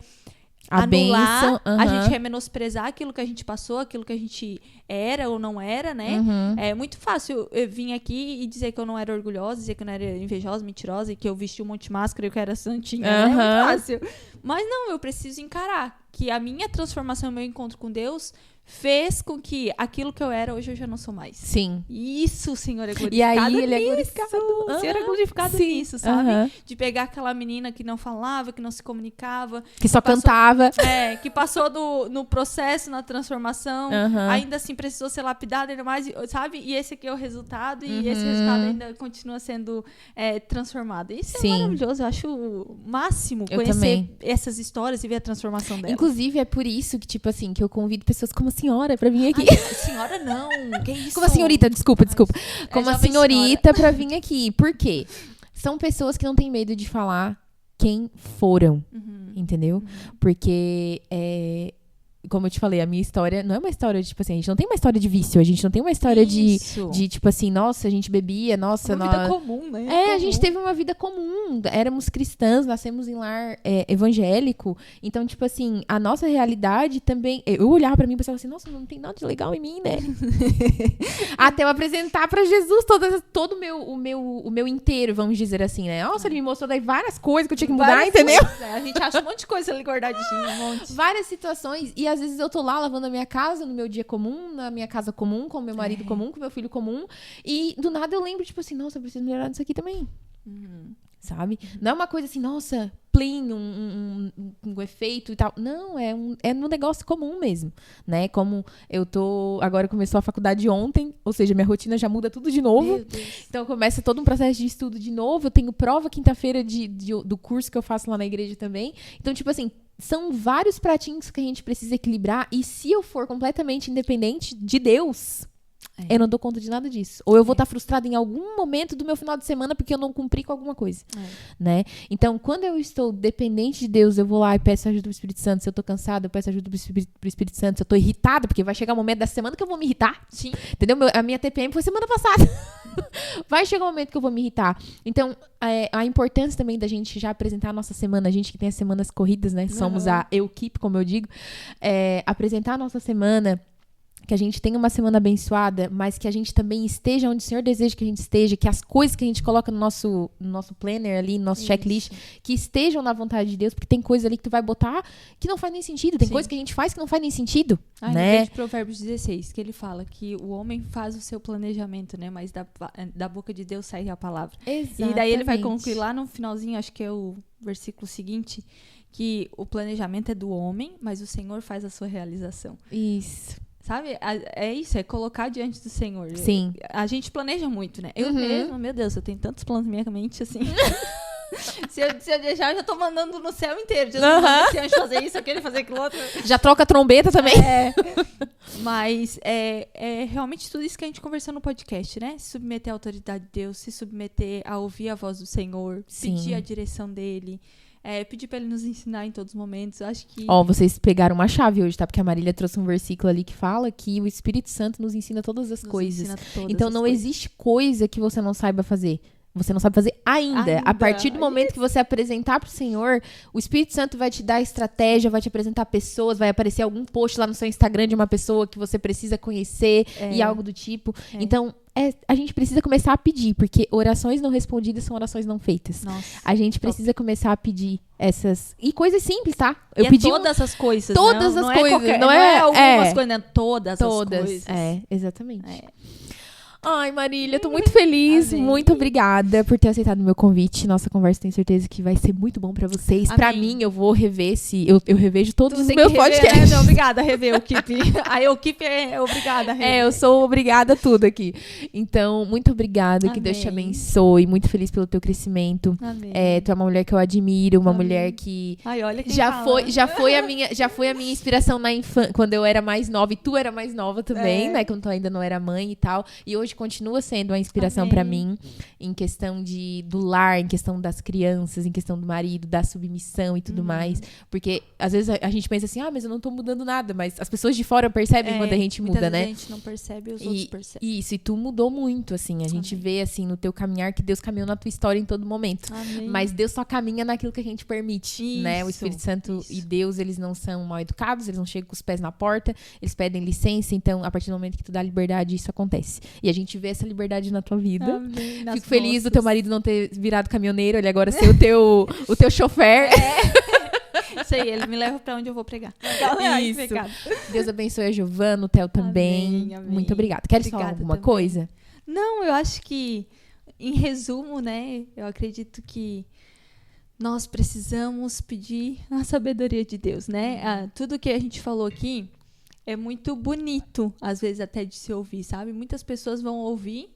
anular, a gente quer menosprezar aquilo que a gente passou, aquilo que a gente era ou não era, né? É muito fácil eu vir aqui e dizer que eu não era orgulhosa, dizer que eu não era invejosa, mentirosa, e que eu vesti um monte de máscara e que eu era santinha, né? É muito fácil. Mas não, eu preciso encarar que a minha transformação, o meu encontro com Deus fez com que aquilo que eu era, hoje eu já não sou mais. Sim. Isso, o Senhor é glorificado. E aí ele é glorificado. O Senhor é glorificado nisso, sabe? De pegar aquela menina que não falava, que não se comunicava. Que só cantava. Que passou no processo, na transformação. Ainda assim precisou ser lapidada ainda mais, sabe? E esse aqui é o resultado. E esse resultado ainda continua sendo transformado. Isso é maravilhoso. Eu acho o máximo conhecer essas histórias e ver a transformação delas. Inclusive, é por isso que, tipo assim, que eu convido pessoas como a senhora pra vir aqui. Ai, senhora não, que isso? Como a senhorita, desculpa. Como a senhorita pra vir aqui. Por quê? São pessoas que não têm medo de falar quem foram, entendeu? Porque, como eu te falei, a minha história não é uma história de, tipo assim, a gente não tem uma história de vício, a gente não tem uma história de tipo assim, nossa, a gente bebia, nossa... Uma vida comum, né? A gente teve uma vida comum, éramos cristãs, nascemos em lar evangélico, então, tipo assim, a nossa realidade também... Eu olhava pra mim e pensava assim, nossa, não tem nada de legal em mim, né? Até eu apresentar pra Jesus todo o meu inteiro, vamos dizer assim, né? Nossa, ele me mostrou daí várias coisas que eu tinha que mudar, entendeu? A gente acha um monte de coisa ali guardadinha, um monte. Várias situações, e às vezes eu tô lá lavando a minha casa, no meu dia comum, na minha casa comum, com o meu marido comum, com o meu filho comum. E do nada eu lembro, tipo assim, nossa, eu preciso melhorar nisso aqui também. Sabe? Não é uma coisa assim, nossa, plim, um efeito e tal. Não, é no negócio comum mesmo, né? Como eu tô... Agora começou a faculdade ontem, ou seja, minha rotina já muda tudo de novo. Então começa todo um processo de estudo de novo. Eu tenho prova quinta-feira do curso que eu faço lá na igreja também. Então, tipo assim, são vários pratinhos que a gente precisa equilibrar. E se eu for completamente independente de Deus, eu não dou conta de nada disso. Ou eu vou estar frustrada em algum momento do meu final de semana porque eu não cumpri com alguma coisa. Né? Então, quando eu estou dependente de Deus, eu vou lá e peço ajuda do Espírito Santo. Se eu tô cansada, eu peço ajuda pro Espírito Santo. Se eu tô irritada, porque vai chegar um momento da semana que eu vou me irritar. Sim. Entendeu? A minha TPM foi semana passada. Vai chegar um momento que eu vou me irritar. Então, a importância também da gente já apresentar a nossa semana, a gente que tem as semanas corridas, né? Somos a equipe, como eu digo. Apresentar a nossa semana, que a gente tenha uma semana abençoada, mas que a gente também esteja onde o Senhor deseja que a gente esteja, que as coisas que a gente coloca no nosso planner ali, no nosso checklist, que estejam na vontade de Deus, porque tem coisa ali que tu vai botar que não faz nem sentido, tem coisa que a gente faz que não faz nem sentido, né? De Provérbios 16, que ele fala que o homem faz o seu planejamento, né? Mas da boca de Deus sai a palavra. Exatamente. E daí ele vai concluir lá no finalzinho, acho que é o versículo seguinte, que o planejamento é do homem, mas o Senhor faz a sua realização. Isso. Sabe? É isso, é colocar diante do Senhor. Sim. A gente planeja muito, né? Eu mesma, meu Deus, eu tenho tantos planos na minha mente, assim. se eu deixar, eu já tô mandando no céu inteiro. Jesus manda esse anjo fazer isso, aquele fazer aquilo outro. Já troca a trombeta também. Mas é realmente tudo isso que a gente conversou no podcast, né? Se submeter à autoridade de Deus, se submeter a ouvir a voz do Senhor, pedir a direção dele. Pedir pra ele nos ensinar em todos os momentos. Eu acho que... vocês pegaram uma chave hoje, tá? Porque a Marília trouxe um versículo ali que fala que o Espírito Santo nos ensina todas as coisas. Então não existe coisa que você não saiba fazer. Você não sabe fazer ainda. A partir do momento que você apresentar pro Senhor, o Espírito Santo vai te dar estratégia, vai te apresentar pessoas, vai aparecer algum post lá no seu Instagram de uma pessoa que você precisa conhecer e algo do tipo. Então, a gente precisa começar a pedir, porque orações não respondidas são orações não feitas. Nossa, a gente precisa começar a pedir essas... E coisas simples, tá? Eu pedi todas as coisas. Todas as coisas. Não é algumas coisas, né? Todas as coisas. Exatamente. Ai, Marília, tô muito feliz. Amém. Muito obrigada por ter aceitado o meu convite. Nossa conversa, tenho certeza que vai ser muito bom pra vocês. Amém. Pra mim, eu vou rever eu revejo todos os meus podcasts. Né? Obrigada a rever o Keep. A Equipe é obrigada a rever. Eu sou obrigada a tudo aqui. Então, muito obrigada. Amém. Que Deus te abençoe. Muito feliz pelo teu crescimento. Amém. Tu é uma mulher que eu admiro, uma mulher que Ai, olha quem já foi a minha inspiração na infância, quando eu era mais nova, e tu era mais nova também, né? Quando tu ainda não era mãe e tal. E hoje continua sendo uma inspiração pra mim, em questão do lar, em questão das crianças, em questão do marido, da submissão e tudo mais. Porque às vezes a gente pensa assim, mas eu não tô mudando nada, mas as pessoas de fora percebem quando a gente muda, né? A gente não percebe, os outros percebem. Isso, e tu mudou muito, assim. A gente vê, assim, no teu caminhar que Deus caminhou na tua história em todo momento. Amém. Mas Deus só caminha naquilo que a gente permite, né? O Espírito Santo e Deus, eles não são mal educados, eles não chegam com os pés na porta, eles pedem licença, então, a partir do momento que tu dá liberdade, isso acontece. E a gente vê essa liberdade na tua vida. Amém. Fico feliz do teu marido não ter virado caminhoneiro, ele agora ser o teu chofer. Isso aí, ele me leva pra onde eu vou pregar. Isso. Deus abençoe a Giovana, o Theo também. Amém. Muito obrigada. Queres falar alguma coisa? Não, eu acho que, em resumo, né, eu acredito que nós precisamos pedir a sabedoria de Deus, né? Tudo que a gente falou aqui é muito bonito, às vezes até de se ouvir, sabe? Muitas pessoas vão ouvir,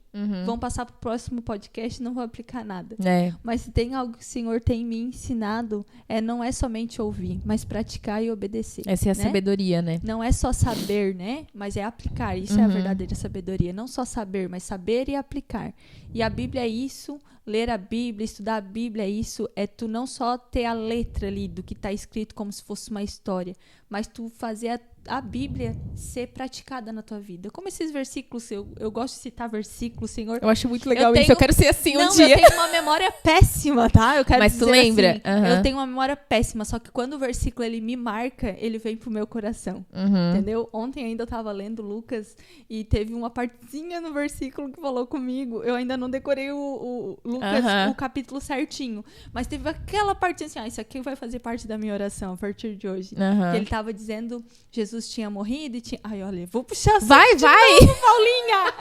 vão passar pro próximo podcast e não vão aplicar nada. Mas se tem algo que o Senhor tem me ensinado, não é somente ouvir, mas praticar e obedecer. Essa é a sabedoria, né? Não é só saber, né? Mas é aplicar. Isso é a verdadeira sabedoria. Não só saber, mas saber e aplicar. E a Bíblia é isso. Ler a Bíblia, estudar a Bíblia é isso. É tu não só ter a letra ali do que está escrito como se fosse uma história, mas tu fazer a Bíblia ser praticada na tua vida. Como esses versículos, eu gosto de citar versículos, Senhor. Eu acho muito legal isso, eu quero ser assim um dia. Eu tenho uma memória péssima, tá? Eu quero Mas dizer tu lembra? Assim, eu tenho uma memória péssima, só que quando o versículo ele me marca, ele vem pro meu coração, entendeu? Ontem ainda eu tava lendo Lucas e teve uma partezinha no versículo que falou comigo. Eu ainda não decorei o Lucas, o capítulo certinho, mas teve aquela parte assim, isso aqui vai fazer parte da minha oração a partir de hoje. Que ele tava dizendo, Jesus tinha morrido e tinha... Ai, olha, vou puxar assim. Vai! Novo, Paulinha!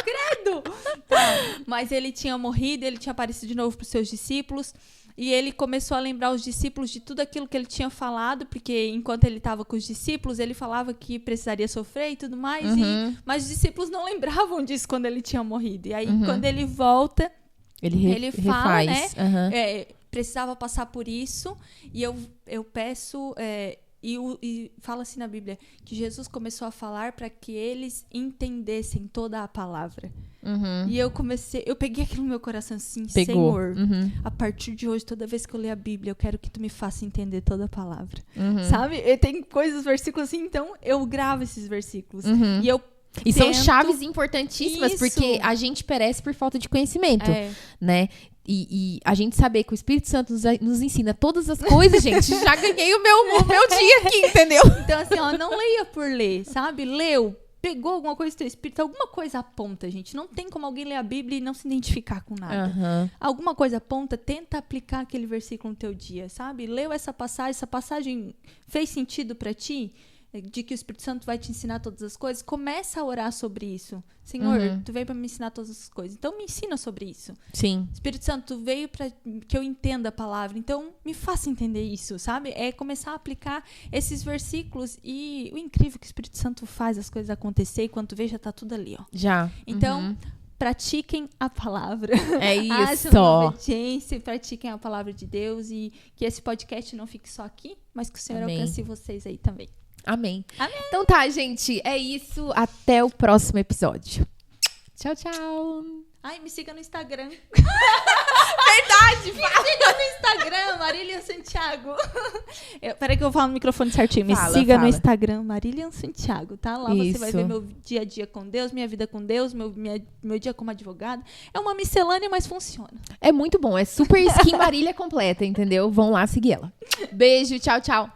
Credo! Tá. Mas ele tinha morrido, ele tinha aparecido de novo para os seus discípulos e ele começou a lembrar os discípulos de tudo aquilo que ele tinha falado, porque enquanto ele estava com os discípulos, ele falava que precisaria sofrer e tudo mais, mas os discípulos não lembravam disso quando ele tinha morrido. E aí, quando ele volta, ele fala, né? Precisava passar por isso e eu peço... E fala assim na Bíblia, que Jesus começou a falar para que eles entendessem toda a palavra. E eu peguei aquilo no meu coração assim, Senhor, a partir de hoje, toda vez que eu ler a Bíblia, eu quero que tu me faça entender toda a palavra. Sabe? Tem coisas, versículos assim, então eu gravo esses versículos. E são chaves importantíssimas, porque a gente perece por falta de conhecimento, né? E a gente saber que o Espírito Santo nos ensina todas as coisas, gente, já ganhei o meu dia aqui, entendeu? Então, assim, não leia por ler, sabe? Leu, pegou alguma coisa do teu espírito, alguma coisa aponta, gente. Não tem como alguém ler a Bíblia e não se identificar com nada. Alguma coisa aponta, tenta aplicar aquele versículo no teu dia, sabe? Leu essa passagem fez sentido pra ti? De que o Espírito Santo vai te ensinar todas as coisas, começa a orar sobre isso. Senhor, tu veio para me ensinar todas as coisas, então me ensina sobre isso. Sim. Espírito Santo, tu veio para que eu entenda a palavra, então me faça entender isso, sabe? É começar a aplicar esses versículos e o incrível que o Espírito Santo faz as coisas acontecer e quando tu vê já tá tudo ali, ó. Já. Então, pratiquem a palavra. É isso. Hajam obediência, pratiquem a palavra de Deus e que esse podcast não fique só aqui, mas que o Senhor alcance vocês aí também. Amém. Então tá, gente. É isso. Até o próximo episódio. Tchau, tchau. Ai, me siga no Instagram. Verdade, me siga no Instagram, Marília Santiago. Peraí que eu vou falar no microfone certinho. Me siga no Instagram, Marília Santiago, tá? Lá você vai ver meu dia a dia com Deus, minha vida com Deus, meu dia como advogada. É uma miscelânea, mas funciona. É muito bom. É super skin Marília completa, entendeu? Vão lá seguir ela. Beijo, tchau, tchau.